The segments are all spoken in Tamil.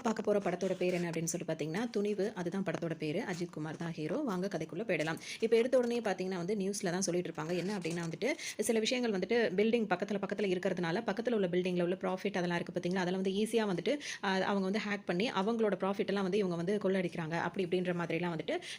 பார்க்க போகிற படத்தோட பேர் என்ன அப்படின்னு சொல்லிட்டு பார்த்தீங்கன்னா துணிவு. அதுதான் படத்தோட பேர். அஜித் குமார் தான் ஹீரோ. வாங்க கதைக்குள்ளே போயிடலாம். இப்போ எடுத்த உடனே பார்த்தீங்கன்னா நியூஸில் தான் சொல்லிட்டு இருப்பாங்க. என்ன அப்படின்னா சில விஷயங்கள் பில்டிங் பக்கத்தில் இருக்கிறதுனால பக்கத்தில் உள்ள பில்டிங்கில் உள்ள ப்ராஃபிட் அதெல்லாம் இருக்குது பார்த்தீங்களா, அதெல்லாம் ஈஸியாக அவங்க ஹேக் பண்ணி அவங்களோட ப்ராஃபிட் எல்லாம் இவங்க கொள்ளடிக்கிறாங்க அப்படி இப்படின்ற மாதிரிலாம்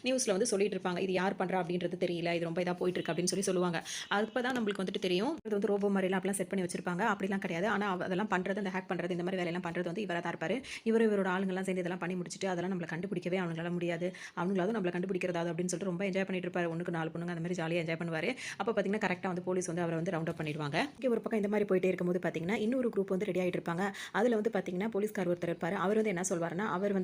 நியூஸில் சொல்லிட்டு இருப்பாங்க. இது யார் பண்ணுறா அப்படின்றது தெரியல, இது ரொம்ப இதாக போயிட்டு இருக்கு அப்படின்னு சொல்லுவாங்க. அப்போ தான் நம்மளுக்கு தெரியும் இது ரோபோ மாதிரிலாம் அப்படிலாம் செட் பண்ணி வச்சிருப்பாங்க. அப்படிலாம் கிடையாது. ஆனால் அதெல்லாம் பண்ணுறது, அந்த ஹேக் பண்ணுறது, இந்த மாதிரி வேலையெல்லாம் பண்ணுறது இவராக தான் இருப்பார். இவரோட ஆளுங்கெல்லாம் சேர்ந்து இதெல்லாம் பண்ணி முடிச்சுட்டு அதெல்லாம் நம்மளை கண்டுபிடிக்கவே அவங்களால முடியாது. அவங்களாவது நம்மளை கண்டுபிடிக்கிறதாவது அப்படின்னு சொல்லிட்டு ரொம்ப என்ஜாய் பண்ணிட்டு இருப்பாரு. ஒன்றுக்கு 4 பொண்ணுங்க அந்த மாதிரி ஜாலியாக என்ஜாய் பண்ணுவார். அப்போ பார்த்தீங்கன்னா கரெக்டாக போலீஸ் அவரை ரவுண்ட் அப் பண்ணிடுவாங்க. இங்கே ஒரு பக்கம் இந்த மாதிரி போயிட்டே இருக்கும்போது பார்த்தீங்கன்னா இன்னொரு குரூப் ரெடி ஆகிட்டு இருப்பாங்க. அதில் பார்த்தீங்கன்னா போலீஸ்கார் ஒருத்தர் இருப்பார். அவர் என்ன சொல்வார்னா, அவர்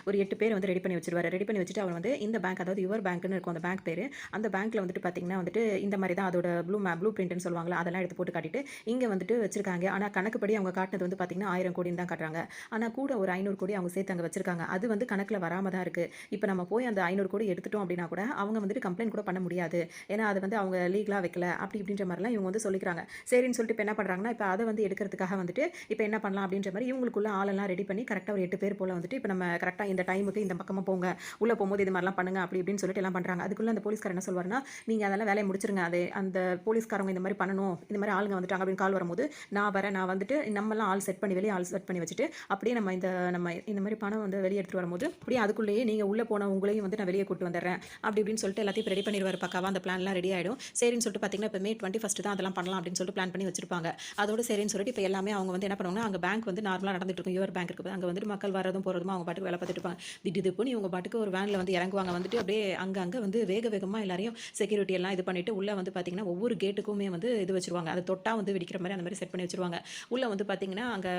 ஒரு 8 பேர் ரெடி பண்ணி வச்சிருவார். ரெடி பண்ணி வச்சுட்டு அவர் இந்த பேங்க், அதாவது யுவர் பேங்க்னு இருக்கும் அந்த பேங்க் பேர், அந்த பேங்க்ல பார்த்தீங்கன்னா இந்த மாதிரி தான் அதோட ப்ளூ பிரிண்ட்னு சொல்லுவாங்களா, அதெல்லாம் எடுத்து போட்டு காட்டிட்டு இங்கே வச்சிருக்காங்க. ஆனால் கணக்குப்படி அவங்க காட்டினது பார்த்தீங்கன்னா 1000 கோடின்னு தான் காட்டுறாங்க. ஆனால் கூட ஒரு 500 கோடி அவங்க சேர்த்து அங்கே வச்சிருக்காங்க. அது கணக்கில் வராமல் தான் இருக்குது. இப்போ நம்ம போய் அந்த 500 கோடி எடுத்துட்டோம் அப்படின்னா கூட அவங்க கம்ப்ளைண்ட் கூட பண்ண முடியாது. ஏன்னா அது அவங்க லீகலாக வைக்கல அப்படி இப்படின்ற மாதிரிலாம் இவங்க சொல்லிக்கிறாங்க. சரின்னு சொல்லிட்டு இப்போ என்ன பண்ணுறாங்கன்னா, இப்போ அதை எடுக்கிறதுக்காக இப்போ என்ன பண்ணலாம் அப்படின்ற மாதிரி இவங்களுக்குள்ள ஆளெல்லாம் ரெடி பண்ணி கரெக்டாக ஒரு 8 பேர் போல் இப்போ நம்ம கரெக்டாக இந்த டைமுக்கு இந்த பக்கமாக போங்க, உள்ளே போகும்போது இது மாதிரிலாம் பண்ணுங்க அப்படி இப்படின்னு சொல்லிட்டு எல்லாம் பண்ணுறாங்க. அதுக்குள்ளே அந்த போலீஸ்காரர் என்ன சொல்வார்னா, நீங்கள் அதெல்லாம் வேலையை முடிச்சிருங்க. அது அந்த போலீஸ்காரங்க இந்த மாதிரி பண்ணணும், இந்த மாதிரி ஆளுங்க வந்துட்டாங்க அப்படின்னு கால் வரும்போது நான் வரேன், நான் நம்மலாம் ஆள் செட் பண்ணி வெளியே ஆள் செட் பண்ணி வச்சுட்டு அப்படியே நம்ம இந்த மாதிரி பணம் வெளியே எடுத்துகிட்டு வரும்போது அப்படியே அதுக்குள்ளேயே நீங்கள் உள்ளே போன உங்களையும் நான் வெளியே கூட்டு வந்துடுறேன் அப்படி இப்படின்னு சொல்லிட்டு எல்லாத்தையும் ரெடி பண்ணிடுவார். பக்காவாக அந்த பிளான்லாம் ரெடி ஆகிடும். சரின்னு சொல்லிட்டு பார்த்தீங்கன்னா இப்போ May 21 தான் அதெல்லாம் பண்ணலாம் அப்படின்னு சொல்லிட்டு பிளான் பண்ணி வச்சிருப்பாங்க. அதோட சரின்னு சொல்லிட்டு இப்போ எல்லாமே அவங்க என்ன பண்ணுவாங்கன்னா, அங்கே பேங்க் நார்மலாக நடந்துட்டு இருக்கும். யுவர் பேங்க் இருக்குது. அங்கே மக்கள் வரதும் போகிறதும் அவங்க பாட்டுக்கு வேலை பார்த்துட்டு இருப்பாங்க. திடீர்னு இவங்க பாட்டுக்கு ஒரு வேனில் இறங்குவாங்க. அப்படியே அங்கே வேகமாக எல்லாரையும் செக்யூரிட்டி எல்லாம் இது பண்ணிட்டு உள்ளே பார்த்தீங்கன்னா ஒவ்வொரு கேட்டுக்குமே இது வச்சிருவாங்க. அதை தொட்டா வெடிக்கிற மாதிரி அந்த மாதிரி செட் பண்ணி வச்சிருவாங்க. உள்ளே பார்த்தீங்கன்னா அங்கே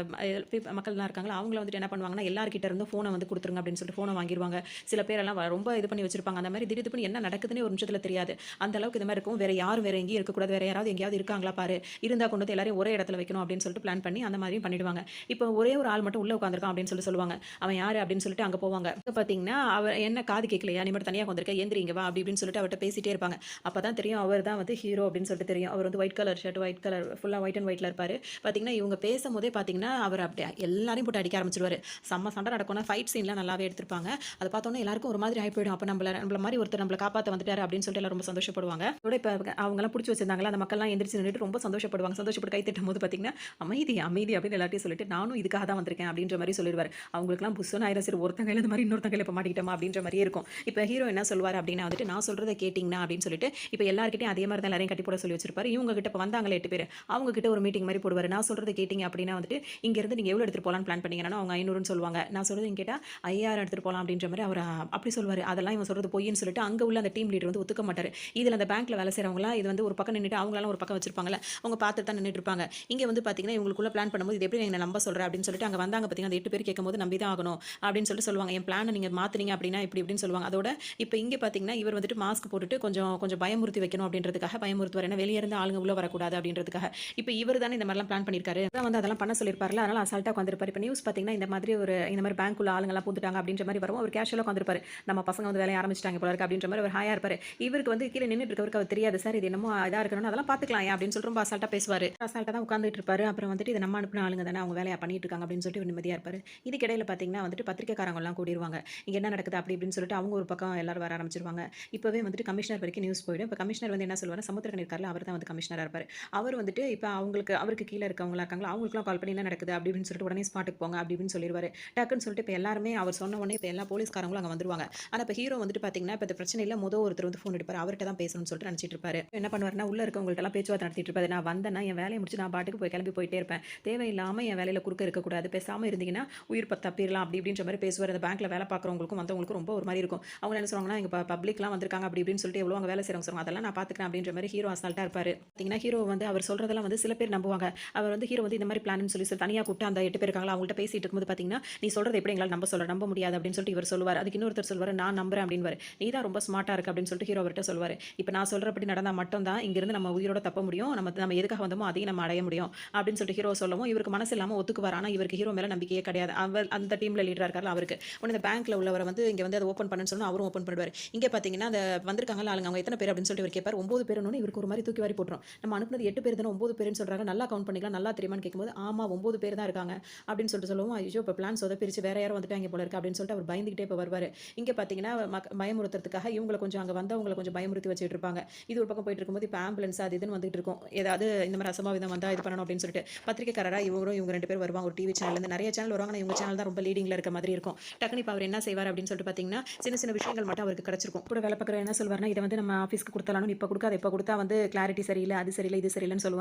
மக்கள்லாம் இருக்காங்களா, அவங்கள என்ன பண்ணுவாங்கன்னா, எல்லார்கிட்ட இருந்து ஃபோனை கொடுத்துருங்க அப்படின்னு சொல்லிட்டு ஃபோனை வாங்கிடுவாங்க. சில பேரெல்லாம் ரொம்ப இது பண்ணி வச்சிருப்பாங்க. அந்த மாதிரி திடீர்னு என்ன நடக்குதுன்னு ஒரு நிமிஷத்தில் தெரியாது. அந்த அளவுக்கு இது மாதிரி இருக்கும். வேற யாரும் வேற எங்கேயும் இருக்கக்கூடாது, வேற யாராவது எங்கேயாவது இருக்காங்களா பாரு, இருந்தால் கொண்டு எல்லாரையும் ஒரே இடத்துல வைக்கணும் அப்படின்னு சொல்லிட்டு பிளான் பண்ணி அந்த மாதிரியும் பண்ணிடுவாங்க. இப்போ ஒரே ஒரு ஆள் மட்டும் உள்ளே உட்காந்துருக்கான் அப்படின்னு சொல்லுவாங்க. அவன் யார் அப்படின்னு சொல்லிட்டு அங்கே போவாங்க. பார்த்தீங்கன்னா அவர் என்ன காது கேட்கலையா, நீ மட்டும் தனியாக வந்திருக்க, எந்திரிங்க வா அப்படி இப்படின்னு சொல்லிட்டு அவர்கிட்ட பேசிட்டே இருப்பாங்க. அப்போ தான் தெரியும் அவர் தான் ஹீரோ அப்படின்னு சொல்லிட்டு தெரியும். அவர் white colour shirt, white colour ஃபுல்லாக ஒயிட் அண்ட் ஒயிட்ல இருப்பார். பார்த்தீங்கன்னா இவங்க பேசும்போதே பார்த்தீங்கன்னா அவர் அப்படியே எல்லாரையும் போட்டு அடிக்க ஆரம்பிச்சிருவாரு. செம்ம சண்டை நடக்கும். ஃபைட் சீன்லாம் நல்லாவே எடுத்திருப்பாங்க. அதை பார்த்தோன்னே எல்லாருக்கும் ஒரு மாதிரி ஆகி போயிடும். அப்போ நம்மள மாதிரி ஒருத்தர் நம்மளை காப்பாற்ற வந்துட்டாரு அப்படின்னு சொல்லிட்டு எல்லாம் ரொம்ப சந்தோஷப்படுவாங்க. அதோட இப்போ அவங்கெல்லாம் பிடிச்சி வச்சிருந்தாங்களா, அந்த மக்கள்லாம் எந்திரிச்சு நின்றுட்டு ரொம்ப சந்தோஷப்படுவாங்க. சந்தோஷப்பட்டு கை தட்டும் போது பார்த்தீங்கன்னா அமைதி அமைதி அப்படின்னு எல்லாத்தையும் சொல்லிட்டு நானும் இதுக்காக தான் வந்திருக்கேன் அப்படின்ற மாதிரி சொல்லிடுவார். அவங்களுக்குலாம் புஷ்ஷுன்னு ஆயிரம், சரி ஒருத்தங்க இந்த மாதிரி இன்னொருத்தங்க இப்போ மாட்டிக்கிட்டோமா அப்படின்ற மாதிரியே இருக்கும். இப்போ ஹீரோ என்ன சொல்வார் அப்படின்னா, நான் சொல்றதை கேட்டிங்கன்னா அப்படின்னு சொல்லிட்டு இப்போ எல்லாருக்கிட்டையும் அதே மாதிரி தான் எல்லாரையும் கட்டி போட சொல்லி வச்சிருப்பாரு. இவங்க கிட்ட இப்போ வந்தாங்களே 8 பேர், அவங்க கிட்ட ஒரு மீட்டிங் மாதிரி போடுவார். நான் சொல்றதை கேட்டிங்க அப்படின்னா இங்கேருந்து நீங்கள் எவ்வளோ எடுத்துகிட்டு போகலான்னு பிளான் பண்ணிங்கன்னா அவங்க 500ன்னு சொல்லுவாங்க. நான் சொல்கிறது கேட்டால் 5000 எடுத்துகிட்டு போகலாம் அப்படின்ற மாதிரி அவர் அப்படி சொல்வார். அதெல்லாம் இவன் சொல்கிறது பொய்ன்னு சொல்லிட்டு அங்கே உள்ள அந்த டீம் லீடர் ஒத்துக்க மாட்டார். இதில் அந்த பேங்க்கில் வேலை செய்கிறவங்களாம் இது ஒரு பக்கம் நின்றுட்டு அவங்களாம் ஒரு பக்கம் வச்சிருப்பாங்கல்ல, அவங்க பார்த்துட்டு தான் நின்றுட்டு இருப்பாங்க. இங்கே பார்த்தீங்கன்னா இவங்களுக்குள்ள பிளான் பண்ணும்போது இது எப்படி நீங்கள் நம்ப சொல்கிறேன் அப்படின்னு சொல்லிட்டு அங்கே வந்தாங்க பார்த்தீங்கன்னா, அந்த 8 பேர் கேட்கும்போது நம்பி தான் ஆகணும் அப்படின்னு சொல்லுவாங்க. என் பிளானை நீங்கள் மாற்றினீங்க அப்படின்னா இப்படி இப்படின்னு சொல்லுவாங்க. அதோட இப்போ இங்கே பார்த்தீங்கன்னா இவர் மாஸ்க் போட்டுட்டு கொஞ்சம் பயமுறுத்தி வைக்கணும் அப்படின்றதுக்காக பயமுறுத்துவார். ஏன்னா வெளியே இருந்து ஆளுங்க உள்ள வரக்கூடாது அப்படின்றதுக்காக. இப்போ இவர் தானே இந்த மாதிரிலாம் பிளான் பண்ணியிருக்காரு, அதெல்லாம் பண்ண சொல்லியிருப்பாருல, அதனால் அசால்ட்டாக உட்காந்துருப்பார். இப்போ நியூஸ் பார்த்தீங்கன்னா இந்த மாதிரி பேங்க் உள்ள ஆளுங்கெல்லாம் பூந்துட்டாங்க அப்படின்ற மாதிரி வரும். அவர் கேஷுவலாக உட்காந்துருப்பாரு. நம்ம பசங்க வேலையை ஆரம்பிச்சிட்டாங்க போல இருக்கு அப்படின்ற மாதிரி அவர் ஹாயா இருப்பார். இவருக்கு கீழே நின்றுட்டு இருக்கவருக்கு அவர் தெரியாது, சார் இது என்னமோ இதாக இருக்கணும், அதெல்லாம் பார்த்துக்கலாம் அப்படின்னு சொல்லிட்டு ரொம்ப அசால்ட்டாக பேசுவார். அசால்ட்டாக தான் உட்காந்துட்டு இருப்பாரு. அப்புறம் இது நம்ம அனுப்பின ஆளுங்க தானே, அவங்க வேலையை பண்ணிட்டு இருக்காங்க அப்படின்னு சொல்லிட்டு நிம்மதியாக இருப்பார். இதுக்கிடையில் பார்த்தீங்கன்னா பத்திரிக்கைக்காரங்களாம் கூடிடுவாங்க. இங்கே என்ன நடக்குது அப்படி இப்படின்னு சொல்லிட்டு அவங்க ஒரு பக்கம் எல்லாரும் வர ஆரம்பிச்சிருவாங்க. இப்போவே கமிஷனர் வரைக்கும் நியூஸ் போயிடும். இப்போ கமிஷனர் என்ன சொல்லுவார், சமுத்திரக்கணி இருக்கார்ல, அவர் தான் கமிஷனராக இருப்பார். அவர் இப்போ அவருக்கு கீழே இருக்கவங்களா இருக்காங்களா, அவங்களுக்குலாம் கால் பண்ணி என்ன நடக்குது அப்படி இப்படின்னு சொல்லிட்டு உடனே ஸ்பாட்டுக்கு போங்க அப்படி இப்படின்னு சொல்லிடுவார். டக்குன்னு சொல்லிட்டு இப்போ எல்லாருமே அவர் சொன்ன உடனே இப்போ எல்லா போலீஸ்காரங்களும் அங்கே வந்துருவாங்க. ஆனால் இப்போ ஹீரோ பார்த்தீங்கன்னா இப்போ இந்த பிரச்சனையில் ஒருத்தர் ஃபோன் எடுப்பார். அவர்கிட்ட தான் பேசணும்னு சொல்லிட்டு நினச்சிட்டு இருப்பாரு. என்ன பண்ணுவாருன்னா, உள்ள இருக்கவங்கள்ட்டலாம் பேச்சுவார்த்தை நடத்திட்டு இருப்பாரு. நான் வந்தேன்னா என் வேலையை முடிச்சு நான் பாட்டுக்கு கிளம்பி போயிட்டே இருப்பேன், தேவையில்லாமல் என் வேலையில் குறுக்க இருக்கக்கூடாது, பேசாமல் இருந்தீங்கன்னா உயிர் தப்பிடலாம் அப்படி இப்படின்ற மாதிரி பேசுவார். அந்த பேங்க்கில் வேலை பார்க்குறவங்களுக்கும் வந்தவங்களுக்கும் ரொம்ப ஒரு மாதிரி இருக்கும். அவங்க என்ன சொல்லுவாங்கன்னா, இங்கே பப்ளிக்லாம் வந்திருக்காங்க அப்படி இப்படின்னு சொல்லிட்டு எவ்வளோ அங்கே வேலை செய்கிறவங்க சொல்லுவாங்க, அதெல்லாம் நான் பார்த்துக்கிறேன் அப்படின்ற மாதிரி ஹீரோ அசால்ட்டாக இருப்பார். பார்த்தீங்கன்னா ஹீரோ அவர் சொல்கிறதெல்லாம் சில பேர் நம்புவாங்க. அவர் ஹீரோ இந்த மாதிரி பிளான் சொல்லி தனியாக கூப்பிட்டு அந்த 8 பேர் இருக்காங்களா அவங்கள்ட்ட பேசிட்டு இருக்கும்போது பார்த்தீங்கன்னா, நீ சொல்கிறது எப்படி எங்களால் நம்ப முடியாது அப்படின்னு சொல்லிட்டு இவர் சொல்லுவார். அதுக்கு இன்னொருத்தர் சொல்வார், நான் நம்புறேன் அப்படின்னு. நீ தான் ரொம்ப ஸ்மார்ட்டாக இருக்கு அப்படின்னு சொல்லிட்டு ஹீரோ அவர்கிட்ட சொல்வார். இப்போ நான் சொல்கிறபடி நடந்தால் மட்டும் தான் இங்கிருந்து நம்ம உயிரோட தப்ப முடியும், நம்ம எதுக்காக வந்தோமோ அதையும் நம்ம அடைய முடியும் அப்படின்னு சொல்லிட்டு ஹீரோ சொல்லவும் இவருக்கு மனசு இல்லாமல் ஒத்துக்குவார். ஆனால் இவருக்கு ஹீரோ மேலே நம்பிக்கையே கிடையாது. அவர் அந்த டீமில் லீடராக இருக்காரு. அவருக்கு ஒன்று இந்த பேங்க்கில் உள்ளவரை இங்கே அதை ஓப்பன் பண்ணுன்னு சொன்னால் அவரும் ஓப்பன் பண்ணுவார். இங்கே பார்த்தீங்கன்னா அந்த வந்திருக்காங்க ஆளுங்க, அவங்க எத்தனை பேர் அப்படின்னு சொல்லிட்டு இவர் கேட்பார். 9 பேர். இவருக்கு ஒரு மாதிரி தூக்கி வாரி போட்டுரும். நம்ம அனுப்புனது 8 பேர் தானே, 9 பேருன்னு சொல்கிறாங்க, நல்லா கவுண்ட் பண்ணிக்கலாம், நல்லா தெரியுமான்னு கேட்கும்போது ஆமாம் 9 பேர் தான் இருக்காங்க அப்படின்னு சொல்லிட்டு சொல்லுவோம். ஐயோ இப்போ பிளான் சொதப்பிருச்சு, வேற யாரோ வந்துட்டாங்க போல இருக்கு அப்படின்னு சொல்லிட்டு அவர் பயந்துகிட்டே இப்ப வருவாரு. இங்க பார்த்தீங்கன்னா, பயமுறுத்துறதுக்காக இவங்கள கொஞ்சம் அங்க வந்தவங்கள கொஞ்சம் பயமுறுத்தி வச்சுட்டு இருப்பாங்க. இது ஒரு பக்கம் போயிட்டு இருக்கும்போது, இப்ப ஆம்புலன்ஸ் அது இதுன்னு வந்துட்டு இருக்கும். ஏதாவது இந்த மாரி அசம்பாவிதம் வந்தா இது பண்ணணும் அப்படின்னு சொல்லிட்டு, பத்திரிக்கைக்காரரா இவங்க 2 பேரும் வருவாங்க. ஒரு டிவி சேனல்லேருந்து நெறைய சேனல் வருவாங்க. ஆனா இவங்க சேனல் தான் ரொம்ப லீடிங்ல இருக்க மாதிரி இருக்கும். டக்குனு இப்ப அவர் என்ன செய்வாரு அப்படின்னு சொல்லிட்டு பார்த்தீங்கன்னா, சின்ன சின்ன விஷயங்கள் மட்டும் அவருக்கு கிடைச்சிருக்கும். கூட வேலை பார்க்குறவர் என்ன சொல்வாருன்னா, இத வந்து நம்ம ஆஃபீஸ்க்கு குடுத்துடலாம்னு இப்ப குடுக்காத, இப்ப குடுத்தா வந்து கிளாரிட்டி சரியில்ல, அது சரியில்ல, இது சரியில்லன்னு சொல்லுவாங்க.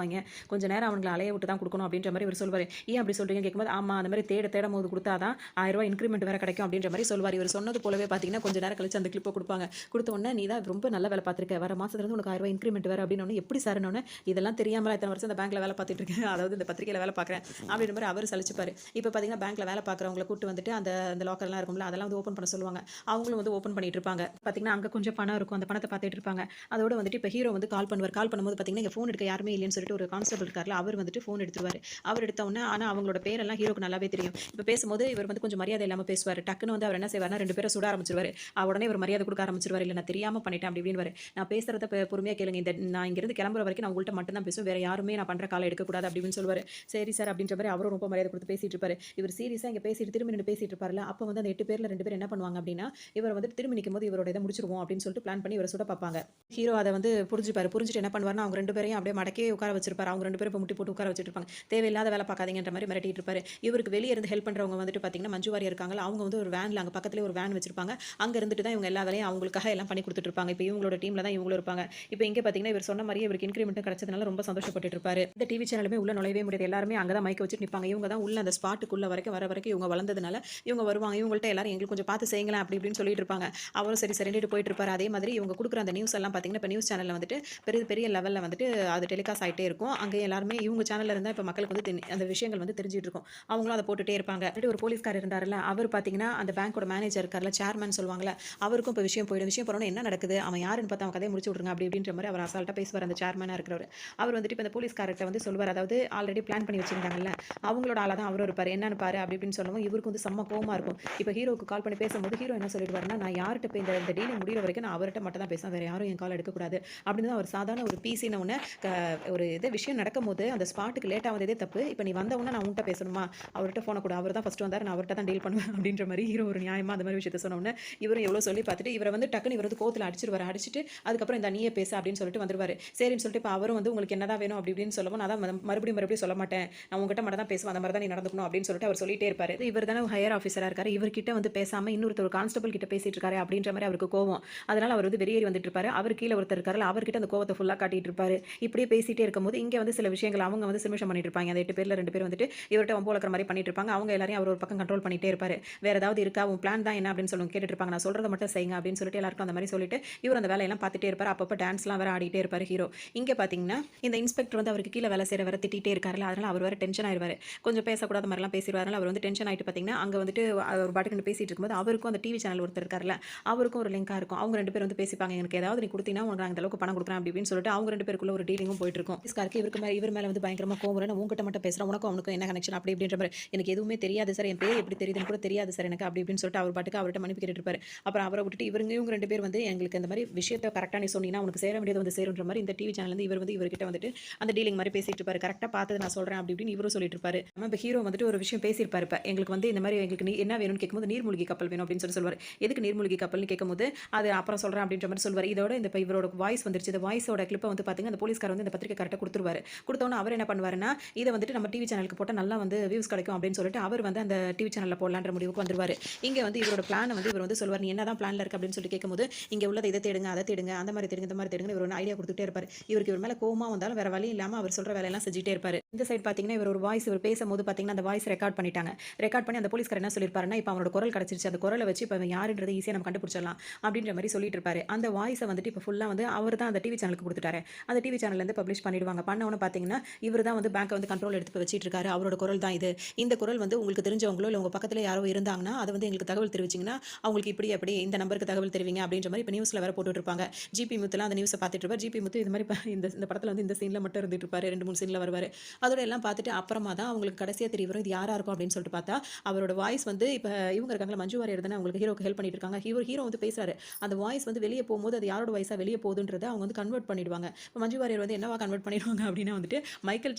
கொஞ்ச நேரம் அவங்கள அலைய விட்டு தான் குடுக்கணும் அப்படின்ற மாரி இவர் சொல்வாரு. ஏன் அப்படி சொல்றீங்கன்னு கேட்கும்போது, ஆமா அந்த மாரி தேடும்போது குடுத்தா தான் ரூ. 1000 இன்கிரிமெண்ட் வேற கிடைக்கும் அப்படின்ற மாரி சொல்வாரு. இவர் சொன்னது போலவே பார்த்தீங்கன்னா, கொஞ்ச நேரம் கழிச்சு அந்த கிளிப்ப குடுப்பாங்க. குடுத்த உடனே நீ தான் ரொம்ப நல்ல வேலை பார்த்துருக்க. வர மாசத்துல இருந்து உனக்கு ரூ. 1000 இன்கிரிமெண்ட் வேற அப்படின்னோனே, எப்படி சார்ன்னோனே, இதெல்லாம் தெரியாமலா இத்தன வருஷம் இந்த பேங்க்ல வேலை பார்த்துட்டு இருக்கேன். அதாவது இந்த பத்திரிக்கையில வேலை பார்க்குறேன். அப்படின்ற மாரி அவரு சலிச்சுப்பாரு. இப்ப பார்த்தீங்கன்னா, பேங்க்ல வேலை பார்க்குறவங்கள கூட்டு வந்துட்டு அந்த அந்த லாக்கர்லாம் இருக்கும்ல, அதெல்லாம் வந்து ஓப்பன் பண்ண சொல்லுவாங்க. அவங்களும் வந்து ஓப்பன் பண்ணிட்டு இருப்பாங்க. பார்த்தீங்கன்னா, அங்க கொஞ்சம் பணம் இருக்கும். அந்த பணத்த பார்த்துட்டு இருப்பாங்க. அதோட வந்துட்டு இப்ப ஹீரோ வந்து கால் பண்ணுவார். கால் பண்ணும்போது பார்த்தீங்கன்னா, இங்க ஃபோன் எடுக்க யாருமே இல்லைன்னு சொல்லிட்டு ஒரு கான்ஸ்டபிள் இருக்கார்ல, அவர் வந்துட்டு ஃபோன் எடுத்துருவாரு. அவர் எடுத்த உடனே ஆனா அவங்களோட பேரெல்லாம் ஹீரோக்கு நல்லாவே தெரியும். இப்ப பேசும்போது இவர் வந்து கொஞ்சம் மரியாதை இல்லாம பேசுவாரு. டக்குன்னு வந்து அவர் என்ன செய்வாருன்னா 2 பேர சுட ஆரம்பிச்சுருவாரு. உடனே இவர் மரியாதை குடுக்க ஆரம்பிச்சுருவாரு. இல்ல நான் தெரியாம பண்ணிட்டேன் அப்படி இப்படின்னுவாரு. நான் பேசுறத பொறுமையா கேளுங்க. நான் இங்கிருந்து கிளம்புற வரைக்கும் நான் உங்கள்ட்ட மட்டும் தான் பேசுவேன். வேற யாருமே நான் பண்ற கால எடுக்கக்கூடாது அப்படி இப்படின்னு சொல்லுவாரு. சரி சார் அப்படின்ற மாரி அவரும் ரொம்ப மரியாதை குடுத்து பேசிட்டு இருப்பாரு. இவர் சீரியஸா இங்க பேசிட்டு திரும்பி நின்னு பேசிட்டு இருப்பார்ல. அப்ப வந்து அந்த 8 பேர்ல 2 பேர் என்ன பண்ணுவாங்க அப்படின்னா, இவர வந்து திரும்பி நிக்கும்போது இவரோட இத முடிச்சிருவோம் அப்படின்னு சொல்லிட்டு பிளான் பண்ணி இவர சுட பார்ப்பாங்க. ஹீரோ அத வந்து புரிஞ்சுப்பாரு. புரிஞ்சுட்டு என்ன பண்ணுவாருன்னா, அவங்க 2 பேரையும் அப்படியே மடக்கியே உட்கார வச்சிருப்பாரு. அவங்க 2 பேரும் இப்ப முட்டி போட்டு உட்கார வச்சுட்டு இருப்பாங்க. தேவையில்லாத வேலை பார்க்காதீங்கன்ற மாரி மிரட்டிட்டு இருப்பாரு. இவருக்கு வெளிய இருந்து ஹெல்ப் பண்றவங்க வந்துட்டு பார்த்தீங்கன்னா, மஞ்சு வாரியர் இருக்காங்கல்ல, அவங்க வந்து ஒரு வேன்ல அங்க பக்கத்திலேயே ஒரு வேன் வச்சிருப்பாங்க. அங்க இருந்துட்டு தான் இவங்க எல்லா வேலையும் அவங்களுக்காக எல்லாம் பண்ணி குடுத்துட்டு இருப்பாங்க. இப்ப இவங்களோட டீம்ல தான் இவங்களும் இருப்பாங்க. இப்ப இங்க பார்த்தீங்கன்னா, இவர் சொன்ன மாரியே இவருக்கு இன்கிரிமென்ட்டும் கிடைச்சதுனால ரொம்ப சந்தோஷப்பட்டுட்டு இருப்பாரு. இந்த டிவி சேனலுமே உள்ள நுழையவே முடியாது. எல்லாருமே அங்க தான் மைக்க வச்சுட்டு நிப்பாங்க. இவங்க தான் உள்ள அந்த ஸ்பாட்டுக்குள்ள வரைக்கும் வர வரைக்கும் இவங்க வளர்ந்ததுனால, இவங்க வருவாங்க. இவங்கள்ட்ட எல்லாரும் எங்களுக்கு கொஞ்சம் பார்த்து செய்யுங்களேன் அப்படி இப்படின்னு சொல்லிட்டு இருப்பாங்க. அவரும் சரி சரின்னுட்டு போயிட்டு இருப்பாரு. அதே மாதிரி இவங்க குடுக்குற அந்த நியூஸ் எல்லாம் பார்த்தீங்கன்னா, இப்ப நியூஸ் சேனல்ல வந்துட்டு பெரிய பெரிய லெவல்ல வந்துட்டு அது டெலிகாஸ்ட் ஆயிட்டே இருக்கும். அங்க எல்லாருமே இவங்க சேனல்ல இருந்தா இப்ப மக்களுக்கு வந்து அந்த விஷயங்கள் வந்து தெரிஞ்சுட்டு இருக்கும். அவங்களும் அத போட்டுட்டே இருப்பாங்க. ஒரு போலீஸ்காரர் இருந்தாருல்ல, அவர் பார்த்தீங்கன்னா, அந்த பேங்கோட மேனேஜர் இருக்கார்ல, சேர்மன் சொல்லுவாங்கல்ல, அவருக்கும் இப்ப விஷயம் போயிடும். விஷயம் போனோனே என்ன நடக்குது? அவன் யாருன்னு பார்த்து அவன் கதைய முடிச்சு விட்டுருங்க அப்படி இப்படின்ற மாரி அவர் அசால்ட்டா பேசுவாரு அந்த சேர்மனா இருக்கிறவரு. அவர் வந்துட்டு இப்ப இந்த போலீஸ்காரர்ட்ட வந்து சொல்லுவாரு. அதாவது ஆல்ரெடி பிளான் பண்ணி வச்சிருந்தாங்கல்ல, அவங்களோட ஆளா தான் அவரும் இருப்பாரு. என்னன்னு பாரு அப்படி இப்படின்னு சொல்லவும் இவருக்கு வந்து செம்ம கோவமா இருக்கும். இப்ப ஹீரோவுக்கு கால் பண்ணி பேசும்போது ஹீரோ என்ன சொல்லிடுவாருன்னா, நான் யார்ட்ட போய் இந்த டீலிங் முடியிற வரைக்கும் நான் அவர்ட்ட மட்டும் தான் பேசுவேன். வேற யாரும் என் கால் எடுக்கக்கூடாது. அப்படின்னு தான் அவர் சாதாரண ஒரு பிசின உடனே க ஒரு விஷயம் நடக்கும்போது அந்த ஸ்பாட்டுக்கு லேட்டா வந்ததே தப்பு. இப்ப நீ வந்த உடனே நான் உன்ட்ட பேசணுமா? அவர்ட்ட ஃபோன குடு. அவர் தான் ஃபர்ஸ்ட் வந்தாரு. நான் அவர்ட்ட தான் டீல் பண்ணுவேன் அப்படின்ற மாரி ஹீரோ ஒரு நியாயமா அந்த மாரி விஷயத்த சொன்ன உடனே, இவரும் எவ்வளோ சொல்லி பார்த்துட்டு இவர வந்து டக்குனு இவர் வந்து கோவத்துல அடிச்சுருவாரு. அடிச்சுட்டு அதுக்கப்புறம் இந்தா நீயே பேசு அப்படின்னு சொல்லிட்டு வந்துருவாரு. சரின்னு சொல்லிட்டு இப்ப அவரும் வந்து உங்களுக்கு என்னதான் வேணும் அப்படி இப்படின்னு சொல்லவும், நான் தான் மறுபடியும் சொல்ல மாட்டேன். நான் உன்கிட்ட மட்டும் தான் பேசுவேன். அந்த மாரி தான் நீ நடந்துக்கணும் அப்படின்னு சொல்லிட்டு அவர் சொல்லிட்டே இருப்பாரு. இவர் தானே ஹையர் ஆஃபீஸரா இருக்காரு. இவர்கிட்ட வந்து பேசாம இன்னொருத்தர் கான்ஸ்டபிள் கிட்ட பேசிட்டு இருக்காரு அப்படின்ற மாரி அவருக்கு கோவம். அதனால அவர் வந்து வெளியேறி வந்துட்டு இருப்பாரு. அவர் கீழ ஒருத்தர் இருக்காருல்ல, அவர்கிட்ட அந்த கோவத்த ஃபுல்லா காட்டிட்டு இருப்பாரு. இப்படியே பேசிட்டே இருக்கும்போது, இங்க வந்து சில விஷயங்கள் அவங்க வந்து சில்மிஷம் பண்ணிட்டு இருப்பாங்க. அந்த 8 பேர்ல 2 பேர் வந்துட்டு இவர்ட்ட வம்பு வளர்க்குற மாரி பண்ணிட்டு இருப்பாங்க. அவங்க எல்லாரையும் அவர் ஒரு பக்கம் கண்ட்ரோல் பண்ணிட்டே இருப்பாரு. வேற ஏதாவது இருக்கா? உன் பிளான் தான் என்ன அப்படின்னு சொல்லுங்க கேட்டுட்டு இருப்பாங்க. நான் சொல்றத மட்டும் செய்யுங்க அப்படின்னு சொல்லிட்டு எல்லாருக்கும் அந்த மாரி சொல்லிட்டு, இவர் அந்த வேலையெல்லாம் பார்த்துட்டே இருப்பாரு. அப்பப்ப டான்ஸ்லாம் வேற ஆடிட்டே இருப்பாரு ஹீரோ. இங்க பார்த்தீங்கன்னா, இந்த இன்ஸ்பெக்டர் வந்து அவருக்கு கீழ வேலை செய்றவர திட்டிட்டே இருக்காருல்ல, அதனால அவர் வேற டென்ஷன் ஆயிருவாரு. கொஞ்சம் பேசக்கூடாத மாரிலாம் பேசிருவாரு. அதனால அவர் வந்து டென்ஷன் ஆயிட்டு பார்த்தீங்கன்னா, அங்க வந்துட்டு அவர் பாட்டுக்கு பேசிட்டு இருக்கும்போது, அவருக்கும் அந்த டிவி சேனல் ஒருத்தர் இருக்காருல்ல, அவருக்கும் ஒரு லிங்கா இருக்கும். அவங்க 2 பேரும் வந்து பேசிப்பாங்க. எனக்கு ஏதாவது நீ குடுத்தீன்னா, உனக்கு நான் இந்த அளவுக்கு பணம் குடுக்குறேன் அப்படி இப்படின்னு சொல்லிட்டு அவங்க 2 பேருக்குள்ள ஒரு டீலிங்கும் போயிட்டு இருக்கும். போலீஸ்காருக்கு இவர் மேல வந்து பயங்கரமா கோவம் வரும். நான் உன்கிட்ட மட்டும் பேசுறேன். உனக்கும் அவனுக்கும் என்ன கனெக்ஷன் அப்படி இப்படின்ற மாரி. எனக்கு எதுவுமே தெரியாது சார். என் பேர் எப்படி தெரியுதுன்னு கூட தெரியாது சார் எனக்கு அப்படி இப்படின்னு சொல்லிட்டு அவர் பாட்டுக்கு அவர்ட்ட மன்னிப்பு கேட்டுட்டு இருப்பாரு. அப்புறம் அவர விட்டுட்டு இவங்க 2 பேர் வந்து எங்களுக்கு இந்த மாரி விஷயத்த கரெக்ட்டா நீ சொன்னீன்னா, உனக்கு சேர வேண்டியது வந்து சேரும்ன்ற மாரி இந்த டிவி சேனல்ல இருந்து இவர் வந்து இவர்கிட்ட வந்துட்டு அந்த டீலிங் மாரி பேசிட்டு இருப்பாரு. கரெக்ட்டா பார்த்தது நான் சொல்றேன் அப்படி இப்படின்னு இவரும் சொல்லிட்டு இருப்பாரு. நம்ம இப்ப ஹீரோ வந்துட்டு ஒரு விஷயம் பேசியிருப்பாரு இப்ப. எங்களுக்கு வந்து இந்த மாரி எங்களுக்கு என்ன வேணும்னு கேட்கும்போது நீர்மூழ்கி கப்பல் வேணும் அப்படின்னு சொல்லுவாரு. எதுக்கு நீர்மூழ்கி கப்பல்னு கேட்கும்போது, அது அப்புறம் சொல்றேன் அப்படின்ற மாரி சொல்லுவாரு. இதோட இந்த இப்ப இவரோட வாய்ஸ் வந்துருச்சு. இந்த வாய்ஸோட கிளிப்ப வந்து பார்த்தீங்கன்னா, அந்த போலீஸ்காரர் வந்து இந்த பத்திரிக்கை கரெக்ட்டா குடுத்துருவாரு. குடுத்தோனே அவர் என்ன பண்ணுவாருன்னா, இத வந்துட்டு நம்ம டிவி சேனலுக்கு போட்டா நல்லா வந்து வியூஸ் கிடைக்கும் அப்படின்னு சொல்லிட்டு அவர் வந்து அந்த டிவி சேனல்ல போடலான்ற முடிவுக்கு வந்துருவாரு. இங்க வந்து இவரோட பிளான வந்து இவர் வந்து சொல்லுவாரு. நீ என்னதான் பிளான்ல இருக்க அப்படின்னு சொல்லி கேட்கும்போது, இங்க உள்ளத இத தேடுங்க, அத தேடுங்க, அந்த மாரி தேடுங்க, இந்த மாரி தேடுங்கன்னு இவர் ஒரு ஐடியா குடுத்துட்டே இருப்பாரு. இவருக்கு இவர் மேல கோவமா வந்தாலும் வேற வழி இல்லாம அவர் சொல்ற வேலையெல்லாம் செஞ்சுட்டே இருப்பாரு. இந்த சைடு பார்த்தீங்கன்னா, இவர் ஒரு வாய்ஸ் இவர் பேசும்போது பார்த்தீங்கன்னா, அந்த வாய்ஸ் ரெக்கார்ட் பண்ணிட்டாங்க. ரெக்கார்ட் பண்ணி அந்த போலீஸ்காரர் என்ன சொல்லியிருப்பாருன்னா, இப்ப அவனோட குரல் கிடைச்சிருச்சு. அந்த குரல வச்சு இப்ப இவன் யாருன்றத ஈஸியா நம்ம கண்டுபிடிச்சிடலாம் அப்படின்ற மாரி சொல்லிட்டு இருப்பாரு. அந்த வாய்ஸ வந்துட்டு இப்ப ஃபுல்லா வந்து அவர் தான் அந்த டிவி சேனலுக்கு குடுத்துட்டாரு. அந்த டிவி சேனல்ல இருந்து பப்ளிஷ் பண்ணிடுவாங்க. பண்ண உடனே பார்த்தீங்கன்னா, இவர் தான் வந்து பேங்க்க வந்து கண்ட்ரோல் எடுத்து வச்சிட்டு இருக்காரு. அவரோட குரல் தான் இது. இந்த குரல் வந்து உங்களுக்கு தெரிஞ்சவங்களோ, இல்ல உங்க பக்கத்துல யாரோ இருந்தாங்கன்னா, அத வந்து எங்களுக்கு தகவல் தெரிவிச்சீங்கன்னா, அவங்களுக்கு இப்படி அப்படி இந்த நம்பருக்கு தகவல் தெரிவிங்க அப்படின்ற மாரி இப்ப நியூஸ்ல வேற போட்டுட்டு இருப்பாங்க. ஜிபி முத்துலாம் அந்த நியூஸ பார்த்துட்டு இருப்பாரு. ஜிபி முத்து இது மாரி இந்த இந்த படத்துல வந்து இந்த சீன்ல மட்டும் இருந்துட்டு இருப்பாரு. 2, 3 சீன்ல வருவாரு. அதோட எல்லாம் பார்த்துட்டு அப்புறமா தான் அவங்களுக்கு கடைசியா தெரிய வரும். இது யாரா இருக்கும் அப்படின்னு சொல்லிட்டு பார்த்தா, அவரோட வாய்ஸ் வந்து இப்ப இவங்க இருக்காங்கல்ல மஞ்சு வாரியர் தானே அவங்களுக்கு ஹீரோக்கு ஹெல்ப் பண்ணிட்டு இருக்காங்க. ஹீரோ வந்து பேசுறாரு. அந்த வாய்ஸ் வந்து வெளிய போம்போது அது யாரோட வாய்ஸா வெளிய போகுதுன்றத அவங்க வந்து கன்வெர்ட் பண்ணிடுவாங்க. இப்ப மஞ்சு வாரியர் வந்து என்னவா கன்வெர்ட் பண்ணிடுவாங்க அப்படின்னா வந்துட்டு மைக்கேல்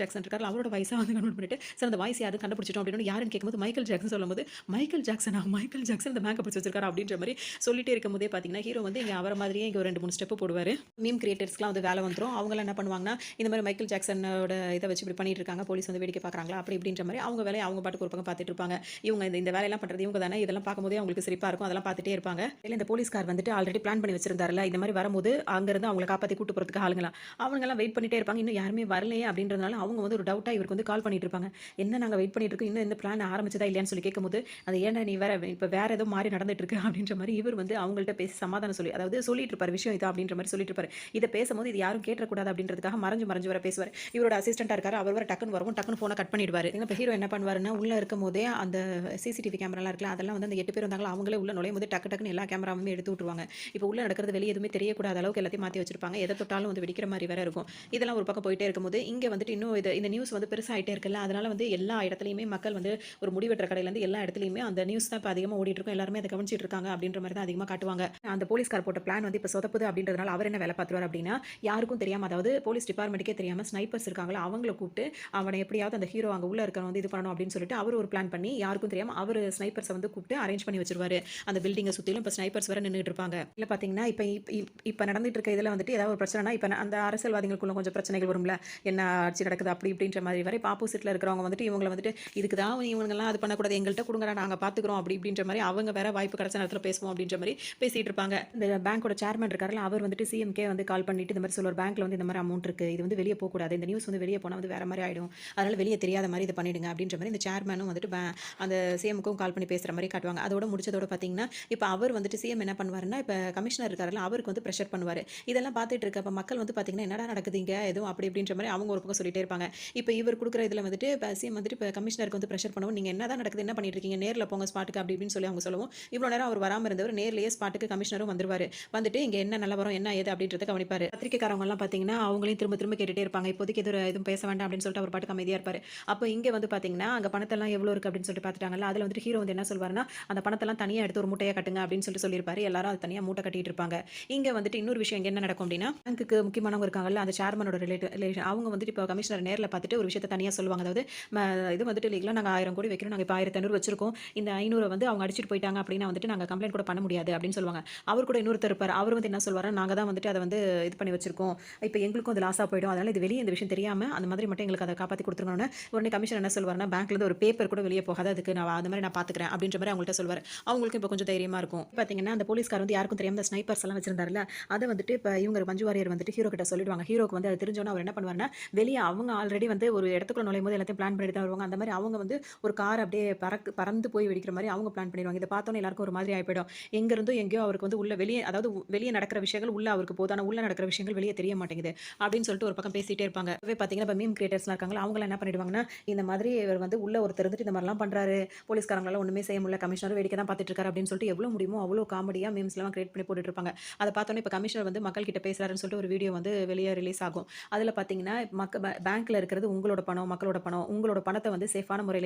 ஜாக்சன் இருக்கார்ல அவரோட வாய்ஸா வந்து கன்வெர்ட் பண்ணிட்டு, சார் அந்த வாய்ஸ் யாருன்னு கண்டுபிடிச்சிட்டோம் அப்படின்னு யாருன்னு கேட்கும்போது மைக்கேல் ஜாக்சன் சொல்லும்போது, மைக்கேல் ஜாக்சனா? மைக்கேல் ஜாக்சன் இந்த பேங்க பிடிச்சு வச்சிருக்காரா? அப்படின்ற மாரி சொல்லிட்டே இருக்கும்போதே பார்த்தீங்கன்னா, ஹீரோ வந்து இங்க அவர மாதிரியே இங்க ஒரு 2, 3 ஸ்டெப் போடுவாரு. மீம் கிரியேட்டர்ஸ்க்குலாம் வந்து வேலை வந்துரும். அவங்கலாம் என்ன பண்ணுவாங்கன்னா, இந்த மாரி மைக்கேல் ஜாக்சனோட இத வச்சு இப்படி பண்ணிட்டு இருக்காங்க. போலீஸ் வந்து வேடிக்கை பார்க்குறாங்களா? அப்படி இப்படின்ற மாரி அவங்க வேலைய அவங்க பாட்டுக்கு ஒரு பக்கம் பார்த்துட்டு இருப்பாங்க. இவங்க இந்த இந்த வேலையெல்லாம் பண்றது இவங்க தானே. இதெல்லாம் பார்க்கும்போதே அவங்களுக்கு சிரிப்பா இருக்கும். அதெல்லாம் பார்த்துட்டே இருப்பாங்க. இல்ல இந்த போலீஸ்கார் வந்துட்டு ஆல்ரெடி பிளான் பண்ணி வச்சிருந்தாருல்ல. இந்த மாரி வரும்போது அங்கருந்து அவங்கள காப்பாத்தி கூட்டு போறதுக்கு ஆளுங்கலாம். அவனுங்கலாம் வெயிட் பண்ணிட்டே இருப்பாங்க. இன்னும் யாருமே வரலையே அப்படின்றதுனால அவங்க வந்து ஒரு டவுட்டா இவருக்கு வந்து கால் பண்ணிட்டு இருப்பாங்க. என்ன நாங்க வெயிட் பண்ணிட்டு இருக்கோம். இன்னும் இந்த பிளான் ஆரம்பிச்சதா இல்லையான்னு சொல்லி கேட்கும்போது, அது ஏன்டா நீ வேற இப்ப வேற ஏதோ மாறி நடந்துட்டு இருக்கு அப்படின்ற மாரி இவர் வந்து அவங்கள்ட்ட பேசி சமாதானம் சொல்லி அதாவது சொல்லிட்டு இருப்பாரு. விஷயம் இதா அப்படின்ற மாரி சொல்லிட்டு இருப்பாரு. இத பேசும்போது இது யாரும் கேட்றக்கூடாது அப்படின்றதுக்காக மறைஞ்சு மறைஞ்சு வேற பேசுவாரு. இவரோட அசிஸ்டன்ட்டா இருக்காரு. அவர் வேற டக்குன்னு வரவும் டக்குன்னு ஃபோன கட் பண்ணிடுவாரு. இப்ப ஹீரோ என்ன பண்ணுவாருன்னா, உள்ள இருக்கும்போதே அந்த சிசிடிவி கேமராலாம் இருக்குல்ல, அதெல்லாம் வந்து அந்த 8 பேர் வந்தாங்களா, அவங்களே உள்ள நுழையும்போது டக்கு டக்குன்னு எல்லா கேமராவுமே எடுத்து விட்டுருவாங்க. இப்ப உள்ள நடக்கிறது வெளிய எதுவுமே தெரியக்கூடாத அளவுக்கு எல்லாத்தையும் மாத்தி வச்சிருப்பாங்க. எத தொட்டாலும் வந்து வெடிக்கிற மாரி வேற இருக்கும். இதெல்லாம் ஒரு பக்கம் போயிட்டே இருக்கும்போது, இங்க வந்துட்டு இன்னும் இந்த நியூஸ் வந்து பெருசாயிட்டே இருக்குல்ல, அதனால வந்து எல்லா இடத்துலயுமே மக்கள் வந்து ஒரு முடிவெட்டுற கடையிலேருந்து எல்லா இடத்துலயுமே அந்த நியூஸ் தான் இப்ப அதிகமா ஓடிட்டு இருக்கும். எல்லாருமே அத கவனிச்சிட்டு இருக்காங்க அப்படின்ற மாரி தான் அதிகமா காட்டுவாங்க. அந்த போலீஸ்கார் போட்ட பிளான் வந்து இப்ப சொதப்புது அப்படின்றதுனால அவர் என்ன வேலை பார்த்துருவாரு அப்படின்னா, யாருக்கும் தெரியாம அதாவது போலீஸ் டிபார்ட்மெண்ட்டுக்கே தெரியாம ஸ்னைப்பர்ஸ் இருக்காங்கல்ல, அவங்கள கூப்பிட்டு அவன எப்படியாவது அந்த ஹீரோ அங்க உள்ள இருக்கவன வந்து இது பண்ணணும் அப்படின்னு சொல்லிட்டு அவரு ஒரு பிளான் பண்ணி யாருக்கும் தெரியாம அவரு ஸ்னைப்பர்ஸ வந்து கூப்பிட்டு அரேஞ்ச் பண்ணி வச்சிருவாரு. அந்த பில்டிங்க சுத்திலும் இப்ப ஸ்னைப்பர்ஸ் வேற நின்னுட்டு இருப்பாங்க. இல்ல பாத்தீங்கன்னா, இப்ப நடந்துட்டு இருக்க இதுல வந்துட்டு ஏதாவது ஒரு பிரச்சனைனா, இப்ப அந்த அரசியல்வாதிகளுக்குள்ள கொஞ்சம் பிரச்சனைகள் வரும்ல. என்ன ஆட்சி நடக்குது அப்படி இப்படின்ற மாதிரி வரை இப்ப ஆப்போசிட்ல இருக்கிறவங்க வந்துட்டு இவங்கள வந்துட்டு இதுக்கு தான் இவங்கலாம் அது பண்ணக்கூடாது. எங்கள்ட்ட குடுங்கடா நாங்க பாத்துக்கிறோம் அப்படி இப்படின்ற மாரி அவங்க வேற வாய்ப்பு கிடைச்ச நேரத்துல பேசுவோம் அப்படின்ற மாரி பேசிட்டு இருப்பாங்க. இந்த பேங்கோட சேர்மன் இருக்காருல்ல, அவர் வந்துட்டு சிஎம்கே வந்து கால் பண்ணிட்டு இந்த மாரி சொல்லுவார். பேங்க்ல வந்து இந்த மாரி அமௌண்ட் இருக்கு. இது வந்து வெளிய போக்கூடாது. இந்த நியூஸ் வந்து வெளிய போனா வந்து வேற மாரி ஆயிடும். அதனால வெளிய தெரியாத மாரி இத பண்ணிடுங்க அப்படின்ற மாரி இந்த சேர்மனும் வந்துட்டு அந்த சிஎம்க்கும் கால் பண்ணி பேசுற மாரி காட்டுவாங்க. அதோட முடிச்சதோட பார்த்தீங்கன்னா, இப்ப அவர் வந்துட்டு சிஎம் என்ன பண்ணுவாருன்னா, இப்ப கமிஷனர் இருக்காருல்ல, அவருக்கு வந்து பிரஷர் பண்ணுவாரு. இதெல்லாம் பார்த்துட்டு இருக்கப்ப மக்கள் வந்து பார்த்தீங்கன்னா, என்னடா நடக்குது இங்க? எதுவும் அப்படி இப்படின்ற மாரி அவங்க ஒரு பக்கம் சொல்லிட்டே இருப்பாங்க. இப்ப இவர் குடுக்குற இதுல வந்துட்டு இப்ப சிஎம் வந்துட்டு இப்ப கமிஷனருக்கு வந்து பிரஷர் பண்ணவும், நீங்க என்னதான் நடக்குது? என்ன பண்ணிட்டு இருக்கீங்க? நேர்ல போங்க ஸ்பாட்டுக்கு அப்படி இப்படின்னு சொல்லி அவங்க சொல்லவும், இவ்வளோ நேரம் அவர் வராம இருந்தவர் நேர்லயே ஸ்பாட்டுக்கு கமிஷனரும் வந்துருவாரு. வந்துட்டு இங்க என்ன நிலவரம்? என்ன ஏது? அப்படின்றத கவனிப்பாரு. பத்திரிக்கைக்காரவங்கலாம் பார்த்தீங்கன்னா, அவங்களையும் திரும்ப திரும்ப கேட்டுட்டே இருப்பாங்க. இப்போதைக்கு எதுவும் பேச வேண்டாம் அப்படின்னு சொல்லிட்டு அவர் பாட்டுக்கு அமைதியா இருப்பாரு. அப்ப இங்க வந்து பார்த்தீங்கன்னா, அங்க பணத்தெல்லாம் எவ்வளோ இருக்கு அப்படின்னு சொல்லிட்டு பார்த்துட்டாங்கல்ல. அதுல வந்துட்டு ஹீரோ வந்து என்ன சொல்வாருன்னா, அந்த பணத்தெல்லாம் தனியா எடுத்து ஒரு மூட்டையா கட்டுங்க அப்படின்னு சொல்லியிருப்பாரு. எல்லாரும் அது தனியா மூட்டை கட்டிட்டு இருப்பாங்க. இங்க வந்துட்டு இன்னொரு விஷயம் இங்க என்ன நடக்கும் அப்படின்னா, பேங்க்குக்கு முக்கியமானவங்க இருக்காங்கல்ல, அந்த சேர்மனோட ரிலேஷன் அவங்க வந்துட்டு இப்போ கமிஷனர் நேர்ல பார்த்துட்டு ஒரு விஷயத்த தனியா சொல்லுவாங்க. அதாவது ம இது வந்துட்டு லீகலா நாங்க 1000 கோடி வைக்கிறோம். நாங்க இப்ப 1500 வச்சிருக்கோம். இந்த 500 வந்து அவங்க அடிச்சுட்டு போயிட்டாங்க அப்படின்னா வந்துட்டு நாங்க கம்ப்ளைண்ட் கூட பண்ண முடியாது அப்படின்னு சொல்லுவாங்க. அவர் கூட இன்னொருத்தர் இருப்பாரு. அவர் வந்து என்ன சொல்வாருன்னா, நாங்க தான் வந்துட்டு அத வந்து இது பண்ணி வச்சிருக்கோம். இப்ப எங்களுக்கும் அது லாஸா போயிடும். அதனால இது வெளிய இந்த விஷயம் தெரியாம அந்த மாதிரி மட்டும் எங்களுக்கு அத காப்பாத்தி குடுத்துருங்கன்னு உடனே கமிஷனர் என்ன சொல்வாருன்னா, பேங்க்ல இருந்து ஒரு பேப்பர் கூட வெளிய போகாது. அதுக்கு நான் அந்த மாரி நான் பார்த்துக்கிறேன் அப்படின்ற மாரி அவங்கள்ட்ட சொல்வாரு. அவங்களுக்கும் இப்ப கொஞ்சம் தைரியமா இருக்கும். பார்த்தீங்கன்னா, அந்த போலீஸ்கார் வந்து யாருக்கும் தெரியாம இந்த ஸ்னைப்பர்ஸ் எல்லாம் வச்சிருந்தாருல்ல, அத வந்துட்டு இப்ப இவங்க மஞ்சு வாரியர் வந்துட்டு ஹீரோ கிட்ட சொல்லிடுவாங்க. ஹீரோக்கு வந்து அது தெரிஞ்சோனே அவர் என்ன பண்ணுவாருன்னா, வெளிய அவங்க ஆல்ரெடி வந்து ஒரு இடத்துக்குள்ள நுழையும்போது எல்லாத்தையும் பிளான் பண்ணிட்டு தான் வருவாங்க. அந்த மாரி அவங்க வந்து ஒரு கார் அப்படியே பறந்து போய் வெடிக்கிற மாரி அவங்க பிளான் பண்ணிருவாங்க. இத பார்த்தோனே எல்லாருக்கும் ஒரு மாதிரி ஆயி போயிடும். எங்க இருந்தோ எங்கேயோ அவருக்கு வந்து உள்ள வெளிய அதாவது வெளிய நடக்கிற விஷயங்கள் உள்ள அவருக்கு போகுது. ஆனா உள்ள நடக்கிற விஷயங்கள் வெளிய தெரிய மாட்டேங்குது. அப்படின்னு சொல்லிட்டு ஒரு பக்கம் பேசிட்டே இருப்பாங்க. அதுவே பார்த்தீங்கன்னா, இப்ப மீம் கிரியேட்டர்ஸ்லாம் இருக்காங்கல்ல, அவங்கலாம் என்ன பண்ணிடுவாங்கன்னா, இந்த மாதிரி இவர் வந்து உள்ள ஒருத்தர் இருந்துட்டு இந்த மாரிலாம் பண்றாரு. போலீஸ்காரங்களால ஒண்ணுமே செய்ய முடியல. கமிஷனரும் வேடிக்கை தான் பார்த்துட்டு இருக்காரு அப்படின்னு சொல்லிட்டு எவ்வளோ முடியுமோ அவ்வளோ காமெடியா மீம்ஸ்லாம் கிரியேட் பண்ணி போட்டுட்டு இருப்பாங்க. அத பார்த்தோனே இப்ப கமிஷனர் வந்து மக்கள் கிட்ட பேசுறாருன்னு சொல்லிட்டு ஒரு வீடியோ வந்து வெளிய ரிலீஸ் ஆகும். அதுல பார்த்தீங்கன்னா, பேங்க்ல இருக்கிறது உங்களோட பணம், மக்களோட பணம். உங்களோட பணத்த வந்து சேஃபான முறையில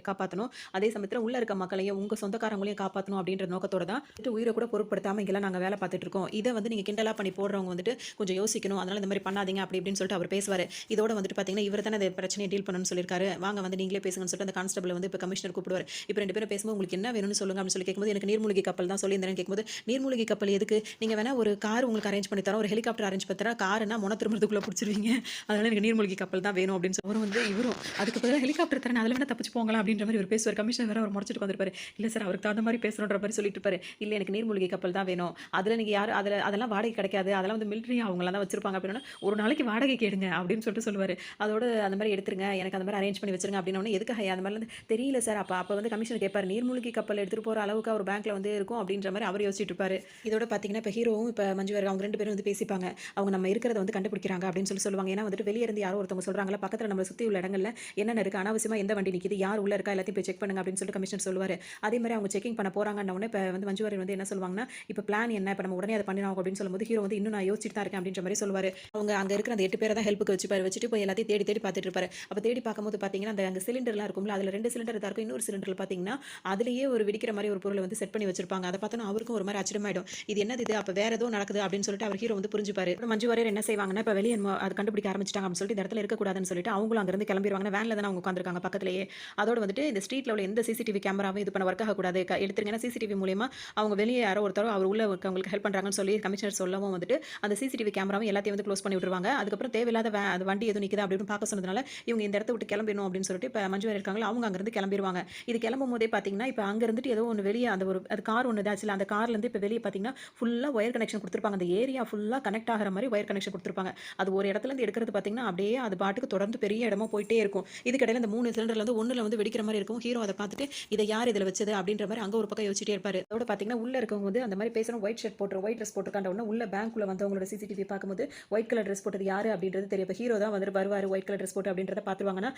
காப்பாத்தணும். அதே சமயத்துல உள்ள இருக்க மக்களையும், உங்க சொந்தக்காரங்களையும் காப்பாத்தணும் அப்படின்ற நோக்கத்தோட தான் உயிர கூட பொருட்படுத்தாம இங்கலாம் நாங்க வேலை பார்த்துட்டு இருக்கோம். இத வந்து நீங்க கிண்டலா பண்ணி போடுறவங்க வந்துட்டு கொஞ்சம் யோசிக்கணும். அதனால இந்த மாரி பண்ணாதீங்க அப்படி இப்படின்னு சொல்லிட்டு அவர் பேசுவாரு. இதோட வந்துட்டு பார்த்தீங்கன்னா, இவர் தானே இந்த பிரச்சனைய டீல் பண்ணணும்னு சொல்லியிருக்காரு. வாங்க வந்து நீங்களே பேசுங்கன்னு சொல்லிட்டு அந்த கான்ஸ்டபிள் வந்து இப்ப கமிஷனர் கூப்பிடுவாரு. இப்ப 2 பேரும் பேசும்போது உங்களுக்கு என்ன வேணும்னு சொல்லுங்க அப்படின்னு சொல்லி கேட்கும்போது, எனக்கு நீர்மூழ்கி கப்பல் தான் சொல்லியிருந்தேன்னு கேட்கும்போது, நீர்மூழ்கி கப்பல் எதுக்கு? நீங்க வேணா ஒரு கார் உங்களுக்கு அரேஞ்ச் பண்ணி தரோம். ஒரு ஹெலிகாப்டர் அரேஞ்ச் பண்ணி தரேன். காருன்னா மொன திரும்புறதுக்குள்ள புடிச்சிருவீங்க. அதனால எனக்கு நீர்மூழ்கி கப்பல் தான் வேணும் அப்படின்னு அவரும் வந்து இவரும் அதுக்கு பதிலா ஹெலிகாப்டர் தரேன். அதுல வேணா தப்பிச்சு போங்கலாம் அப்படின்ற மாரி இவர் பேசுவார். கமிஷனர் வேற அவர் முறைச்சிட்டு உட்கார்ந்திருப்பாரு. இல்ல சார் அவருக்கு தகுந்த மாரி பேசணுன்ற மாரி சொல்லிட்டு இருப்பாரு. இல்ல எனக்கு நீர்மூழ்கி கப்பல் தான் வேணும். அதுல நீங்க யாரும் அதெல்லாம் வாடகை கிடைக்காது. அதெல்லாம் வந்து மிலிட்டரி அவங்கலாம் தான் வச்சிருப்பாங்க அப்படின்னா, ஒரு நாளைக்கு வாடகை கேடுங்க அப்படின்னு சொல்லிட்டு சொல்லுவாரு. அதோட அந்த மாரி எடுத்துருங்க. எனக்கு அந்த மாரி அரேஞ்ச் பண்ணி வச்சிருங்க அப்படின்னோனே, எதுக்கு அந்த மாரிலாம் தெரியல சார். அப்ப வந்து கமிஷனர் கேட்பாரு. நீர்மூழ்கி கப்பல் எடுத்துட்டு போற அளவுக்கு அவர் பேங்க்ல வந்து இருக்கும் அப்படின்ற மாரி அவர் யோசிச்சுட்டு இருப்பாரு. இதோட பார்த்தீங்கன்னா, இப்ப ஹீரோவும் இப்ப மஞ்சு வாரியர் அவங்க 2 பேரும் வந்து பேசிப்பாங்க. அவங்க நம்ம இருக்கிறத வந்து கண்டுபிடிக்கிறாங்க அப்படின்னு சொல்லுவாங்க. ஏன்னா வந்துட்டு வெளிய இருந்து யாரோ ஒருத்தவங்க சொல்றாங்கல்ல, பக்கத்துல நம்மள சுத்தி உள்ள இடங்கள்ல என்னென்ன இருக்கு, அனாவசியமா எந்த வண்டி நிக்குது, யார் உள்ள இருக்கா எல்லாத்தையும் போய் செக் பண்ணுங்க அப்படின்னு சொல்லிட்டு கமிஷனர் சொல்லுவாரு. அதே மாரி அவங்க செக்கிங் பண்ண போறாங்கன்ன உடனே இப்ப வந்து மஞ்சு வாரியர் வந்து என்ன சொல்லுவாங்கன்னா, இப்ப பிளான் என்ன? இப்ப நம்ம உடனே அத பண்ணிடணும் அப்படின்னு சொல்லும்போது, ஹீரோ வந்து இன்னும் நான் யோசிச்சுட்டு தான் இருக்கேன் அப்படின்ற மாரி சொல்லுவாரு. அவங்க அங்க இருக்கிற அந்த 8 பேர தான் ஹெல்ப்க்கு வச்சுப்பாரு. வச்சுட்டு போய் எல்லாத்தையும் தேடி தேடி பார்த்துட்டு இருப்பாரு. அப்ப தேடி பார்க்கும்போது பார்த்தீங்கன்னா, அந்த அங்க சிலிண்டர்லாம் இருக்கும்ல, அதுல 2 சிலிண்டர் தான் இருக்கும். இன்னொரு சிலிண்டர்ல பார்த்தீங்கன்னா, அதிலேயே ஒரு வெடிக்கிற மாரி ஒரு பொருள வந்து செட் பண்ணி வச்சிருப்பாங்க. அத பார்த்தோனே அவருக்கும் ஒரு மாரி ஆச்சரியமாயிடும். இது என்னது இது? அப்ப வேற ஏதோ நடக்குது அப்படின்னு சொல்லிட்டு அவர் ஹீரோ வந்து புரிஞ்சுப்பாரு. அப்புறம் மஞ்சு வாரியர் என்ன செய்வாங்கன்னா, இப்ப வெளிய அது கண்டுபிடிக்க ஆரம்பிச்சுட்டாங்க அப்படின்னு சொல்லிட்டு இந்த இடத்துல இருக்கக்கூடாதுன்னு சொல்லிட்டு அவங்களும் அங்க இருந்து கிளம்பிருவாங்க. வேன்ல தானே அவங்க உட்கார்ந்திருக்காங்க பக்கத்திலேயே. அதோட வந்துட்டு இந்த ஸ்ட்ரீட் லெவலில் எந்த சிசிடிவி கேமராவும் இது பண்ண ஒர்க் ஆகக்கூடாது, எடுத்துருங்க. ஏன்னா சிசிடிவி மூலியமா அவங்க வெளியே யாரோ ஒருத்தரோ அவர் உள்ள இருக்கவங்களுக்கு ஹெல்ப் பண்ணுறாங்கன்னு சொல்லி கமிஷனர் சொல்லவும் வந்துட்டு அந்த சிசிடிவி கேமராவும் எல்லாத்தையும் வந்து க்ளோஸ் பண்ணி விட்டுருவாங்க. அதுக்கப்புறம் தேவையில்லாத அது வண்டி எதுவும் நிற்குதா அப்படின்னு பார்க்க சொன்னதுனால இவங்க இந்த இடத்த விட்டு கிளம்பிடணும் அப்படின்னு சொல்லிட்டு இப்போ மஞ்சு வாரியர் இருக்காங்களா அவங்க அங்கேருந்து கிளம்பிடுவாங்க. இது கிளம்பும் போதே பார்த்தீங்கன்னா இப்போ அங்கே இருந்துட்டு ஏதோ ஒன்று வெளியே அந்த ஒரு அது கார் ஒன்று இதாச்சுல அந்த கார்லேருந்து இப்போ வெளியே பார்த்தீங்கன்னா ஃபுல்லாக ஒயர் கனெக்ஷன் கொடுத்துருப்பாங்க. அந்த ஏரியா ஃபுல்லாக கனெக்ட் ஆகிற மாதிரி ஒயர் கனெக்ஷன் கொடுத்துருப்பாங்க. அது ஒரு இடத்துலேருந்து எடுக்கிறது பார்த்தீங்கன்னா அப்படியே அது பாட்டுக்கு தொடர்ந்து பெரிய இடமா போயிட்டே இருக்கும். இதுக்கிடையில இந்த 3 சிலிண்டர்ல வந்து ஒன்றில் வந்து வெடிக்கிற மாதிரி இருக்கும். ஹீரோ அதை பார்த்துட்டு இதை யார் இதில் வச்சது அப்படின்ற மாதிரி அங்கே ஒரு பக்கம் யோசிச்சுட்டே இருப்பாரு. அதோட பார்த்தீங்கன்னா உள்ள இருக்கவங்க வந்து அந்த மாதிரி பேசுகிறோம். ஒயிட் ஷர்ட் போட்டு ஒயிட் ட்ரெஸ் போட்டுருக்காண்ட உடனே உள்ள பேங்க்குள்ள வந்தவங்களோட சிசிடிவி பார்க்கும்போது ஒயிட் கலர் ட்ரெஸ் போட்டது யாரு அப்படின்றது தெரியும். இப்போ ஹீரோ தான் வந்து வருவார் ஒயிட் கலர் ட்ரெஸ் போட்டு அப்படின்றத பார்த்துருவாங்கன்னா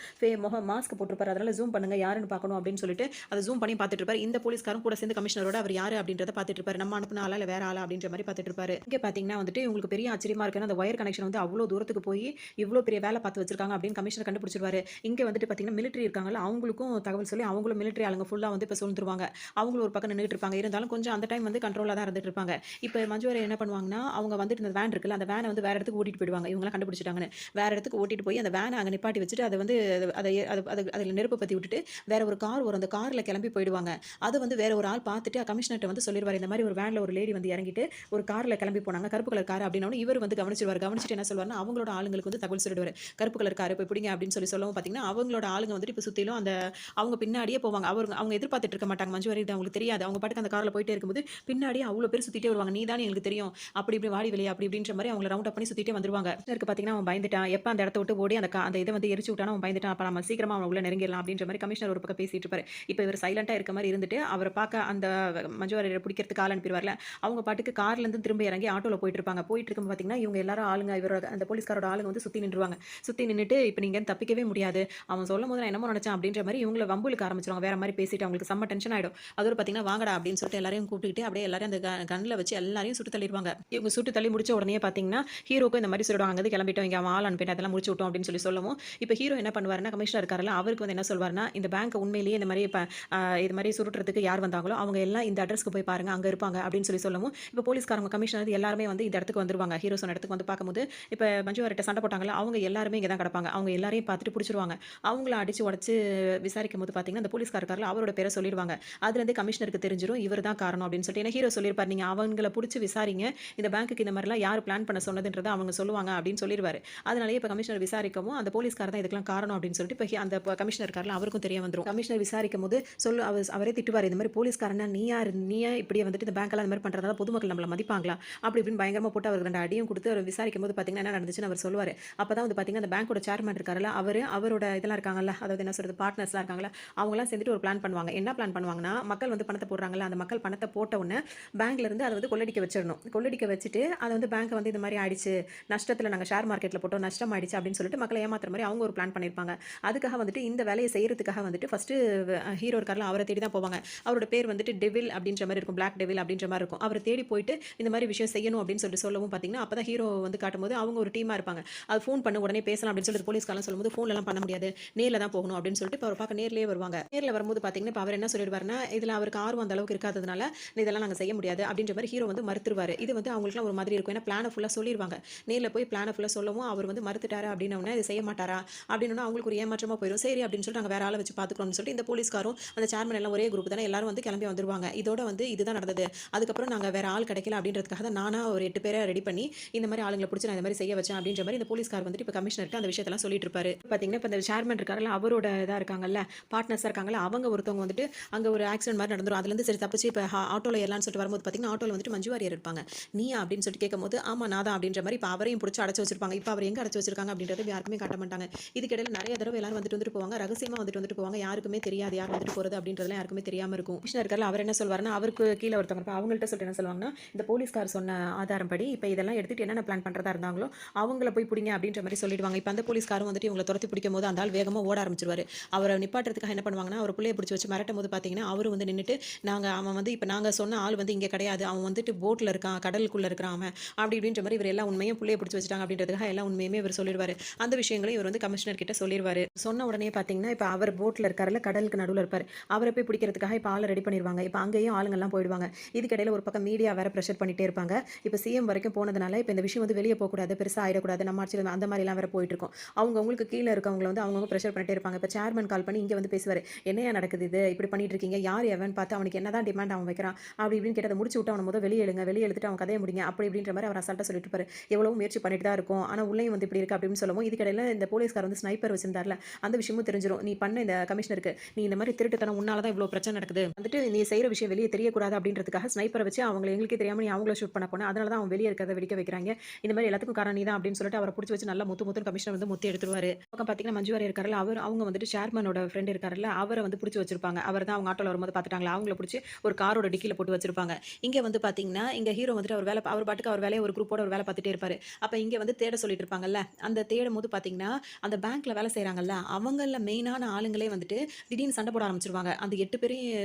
முகம் மாஸ்க் போட்டுருப்பாரு. அதனால ஜூம் பண்ணுங்க யாருன்னு பார்க்கணும் அப்படின்னு சொல்லிட்டு அதை ஜூம் பண்ணி பார்த்துட்டு இருப்பாரு. இந்த போலீஸ்காரும் கூட சேர்ந்து கமிஷனரோட அவர் யாரு அப்படின்றத பார்த்துட்டு இருப்பாரு. நம்ம அனுப்பின ஆளா இல்லை வேற ஆளா அப்படின்ற மாதிரி பார்த்துட்டு இருப்பாரு. இங்கே பார்த்தீங்கன்னா வந்துட்டு உங்களுக்கு பெரிய ஆச்சரியமா இருக்குன்னா அந்த ஒயர் கனெக்ஷன் வந்து அவ்வளோ தூரத்துக்கு போய் இவ்வளோ பெரிய வேலை பார்த்து வச்சிருக்காங்க அப்படின்னு கமிஷனர் கண்டுபிடிச்சிருவாரு. இங்கே வந்துட்டு பார்த்தீங்கன்னா மிலிட்ரி இருக்காங்கல்ல அவங்களுக்கும் தகவல் சொல்லி அவங்களும் மிலிட்ரி ஆளுங்க ஃபுல்லாக வந்து இப்போ சொல்லிருவாங்க. அவங்களும் ஒரு பக்கம் நின்றுட்டு இருப்பாங்க. இருந்தாலும் கொஞ்சம் அந்த டைம் வந்து கண்ட்ரோலாக தான் இருந்துட்டு இருப்பாங்க. இப்போ மஞ்சு வாரியர் என்ன பண்ணுவாங்கன்னா அவங்க வந்துட்டு இந்த வேன் இருக்குல்ல அந்த வேனை வந்து வேற இடத்துக்கு ஓட்டிட்டு போயிடுவாங்க. இவங்களாம் கண்டுபிடிச்சிட்டாங்கன்னு வேற இடத்துக்கு ஓட்டிட்டு போய் அந்த வேனை அங்கே நிப்பாட்டி வச்சுட்டு அதை வந்து அதில் நெருப்பு பற்றி விட்டுட்டு வேற ஒரு கார் வரும். அந்த காரில் கிளம்பி போயிடுவாங்க. அது வந்து வேற ஒரு ஆள் பார்த்துட்டு கமிஷனர்ட்ட வந்து சொல்லிடுவார். இந்த மாதிரி ஒரு வேனில் ஒரு லேடி வந்து இறங்கிட்டு ஒரு காரில் கிளம்பி போனாங்க கருப்பு கலர் கார் அப்படின்னு இவர் வந்து கவனிச்சிருவார். கவனிச்சுட்டு என்ன சொல்வார்னா அவங்களோட ஆளுங்களுக்கு வந்து தகவல் சொல்லிடுவார். கருப்பு கலர் கார் போய் பிடிங்க அப்படின்னு சொல்லவும் பார்த்தீங்கன்னா அவங்களோட ஆளுங்க வந்துட்டு இப்போ சுற்றிலும் அந்த அவங்க பின்னாடியே போவாங்க. அவங்க எதிர்பார்த்துட்டு இருக்க மாட்டாங்க. மஞ்சு வாரியர் அவங்களுக்கு தெரியாது. அவங்க பாட்டுக்கு அந்த காரில் போயிட்டே இருக்கும்போது பின்னாடியே அவ்வளோ பேர் சுற்றிட்டே வருவாங்க. நீ தானே எங்களுக்கு தெரியும் அப்படி இப்படி வாடி வெளியே அப்படி இப்படின்ற மாதிரி அவங்களை ரவுண்ட் அப் பண்ணி சுற்றிட்டே வந்துருவாங்க. இருக்கு பார்த்தீங்கன்னா அவன் பயந்துட்டான். எப்போ அந்த இடத்த விட்டு ஓடி அந்த இதை வந்து எரிச்சு விட்டானோ அவன் பயந்துட்டான். அப்போ நம்ம சீக்கிரமா அவன் உள்ள நெருங்கிடலாம் அப்படின்ற மாதிரி கமிஷனர் ஒரு பக்கம் பேசிட்டு இருப்பாரு. இப்போ இவர் சைலண்டா இருக்க மாதிரி இருந்துட்டு அவரை பார்க்க அந்த மஞ்சு வாரியரை பிடிக்கிறதுக்கு ஆள் அனுப்பிடுவார்ல அவங்க பாட்டுக்கு கார்ல இருந்து திரும்ப இறங்கி ஆட்டோல போயிட்டு இருப்பாங்க. போயிட்டு இருக்கும் பார்த்தீங்கன்னா இவங்க எல்லாரும் ஆளுங்க இவரோட அந்த போலீஸ்காரோட ஆளுங்க வந்து சுற்றி நின்றுவாங்க. சுற்றி நின்றுட்டு இப்போ நீங்க தப்பிக்கவே முடியாது அவன் சொல்லும் போது நான் என்னமோ நினைச்சேன் அப்படின்ற மாதிரி இவங்களை வம்புலுக்கு ஆரம்பிச்சிருவாங்க. வேற மாதிரி பேசிட்டு அவங்களுக்கு செம்ம டென்ஷன் ஆயிடும். அதோட பார்த்தீங்கன்னா வாங்கடா அப்படின்னு சொல்லிட்டு எல்லாரையும் கூப்பிட்டுக்கிட்டு அப்படியே எல்லாரும் அந்த கண்ணில் வச்சு எல்லாரையும் சுட்டு தள்ளிடுவாங்க. இவங்க சுட்டு தள்ளி முடிச்ச உடனே பார்த்தீங்கன்னா ஹீரோக்கும் இந்த மாதிரி சொல்லிடுவாங்க. அங்கே கிளம்பிட்டோம் இங்கே அவன் ஆள் அனுப்பிட்டு அதெல்லாம் முடிச்சு விட்டோம் அப்படின்னு சொல்லவும் இப்போ ஹீரோ என்ன பண்ணுவாருன்னா கமிஷனர் இருக்காருல்ல அவருக்கு வந்து என்ன சொல்வார்னா இந்த பேங்க் உண்மையிலேயே இந்த மாதிரி இது மாதிரி சுருட்டுறதுக்கு யார் வந்தாங்களோ அவங்க எல்லாம் இந்த அட்ரஸ்க்கு போய் பாருங்க அங்கே இருப்பாங்க அப்படின்னு சொல்லவும் இப்போ போலீஸ்காரங்க கமிஷனர் எல்லாருமே வந்து இந்த இடத்துக்கு வந்துருவாங்க. ஹீரோ சொன்ன இடத்துக்கு வந்து பார்க்கும்போது இப்போ மஞ்சு வாரியர்ட்ட சண்டை போட்டாங்களா அவங்க எல்லாருமே இங்கே தான் கிடப்பாங்க. அவங்க எல்லாரையும் பார்த்துட்டு பிடிச்சிருவாங்க. அவங்கள அடிச்சு உடச்சு விசாரிக்கும் போது பார்த்தீங்கன்னா அந்த போலீஸ்காரர்கள் அவரோட பேரை சொல்லிடுவாங்க. அதுலேருந்து கமிஷனருக்கு தெரிஞ்சிடும் இவர் தான் காரணம் அப்படின்னு சொல்லிட்டு ஏன்னா ஹீரோ சொல்லியிருப்பார் நீங்கள் அவங்கள பிடிச்சி விசாரிங்க இந்த பேங்க்குக்கு இந்த மாதிரிலாம் யார் பிளான் பண்ண சொன்னதுன்றதை அவங்க சொல்லுவாங்க அப்படின்னு சொல்லிடுவார். அதனாலேயே இப்போ கமிஷனர் விசாரிக்கவும் அந்த போலீஸ்காரர் தான் இதுக்கெல்லாம் காரணம் அப்படின்னு சொல்லிட்டு இப்போ அந்த கமிஷனர் இருக்கார்ல அவருக்கும் தெரிய வந்துடும். கமிஷனர் விசாரிக்கும் போது அவரே திட்டுவார். இந்த மாதிரி போலீஸ்காரனா நீயா இப்படியே வந்துட்டு இந்த பேங்க்லாம் இந்த மாதிரி பண்ணுறதால பொதுமக்கள் நம்மளை மதிப்பாங்களா அப்படி இப்படின்னு பயங்கரமாக போட்டு அவர் 2 அடியும் கொடுத்து அவர் விசாரிக்கும் போது பார்த்தீங்கன்னா என்ன நடந்துச்சுன்னு அவர் சொல்லுவார். அப்போ தான் வந்து பார்த்தீங்கன்னா அந்த பேங்கோட சேர்மன் இருக்காருல்ல அவரோட இதெல்லாம் இருக்காங்கல்ல அதாவது என்ன சொல்றது பார்ட்னர்ஸ்லாம் இருக்காங்களா அவங்களாம் சேர்ந்துட்டு ஒரு பிளான் பண்ணுவாங்க. என்ன பிளான் பண்ணுவாங்கன்னா மக்கள் வந்து பணத்தை போடுறாங்கல்ல அந்த மக்கள் பணத்தை போட்ட உடனே பேங்க்ல இருந்து அதை வந்து கொள்ளடிக்க வச்சிடணும். கொள்ளடிக்க வச்சுட்டு அதை வந்து பேங்க் வந்து இந்த மாதிரி ஆயிடுச்சு நஷ்டத்தில் நாங்கள் ஷேர் மார்க்கெட்டில் போட்டோம் நஷ்டம் ஆயிடுச்சு அப்படின்னு சொல்லிட்டு மக்களை ஏமாத்துற மாதிரி அவங்க ஒரு பிளான் பண்ணியிருப்பாங்க. அதுக்காக வந்துட்டு இந்த வேலையை செய்யறதுக்காக வந்துட்டு ஃபர்ஸ்ட் ஹீரோ இருக்கார்ல அவரை தேடி தான் போவாங்க. அவரோட பேர் வந்துட்டு டெவில் அப்படின்ற மாதிரி இருக்கும். பிளாக் டெவில் அப்படின்ற மாதிரி இருக்கும். அவரை தேடி போயிட்டு இந்த மாதிரி விஷயம் செய்யணும் அப்படின்னு சொல்லிட்டு சொல்லவும் பார்த்தீங்கன்னா அப்போ தான் ஹீரோ வந்து காட்டும்போது அவங்க ஒரு டீமாக இருப்பாங்க. அது ஃபோன் பண்ண உடனே பேசலாம் அப்படின்னு சொல்லிட்டு போலீஸ்காரலாம் சொல்லும்போது ஃபோன்லாம் பண்ண முடியாது நேரில் தான் போகணும் அப்படின்னு சொல்லிட்டு இப்போ அவர் பார்க்க நேர்லேயே வருவாங்க. நேரில் வரும்போது பார்த்தீங்கன்னா இப்போ அவர் என்ன சொல்லிடுவாருன்னா இதில் அவருக்கு ஆர்வம் அந்த அளவுக்கு இருக்காததுனால இதெல்லாம் நாங்கள் செய்ய முடியாது அப்படின்ற மாதிரி ஹீரோ வந்து மறுத்துருவார். இது வந்து அவங்களுக்குலாம் ஒரு மாதிரி இருக்கும். ஏன்னா பிளானை ஃபுல்லாக சொல்லிடுவாங்க. நேரில் போய் பிளானை ஃபுல்லாக சொல்லவும் அவர் வந்து மறுத்துட்டாரு அப்படின்னு இது செய்ய மாட்டாரா அப்படின்னு அவங்களுக்கு ஒரு ஏமாற்றமாக போயிடும். சரி அப்படின்னு சொல்லிட்டு நாங்கள் வேற ஆளை வச்சு பார்த்துக்கணும்னு சொல்லிட்டு இந்த போலீஸ்காரும் அந்த சேர்மன் எல்லாம் ஒரே குரூப் தானே எல்லாரும் வந்து கிளம்பி வந்துருவாங்க. இதோட வந்து இதுதான் நடந்தது. அதுக்கப்புறம் நாங்கள் வேற ஆள் கிடைக்கல அப்படின்றதுக்காக தான் நானா ஒரு 8 பேரை ரெடி பண்ணி இந்த மாதிரி ஆளுங்களை பிடிச்சி நான் இந்த மாதிரி செய்ய வச்சேன் அப்படின்ற மாதிரி இந்த போலீஸ்கார் வந்துட்டு இப்போ கமிஷனருக்கு அந்த விஷயத்தெல்லாம் சொல்லிட்டு இருப்பாரு. பார்த்தீங்கன்னா இப்போ இந்த சேர்மன் இருக்காங்கல்ல அவரோட இதாக இருக்காங்கல்ல பார்ட்னர்ஸாக இருக்காங்கல்ல அவங்க ஒருத்தவங்க வந்துட்டு அங்கே ஒரு ஆக்சிடென்ட் மாதிரி நடந்துரும். அதுலேருந்து சரி தப்பிச்சு இப்போ ஆட்டோவில் ஏறலாம்னு சொல்லிட்டு வரும்போது பார்த்தீங்கன்னா ஆட்டோவில் வந்துட்டு மஞ்சு வாரியர் இருப்பாங்க. நீயா அப்படின்னு சொல்லிட்டு கேட்கும்போது ஆமா நான் தான் அப்படின்ற மாதிரி இப்போ அவரையும் பிடிச்சி அடைச்சு வச்சிருப்பாங்க. இப்போ அவர் எங்கே அடைச்சு வச்சிருக்காங்க அப்படின்றது யாருக்குமே காட்ட மாட்டாங்க. இதுக்கிடையில நிறைய தடவை எல்லாரும் வந்துட்டு போவாங்க. ரகசியமாக வந்துட்டு போவாங்க. யாருக்குமே தெரியாது யார் வந்துட்டு போகிறது அப்படின்றதுலாம் யாருக்குமே தெரியாமல் இருக்கும். கமிஷனர் இருக்கார்ல அவர் என்ன சொல்வாருன்னா அவருக்கு கீழே ஒருத்தவங்க அவங்கள்ட்ட சொல்லிட்டு என்ன சொல்லுவாங்கன்னா இந்த போலீஸ்கார் சொன்ன ஆதாரம் படி இப்போ இதெல்லாம் எடுத்துட்டு என்னென்ன பிளான் பண்ணுறதா இருந்தாங்களோ அவங்கள போய் பிடிங்க அப்படின்ற மாதிரி சொல்லிடுவாங்க. இப்போ அந்த போலீஸ்காரும் வந்துட்டு இவங்களை துரத்தி பிடிக்கும் போது அந்த ஆள் வேகமாக ஓட ஆரம்பிச்சிருவாரு. அவரை நிப்பாட்டுறதுக்காக என்ன பண்ணுவாங்கன்னா அவர் பிள்ளையை பிடிச்சி வச்சு மிரட்டும் போது பார்த்தீங்கன்னா அவர் வந்து நின்றுட்டு அவன் வந்து இப்போ நாங்கள் சொன்ன ஆள் வந்து இங்கே கிடையாது அவன் வந்துட்டு போட்டில் இருக்கான் கடலுக்குள்ளே இருக்கிறான் அவன் அப்படி இப்படின்ற மாதிரி இவர் எல்லா உண்மையும் பிள்ளையை பிடிச்சி வச்சுட்டாங்க அப்படின்றதுக்காக எல்லா உண்மையுமே இவர் சொல்லிடுவார். அந்த விஷயங்களையும் இவர் வந்து கமிஷனர் கிட்ட சொல்லிடுவார். சொன்ன உடனே பார்த்தீங்கன்னா இப்போ அவர் போட்டில் இருக்காருல்ல கடலுக்கு நடுவில் இருப்பார். அவரை போய் பிடிக்கிறதுக்காக இப்போ ஆளை ரெடி பண்ணிடுவாங்க. இப்போ அங்கேயும் ஆளுங்கள்லாம் போயிடுவாங்க. இதுக்கிடையில ஒரு பக்கம் மீடியா வேற ப்ரெஷர் பண்ணிட்டே இருப்பாங்க. இப்போ சிஎம் வரைக்கும் போனதுனால இப்போ இந்த விஷயம் வந்து வெளியே போகக்கூடாது பெருசாக ஆயிடக்கூடாது நம்ம ஆட்சியில் அந்த மாதிரிலாம் வேற போயிட்டு இருக்கும். அவங்களுக்கு கீழே இருக்கவங்களை வந்து அவங்க ப்ரெஷர் பண்ணிட்டே இருப்பாங்க. இப்போ சேர்மன் கால் பண்ணி இங்கே வந்து பேசுவார். என்னையா நடக்குது இது, இப்படி பண்ணிட்டு இருக்கீங்க, யார் எவன் பார்த்து அவனுக்கு என்னதான் டிமாண்ட் அவன் வைக்கிறான் அப்படி இப்படின்னு கேட்டதை முடிச்சு விட்டு அவனை முதல் வெளியே எழுங்க, வெளியே எழுதிட்டு அவன் கதையை முடிங்க அப்படி இப்படின்ற மாதிரி அவர் அசால்ட்டாக சொல்லிட்டு இருப்பாரு. எவ்வளவு முயற்சி பண்ணிட்டு தான் இருக்கும், ஆனால் உள்ளேயும் வந்து இப்படி இருக்கு அப்படின்னு சொல்லவும் இதுக்கடையில் இந்த போலீஸ்கார் வந்து ஸ்னைப்பர் வச்சிருந்தார்ல அந்த விஷயமும் தெரிஞ்சிடும். நீ பண்ண இந்த கமிஷனருக்கு நீ இந்த மாதிரி திருட்டுத்தனம் உன்னால தான் இவ்வளோ பிரச்சனை நடக்குது, வந்துட்டு நீ செய்கிற விஷயம் வெளியே தெரியக்கூடாது அப்படின்றதுக்காக ஸ்னைப்பரை வச்சு அவங்க எங்களுக்கே தெரியாமல் நீ அவங்கள ஷூட் பண்ண போன, அதனால தான் அவன் வெளியே இருக்கிறத வெடிக்க வைக்கிறாங்க, இந்த மாதிரி எல்லாத்துக்கும் காரணம் நீ தான் அப்படின்னு சொல்லிட்டு அவரை பிடிச்சி வச்சு நல்லா முத்து கமிஷனர் வந்து முத்தி எடுத்துருவாரு. பக்கம் பார்த்தீங்கன்னா மஞ்சு வாரியர் இருக்காருல்ல, அவங்க வந்துட்டு சேர்மனோட ஃப்ரெண்ட் இருக்காருல்ல அவரை வந்து பிடிச்சி வச்சிருப்பாங்க. அவர் தான் அவங்க ஆட்டோல வரும்போது பார்த்துட்டாங்களா, அவங்கள பிடிச்சி ஒரு காரோட டிக்கில போட்டு வச்சிருப்பாங்க. இங்கே வந்து பார்த்தீங்கன்னா இங்கே ஹீரோ வந்துட்டு அவர் பாட்டுக்கு அவர் வேலையை ஒரு குரூப்போட ஒரு வேலை பார்த்துட்டே இருப்பாரு. அப்போ இங்கே வந்து தேட சொல்லிட்டு இருப்பாங்கல்ல, அந்த தேடும் போது பார்த்தீங்கன்னா அந்த பேங்க்ல வேலை செய்கிறாங்கல்ல அவங்கள மெயினான ஆளுங்களே வந்துட்டு திடீர்னு சண்டை போட ஆரம்பிச்சிருவாங்க. அந்த 8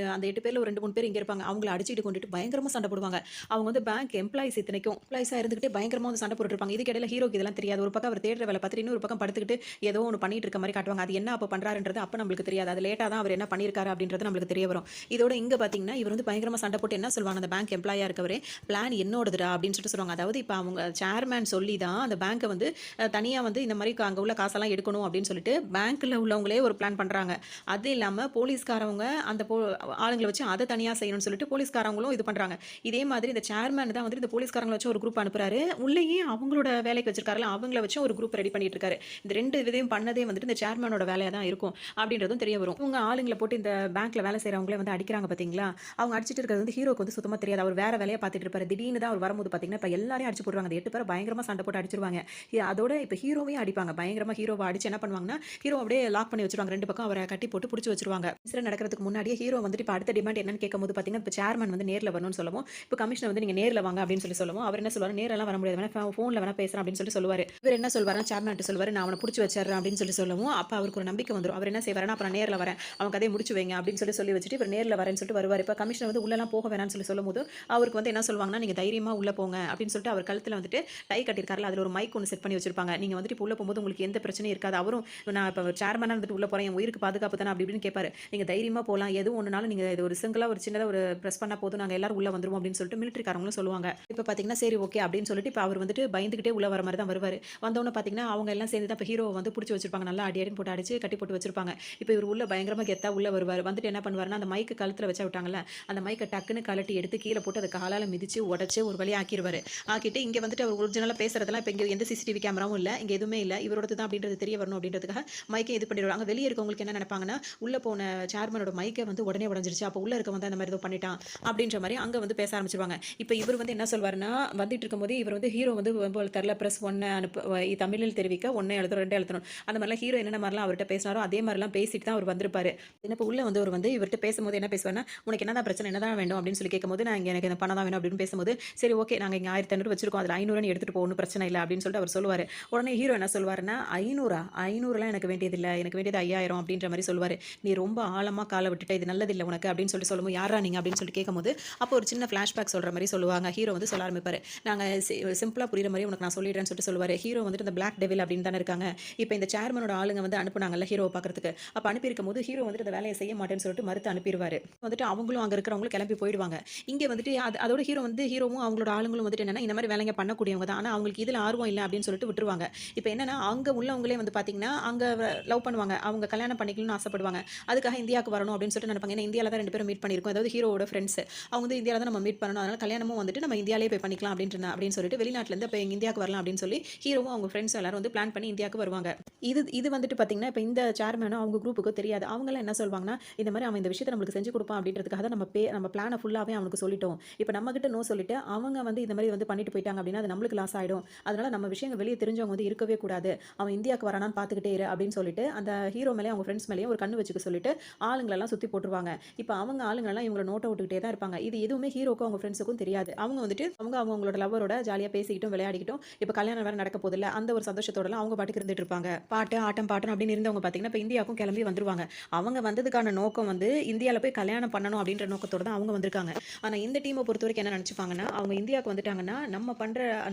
பேர்ல ஒரு 2 3 பேர் இங்கே இருப்பாங்க. அவங்கள அடிச்சுட்டு கொண்டுட்டு பயங்கரமாக சண்டை போடுவாங்க. அவங்க வந்து பேங்க் எம்ப்ளாயிஸ் இத்தனைக்கும் எம்ப்ளாயிஸாக இருந்துகிட்டு பயங்கரமாக வந்து சண்டை போட்டுட்டு இருப்பாங்க. இதுக்கிடையில ஹீரோக்கு இதெல்லாம் தெரியாது. ஒரு பக்கம் அவர் தேடுற வேலை பார்த்துட்டு இன்னொரு பக்கம் படுத்துக்கிட்டு ஏதோ ஒன்று பண்ணிட்டு இருக்க மாதிரி காட்டுவாங்க. அது என்ன அப்போ பண்ணுறாருன்றது அப்போ நம்மளுக்கு தெரியாது. அது லேட்டாக தான் அவர் என்ன பண்ணியிருக்காரு அப்படின்றது நம்மளுக்கு தெரிய வரும். இதோட இங்கே பார்த்தீங்கன்னா இவர் வந்து பயங்கரமாக சண்டை போட்டு என்ன சொல்லுவாங்க, அந்த பேங்க் எம்ப்ளாயாக இருக்கவரே பிளான் என்னோடதுடா அப்படின்னு சொல்லிட்டு சொல்லுவாங்க. அதாவது இப்போ அவங்க சேர்மேன் சொல்லி தான் அந்த பேங்க்கை வந்து தனியாக வந்து இந்த மாதிரி அங்கே உள்ள காசெல்லாம் எடுக்கணும் அப்படின்னு சொல்லிட்டு பேங்க்கில் உள்ளவங்களே ஒரு பிளான் பண்ணுறாங்க. அது இல்லாமல் போலீஸ்காரவங்க அந்த ஆளுங்களை வச்சு அதை தனியாக செய்யணும்னு சொல்லிட்டு போலீஸ்காரங்களும் இது பண்ணுறாங்க. இதே மாதிரி இந்த சேர்மேன் தான் வந்து இந்த போலீஸ்காரங்களை வச்சு ஒரு குரூப் அனுப்புறாரு. உள்ளேயே அவங்களோட வேலைக்கு வச்சிருக்காருல அவங்கள வச்சு ஒரு குரூப் ரெடி பண்ணிட்டு இருக்காரு. இந்த 2 விதையும் பண்ணதே வந்துட்டு இந்த சேர்மேனோட வேலையாக தான் இருக்கும் அப்படின்றதும் தெரிய வரும். இவங்க ஆளுங்களை போட்டு இந்த பேங்க்ல வேலை செய்கிறவங்களே வந்து அடிக்கிறாங்க பார்த்தீங்களா, அவங்க அடிச்சிட்டு இருக்கிறது வந்து ஹீரோக்கு வந்து சுத்தமாக தெரியாது. அவர் வேற வேலையை பார்த்துட்டு இருப்பாரு. திடீர்னு தான் அவர் வரும்போது பார்த்தீங்கன்னா இப்போ எல்லாரையும் அடிச்சு போடுவாங்க. அந்த 8 பேரை பயங்கரமாக சண்டை போட்டு அடிச்சிருவாங்க. அதோட இப்போ ஹீரோவையும் அடிப்பாங்க. பயங்கரமாக ஹீரோவை அடிச்சு என்ன பண்ணுவாங்கன்னா ஹீரோ அப்படியே லாக் பண்ணி வச்சிருவாங்க. 2 பக்கம் அவரை கட்டி போட்டு பிடிச்சி வச்சிருவாங்க. இன்சிடென்ட் நடக்கிறதுக்கு முன்னாடியே ஹீரோ வந்துட்டு இப்போ அடுத்த டிமாண்ட் என்னன்னு கேட்கும்போது பார்த்தீங்கன்னா இப்போ சேர்மன் வந்து நேரில் வரணும்னு சொல்லவும் இப்போ கமிஷனர் வந்து நீங்கள் நேரில் வாங்க அப்படின்னு சொல்லவும் அவர் என்ன சொல்லுவார், நேரெல்லாம் வர முடியாது, வேணா ஃபோனில் வேணா பேசுகிறேன் அப்படின்னு சொல்லுவார். இவர் என்ன சொல்வார், சேர்மன் சொல்லுவார் நான் அவனை பிடிச்சி வச்சிடறேன் அப்படின்னு சொல்லவும் அப்போ அவருக்கு ஒரு நம்பிக்கை வந்துடும். அவர் என்ன செய்வாருன்னா அப்புறம் நேரில் வரேன் அவன் கதையை முடிச்சு வைங்க அப்படின்னு சொல்லி வச்சுட்டு இவர் நேரில் வரேன்னு சொல்லிட்டு வருவார். இப்போ கமிஷனர் வந்து உள்ளெல்லாம் போக வேணாம்னு சொல்லும்போது அவருக்கு வந்து என்ன சொல்லுவாங்கன்னா நீங்கள் தைரியமாக உள்ளே போங்க அப்படின்னு சொல்லிட்டு அவர் கழுத்தில் வந்துட்டு டை கட்டியிருக்காருல அதில் ஒரு மைக் ஒன்று செட் பண்ணி வச்சிருப்பாங்க. நீங்கள் வந்துட்டு இப்போ உள்ளே போகும்போது உங்களுக்கு எந்த பிரச்சனையும் இருக்காது. அவரும் நான் இப்போ சேர்மனாக வந்துட்டு உள்ளே போகிறேன், என் உயிருக்கு பாதுகாப்பு தானே அப்படி இப்படின்னு கேட்பாரு. நீங்கள் தைரியமாக போகலாம், எதுவும் ஒன்றுனாலும் நீங்கள் இது ஒரு சிங்கிளாக ஒரு சின்னதாக ஒரு ப்ரெஸ் பண்ணால் போதும், நாங்கள் எல்லாரும் உள்ளே வந்துருவோம் அப்படின்னு சொல்லிட்டு மிலிட்டரிக்காரங்களும் சொல்லுவாங்க. இப்போ பார்த்தீங்கன்னா சரி ஓகே அப்படின்னு சொல்லிட்டு இப்போ அவர் வந்துட்டு பயந்துகிட்டே உள்ள வர மாதிரி தான் வருவார். வந்தோன்னு பார்த்தீங்கன்னா அவங்க எல்லாம் சேர்ந்து தான் இப்போ ஹீரோ வந்து பிடிச்சி வச்சிருப்பாங்க. நல்லா அடியடின்னு போட்டு அடிச்சு கட்டி போட்டு வச்சிருப்பாங்க. இப்போ இவர் உள்ள பயங்கரமாக கெத்தா உள்ள வருவார். வந்துட்டு என்ன பண்ணுவாருன்னா அந்த மைக்கு கழுத்தில் வச்சா விட்டாங்கல்ல அந்த மைக்கை டக்குன்னு கலட்டி எடுத்து கீழே போட்டு அதை காலால் மிதிச்சு உடச்சு ஒரு வழி ஆக்கிடுவார். ஆக்கிட்டு இங்கே வந்துட்டு அவர் ஒரிஜினலாக பேசுறதெல்லாம் இப்போ இங்கே எந்த சிசிடிவி கேமராவும் இல்லை, இங்கே எதுவுமே இல்லை, இவரோடது தான் அப்படின்றது தெரிய வரணும் அப்படின்றதுக்காக மைக்கை இது பண்ணிடுவாங்க. அங்கே வெளியே இருக்கவங்களுக்கு என்ன நினைப்பாங்கன்னா உள்ளே போன சேர்மனோட மைக்கை வந்து உடனே உடஞ்சிருச்சு, அப்போ உள்ள இருக்க வந்து அந்த மாதிரி ஏதோ பண்ணிட்டான் அப்படின்ற மாதிரி அங்கே வந்து பேச ஆரம்பிச்சிருவாங்க. இப்போ இவர் வந்து என்ன சொல்வாருன்னா வந்துட்டு இருக்கும்போது இவர் வந்து ஹீரோ வந்து தெரில ப்ரெஸ் 1 தமிழில் தெரிவிக்க 1 எழுதணும் 2 எழுதணும் அந்த மாதிரிலாம் ஹீரோ என்னென்ன மாதிரிலாம் அவர்கிட்ட பேசினாரோ அதே மாதிரிலாம் பேசிட்டு தான் அவர் வந்திருப்பாரு. இப்போ உள்ள வந்து அவர் வந்து இவர்கிட்ட பேசும்போது என்ன பேசுவாருன்னா உனக்கு என்னதான் பிரச்சனை, என்னதான் வேணும் அப்படின்னு சொல்லி கேட்கும்போது நான் இங்கே எனக்கு இந்த பணம் தான் வேணும் அப்படின்னு பேசும்போது சரி ஓகே நாங்கள் இங்கே 1500 வச்சிருக்கோம், அதில் 500 எடுத்துகிட்டு போகணும் பிரச்சனை இல்லை அப்படின்னு சொல்லிட்டு அவர் சொல்லுவார். உடனே ஹீரோ என்ன சொல்வாருன்னா 500லாம் எனக்கு வேண்டியதில்லை, எனக்கு வேண்டியது 5000 அப்படின்ற மாதிரி சொல்லுவார். நீ ரொம்ப ஆழமாக காலை விட்டுட்ட, இது நல்லதில்லை உனக்கு அப்படின்னு சொல்லிட்டு சொல்லும்போது யாரா நீங்கள் அப்படின்னு சொல்லிட்டு கேட்கும்போது அப்போ ஒரு சின்ன ஃப்ளாஷ்பேக் சொல்கிற மாதிரி சொல்லுவாங்க. ஹீரோ வந்து சொல்ல ஆரம்பிப்பார். நாங்கள் சிம்பிளாக புரியுற மாதிரி உனக்கு நான் சொல்லிடுறேன்னு சொல்லிட்டு சொல்லுவார். ஹீரோ வந்துட்டு இந்த பிளாக் டெவில் அப்படின்னு தானே இருக்காங்க. இப்போ இந்த சேர்மனோட ஆளுங்க வந்து அனுப்புனாங்கல்ல ஹீரோவை பார்க்கறதுக்கு, அப்போ அனுப்பியிருக்கும் போது ஹீரோ வந்துட்டு இந்த வேலையை செய்ய மாட்டேன்னு சொல்லிட்டு மறுத்து அனுப்பிடுவார். வந்துட்டு அவங்களும் அங்கே இருக்கிறவங்களும் கிளம்பி போயிடுவாங்க. இங்கே வந்துட்டு அதோட ஹீரோவும் அவங்களோட ஆளுங்களும் வந்துட்டு என்னன்னா இந்த மாதிரி வேலைங்க பண்ணக்கூடியவங்க தான், ஆனால் அவங்களுக்கு இதில் ஆர்வம் இல்லை அப்படின்னு சொல்லிட்டு விட்டுருவாங்க. இப்போ என்னன்னா அங்கே உள்ளவங்களே வந்து பார்த்தீங்கன்னா அங்கே லவ் பண்ணுவாங்க, அவங்க கல்யாணம் பண்ணிக்கணும்னு ஆசைப்படுவாங்க. அதுக்காக இந்தியாவுக்கு வரணும் அப்படின்னு சொல்லிட்டு நினைப்பாங்க. ஏன்னா இந்தியாவில் தான் 2 பேரும் மீட் பண்ணியிருக்கோம், அதாவது ஹீரோட ஃப்ரெண்ட்ஸ் அவங்க வந்து இந்தியாவில் தான் நம்ம மீட் பண்ணணும், அதனால கல்யாணமும் வந்துட்டு நம்ம இந்தியாவிலே போய் பண்ணிக்கலாம் அப்படின்னு சொல்லிட்டு வெளிநாட்டிலேருந்து இப்போ இந்தியாவுக்கு வரலாம் அப்படின்னு சொல்லி ஹீரோவும் அவங்க ஃப்ரெண்ட்ஸ் எல்லாரும் வந்து பிளான் பண்ணி இந்தியாவுக்கு வருவாங்க. இது வந்துட்டு பார்த்தீங்கன்னா இப்போ இந்த சேர்மேனும் அவங்க குரூப்புக்கு தெரியாது. அவங்களாம் என்ன சொல்வாங்கன்னா இந்த மாதிரி அவன் இந்த விஷயத்தை நம்மளுக்கு செஞ்சு கொடுப்பான் அப்படின்றதுக்காக தான் நம்ம பிளானை ஃபுல்லாகவே அவனுக்கு சொல்லிட்டோம். இப்போ நம்மகிட்ட நோ சொல்லிட்டு அவங்க வந்து இந்த மாதிரி வந்து பண்ணிட்டு போயிட்டாங்க அப்படின்னா அது நம்மளுக்கு லாஸ் ஆகிடும், அதனால நம்ம விஷயங்கள் வெளியே தெரிஞ்சவங்க வந்து இருக்கவே கூடாது, அவன் இந்தியாவுக்கு வரானான்னு பார்த்துக்கிட்டே இரு அப்படின்னு சொல்லிட்டு அந்த ஹீரோ மேலே அவங்க ஃப்ரெண்ட்ஸ் மேலேயும் ஒரு கண்ணு வச்சுக்க சொல்லிட்டு ஆளுங்களெல்லாம் சுற்றி போட்டுருவாங்க. இப்போ அவங்க ஆளுங்களெல்லாம் இவங்களை நோட்டை விட்டுக்கிட்டே தான் இருப்பாங்க. இது எதுவுமே ஹீரோக்கும் அவங்க ஃப்ரெண்ட்ஸுக்கும் தெரியாது. அவங்க வந்துட்டு அவங்களோட லவரோட ஜாலியாக பேசிக்கிட்டும் விளையாடிக்கிட்டும் இப்போ கல்யாணம் வேறு நடக்க போதில்ல அந்த ஒரு சந்தோஷத்தோடலாம் அவங்க பாட்டுக்கு இருந்துட்டு இருப்பாங்க. பாட்டு ஆட்டம் பாட்டம் அப்படின்னு இருந்தவங்க பார்த்தீங்கன்னா இப்போ இந்தியாவுக்கும் கிளம்பி வந்துருவாங்க. அவங்க வந்ததுக்கான நோக்கம் வந்து இந்தியாவில் போய் கல்யாணம் பண்ணணும் அப்படின்ற நோக்கத்தோட தான் அவங்க வந்திருக்காங்க. ஆனால் இந்த டீமை பொறுத்த வரைக்கும் என்ன நினச்சிப்பாங்கன்னா அவங்க இந்தியாவுக்கு வந்துட்டாங்கன்னா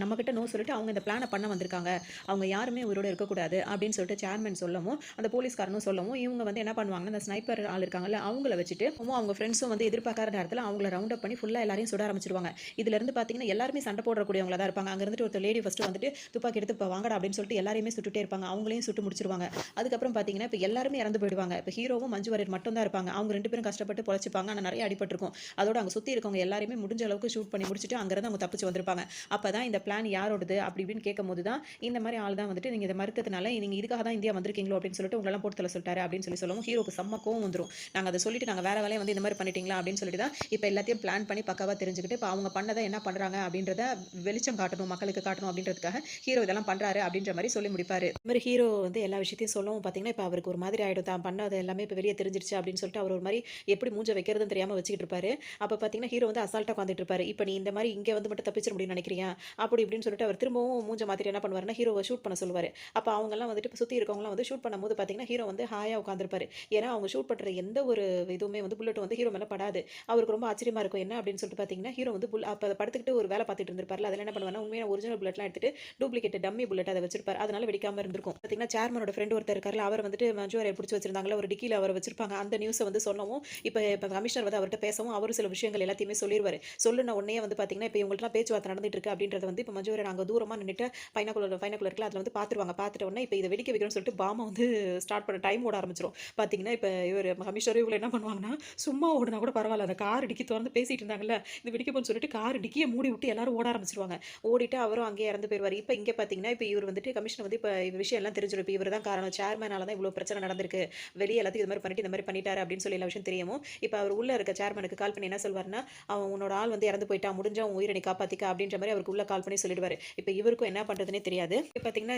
நம்மக்கிட்ட நோ சொல்லிட்டு அவங்க இந்த பிளானை பண்ண வந்திருக்காங்க, அவங்க யாருமே உயிரோடு இருக்கக்கூடாது அப்படின்னு சொல்லிட்டு சேர்மன் சொல்லவும் அந்த போலீஸ்காரனும் சொல்லவும் இவங்க வந்து என்ன பண்ணுவாங்கன்னா அந்த ஸ்னைப்பர் ஆள் இருக்காங்கல்ல அவங்கள வச்சுட்டு அவங்க ஃப்ரெண்ட்ஸும் வந்து எதிர்பார்க்காத நேரத்தில் அவங்கள ரவுண்ட் அப் பண்ணி ஃபுல்லாக எல்லாரையும் சுட ஆரம்பிச்சிருவாங்க. இதுலேருந்து பார்த்தீங்கன்னா எல்லாருமே சண்டை போடக்கூடியவங்களா தான் இருப்பாங்க. அங்கே இருந்துட்டு ஒரு லேடி ஃபஸ்ட்டு வந்துட்டு துப்பாக்கி எடுத்து இப்போ வாங்கடா அப்படின்னு சொல்லிட்டு எல்லாரையுமே சுட்டுட்டே இருப்பாங்க. அவங்களையும் சுட்டு முடிச்சிருவாங்க. அதுக்கப்புறம் பார்த்தீங்கன்னா இப்போ எல்லாருமே இறந்து போயிடுவாங்க. இப்போ ஹீரோவும் மஞ்சு வாரியர் மட்டும் தான் இருப்பாங்க. அவங்க 2 பேரும் கஷ்டப்பட்டு பொழைச்சுப்பாங்க. ஆனா நெறைய அடிபட்டுருக்கும். அதோட அங்க சுத்தி இருக்கவங்க எல்லாரையுமே முடிஞ்ச அளவுக்கு ஷூட் பண்ணி முடிச்சுட்டு அங்கருந்து அவங்க தப்பிச்சு வந்திருப்பாங்க. அப்பதான் இந்த பிளான் யாரோடது அப்படி இப்படின்னு கேட்கும்போது தான், இந்த மாரி ஆள் தான் வந்துட்டு நீங்க இத மறுத்ததுனால, நீங்க இதுக்காக தான் இந்தியா வந்திருக்கீங்களோ அப்படின்னு சொல்லிட்டு உங்களலாம் போட்டு தள்ள சொல்லிட்டாரு அப்படின்னு சொல்லவும், ஹீரோக்கு செம்ம கோவம் வந்துரும். நாங்க அத சொல்லிட்டு நாங்க வேற வேலைய வந்து இந்த மாரி பண்ணிட்டீங்களா அப்படின்னு சொல்லிட்டு தான் இப்ப எல்லாத்தையும் பிளான் பண்ணி பக்காவா தெரிஞ்சுக்கிட்டு, இப்ப அவங்க பண்ணத என்ன பண்றாங்க அப்படின்றத வெளிச்சம் காட்டணும், மக்களுக்கு காட்டணும் அப்படின்றதுக்காக ஹீரோ இதெல்லாம் பண்றாரு அப்படின்ற மாரி சொல்லி முடிப்பாரு. இந்த மாரி ஹீரோ வந்து எல்லா விஷயத்தையும் சொல்லவும் பார்த்தீங்கன்னா, இப்ப அவருக்கு ஒரு மாதிரி ஆயிடும். தான் பண்ணது எல்லாமே இப்ப வெளிய தெரிஞ்சிருச்சு அப்படின்னு சொல்லிட்டு அவர் ஒரு மாரி எப்படி மூஞ்ச வைக்கிறதுன்னு தெரியாம வச்சுக்கிட்டு இருப்பாரு. அப்ப பார்த்தீங்கன்னா, ஹீரோ வந்து அசால்ட்டா உட்கார்ந்துட்டு இருப்பாரு. இப்ப நீ இந்த மாரி இங்க வந்து மட்டும் தப்பிச்சிட முடியும்னு நினைக்கிறியா? அப்படி இப்படின்னு சொல்லிட்டு அவர் திரும்பவும் மூஞ்ச மாத்திட்டு என்ன பண்ணுவாருன்னா, ஹீரோவ ஷூட் பண்ண சொல்லுவாரு. அப்ப அவங்கலாம் வந்துட்டு இப்ப சுத்தி இருக்கவங்கலாம் வந்து ஷூட் பண்ணும்போது பார்த்தீங்கன்னா, ஹீரோ வந்து ஹாயா உட்கார்ந்திருப்பாரு. ஏன்னா, அவங்க ஷூட் பண்ற எந்த ஒரு இதுவுமே வந்து புல்லட் வந்து ஹீரோ மேல படாது. அவருக்கு ரொம்ப ஆச்சரியமா இருக்கும். என்ன அப்படின்னு சொல்லிட்டு பார்த்தீங்கன்னா, ஹீரோ வந்து அப்ப படுத்துக்கிட்டு ஒரு வேலை பார்த்துட்டு இருந்திருப்பார்ல. அதில என்ன பண்ணுவாருன்னா, உண்மையான ஒரிஜினல் புல்லட்லாம் எடுத்துட்டு டூப்ளிகேட் டம்மி புல்லட் அத வச்சிருப்பாரு. அதனால வெடிக்காம இருந்திருக்கும். பார்த்தீங்கன்னா, சேர்மனோட ஃப்ரெண்ட் ஒருத்தர் இருக்கார்ல, அவர் வந்துட்டு மஞ்சு வாரியர் புடிச்சு வச்சிருந்தாங்கல்ல, ஒரு டிக்கில அவர வச்சிருப்பாங்க. அந்த நியூஸ வந்து சொல்லவும், இப்ப கமிஷனர் வந்து அவர்ட்ட பேசவும், அவரும் சில விஷயங்கள் எல்லாத்தையுமே சொல்லிருவாரு. சொல்லுன உடனே வந்து பார்த்தீங்கன்னா, இப்ப இவங்கள்ட்டலாம் பேச்சுவார்த்தை நடந்துட்டு இருக்கு அப்படின்றத வந்து இப்ப மஞ்சு வாரியர் அங்க தூரமா நின்னுட்டு பைனாகுலர் இருக்குல்ல, அதில வந்து பார்த்துருவாங்க. பார்த்துட்ட உடனே இப்ப இத வெடிக்க வைக்கணும்னு சொல்லிட்டு பாம்ப வந்து ஸ்டார்ட் பண்ண டைம் ஓட ஆரம்பிச்சுரும். பார்த்தீங்கன்னா, இப்ப இவரு கமிஷனரும் இவங்களும் என்ன பண்ணுவாங்கன்னா, சும்மா ஓடுனா கூட பரவால்ல. அந்த கார் டிக்கி தொறந்து பேசிட்டு இருந்தாங்கல்ல, இது வெடிக்க போகுதுன்னு சொல்லிட்டு கார் டிக்கிய மூடி விட்டு எல்லாரும் ஓட ஆரம்பிச்சுருவாங்க. ஓடிட்டு அவரும் அங்கேயே இறந்து போயிருவாரு. இப்ப இங்க பார்த்தீங்கன்னா, இப்ப இவரு வந்துட்டு கமிஷனர் வந்து இப்ப விஷயம் எல்லாம் தெரிஞ்சிரும். இப்ப இவரு தான் காரணம். சேர்மனால தான் இவ்ளோ பிரச்சனை நடந்திருக்கு. வெளிய எல்லாத்தையும் இது மாரி பண்ணிட்டு, இந்த மாரி பண்ணிட்டாரு அப்படின்னு சொல்லி எல்லா விஷயம் தெரியவும், இப்ப அவர் உள்ள இருக்க சேர்மனுக்கு கால் பண்ணி என்ன சொல்வாருன்னா, "அவன் உன்னோட ஆள் வந்து இறந்து போய்ட்டான். முடிஞ்சா உன் உயிர நீ காப்பாத்திக்க" அப்படின்ற மாரி அவருக்கு உள்ள கால் பண்ணி சொல்லிடுவாரு. இப்ப இவருக்கும் என்ன பண்றதுன்னே தெரியாது. இப்ப பார்த்தீங்கன்னா,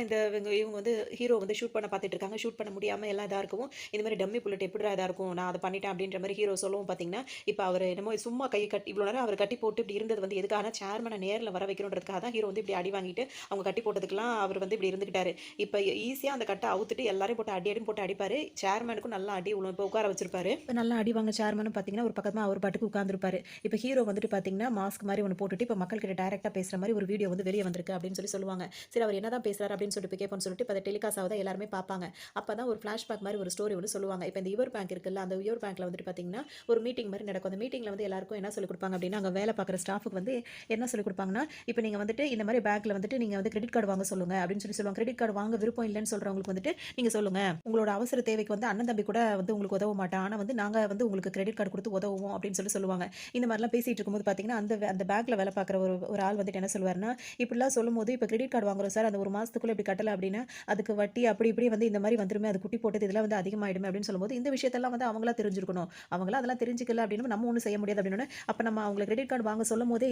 இவங்க வந்து ஹீரோ வந்து ஷூட் பண்ண பார்த்துட்டு இருக்காங்க. ஷூட் பண்ண முடியாம எல்லாம் இதா இருக்கவும், இந்த மாரி டம்மி புல்லட் எப்புட்றா இதா இருக்கும்? நான் அத பண்ணிட்டேன் அப்படின்ற மாரி ஹீரோ சொல்லவும் பார்த்தீங்கன்னா, இப்ப அவரு என்னமோ சும்மா கைய கட்டி இவ்வளோ நேரம் அவரு கட்டி போட்டு இப்படி இருந்தது வந்து எதுக்காகனா, சேர்மன நேர்ல வர வைக்கணுன்றதுக்காக தான் ஹீரோ வந்து இப்படி அடி வாங்கிட்டு, அவங்க கட்டி போட்டதுக்கெல்லாம் அவர் வந்து இப்படி இருந்துக்கிட்டாரு. இப்ப ஈஸியா அந்த கட்ட அவுத்துட்டு எல்லாரையும் போட்டு அடி அடின்னு போட்டு அடிப்பாரு. சேர்மனுக்கும் நல்லா அடி விழும். இப்ப உட்கார வச்சிருப்பாரு. இப்ப நல்லா அடி வாங்கின சேர்மனும் பார்த்தீங்கன்னா, ஒரு பக்கமா அவர் பாட்டுக்கு உட்கார்ந்திருப்பாரு. இப்ப ஹீரோ வந்துட்டு பார்த்தீங்கன்னா, மாஸ்க் மாரி ஒண்ணு போட்டுட்டு, இப்ப மக்கள் கிட்ட டைரக்ட்டா பேசுற மாரி ஒரு வீடியோ வந்து வெளிய வந்திருக்கு அப்படின்னு சொல்லி சொல்லுவாங்க. சரி அவர் என்னதான் பேசுறாரு அப்படின்னு சொல்லிட்டு போய் கேட்போம்னு சொல்லிட்டு, இப்ப அத டெலிகாஸ்ட் ஆவத எல்லாருமே பார்ப்பாங்க. அப்பதான் ஒரு ஃபிளாஷ்பேக் மாரி ஒரு ஸ்டோரி ஒண்ணு சொல்லுவாங்க. இப்ப இந்த யுவர் பேங்க் இருக்குல்ல, அந்த யுவர் பேங்க்ல வந்துட்டு பார்த்தீங்கன்னா, ஒரு மீட்டிங் மாரி நடக்கும். அந்த மீட்டிங்ல வந்து எல்லாருக்கும் என்ன சொல்லிக் குடுப்பாங்க அப்படின்னா, அங்க வேலை பார்க்குற ஸ்டாஃப்க்கு வந்து என்ன சொல்லிக் குடுப்பாங்கன்னா, இப்ப நீங்க வந்துட்டு இந்த மாரி பேங்க்ல வந்துட்டு நீங்க வந்து கிரெடிட் கார்டு வாங்க சொல்லுங்க அப்படின்னு சொல்லி சொல்லுவாங்க. கிரெடிட் கார்டு வாங்க விருப்பம் இல்லன்னு சொல்றவங்களுக்கு வந்துட்டு, நீங்க சொல்லுங்க. உங்களோட அவசர தேவைக்கு வந்து அண்ணன் தம்பி கூட வந்து உங்களுக்கு உதவ மாட்டான். ஆனா வந்து நாங்க வந்து உங்களுக்கு கிரெடிட் கார்டு குடுத்து உதவுவோம் அப்படின்னு சொல்லி சொல்லுவாங்க. இந்த மாரிலாம் பேசிட்டு இருக்கும்போது பார்த்தீங்கன்னா, அந்த பேங்க்ல வேலை பார்க்குற ஒரு ஒரு ஆள் வந்துட்டு என்ன சொல்லுவாருன்னா, இப்படிலாம் சொல்லும்போது இப்ப கிரெடிட் கார்டு வாங்குறோம் சார். அந்த 1 மாசத்துக்குள்ள இப்படி கட்டல அப்படின்னா, அதுக்கு வட்டி அப்படி இப்படி வந்து இந்த மாரி வந்துருமே. அது குட்டி போட்டது இதெல்லாம் வந்து அதிகமாயிடுமே அப்படின்னு சொல்லும்போது, இந்த விஷயத்தெல்லாம் வந்து அவங்களா தெரிஞ்சிருக்கணும். அவங்களா அதெல்லாம் தெரிஞ்சுக்கல அப்படின்னா நம்ம ஒண்ணும் செய்ய முடியாது அப்படின்னோனே, அப்ப நம்ம அவங்கள கிரெடிட் கார்டு வாங்க சொல்லும்போதே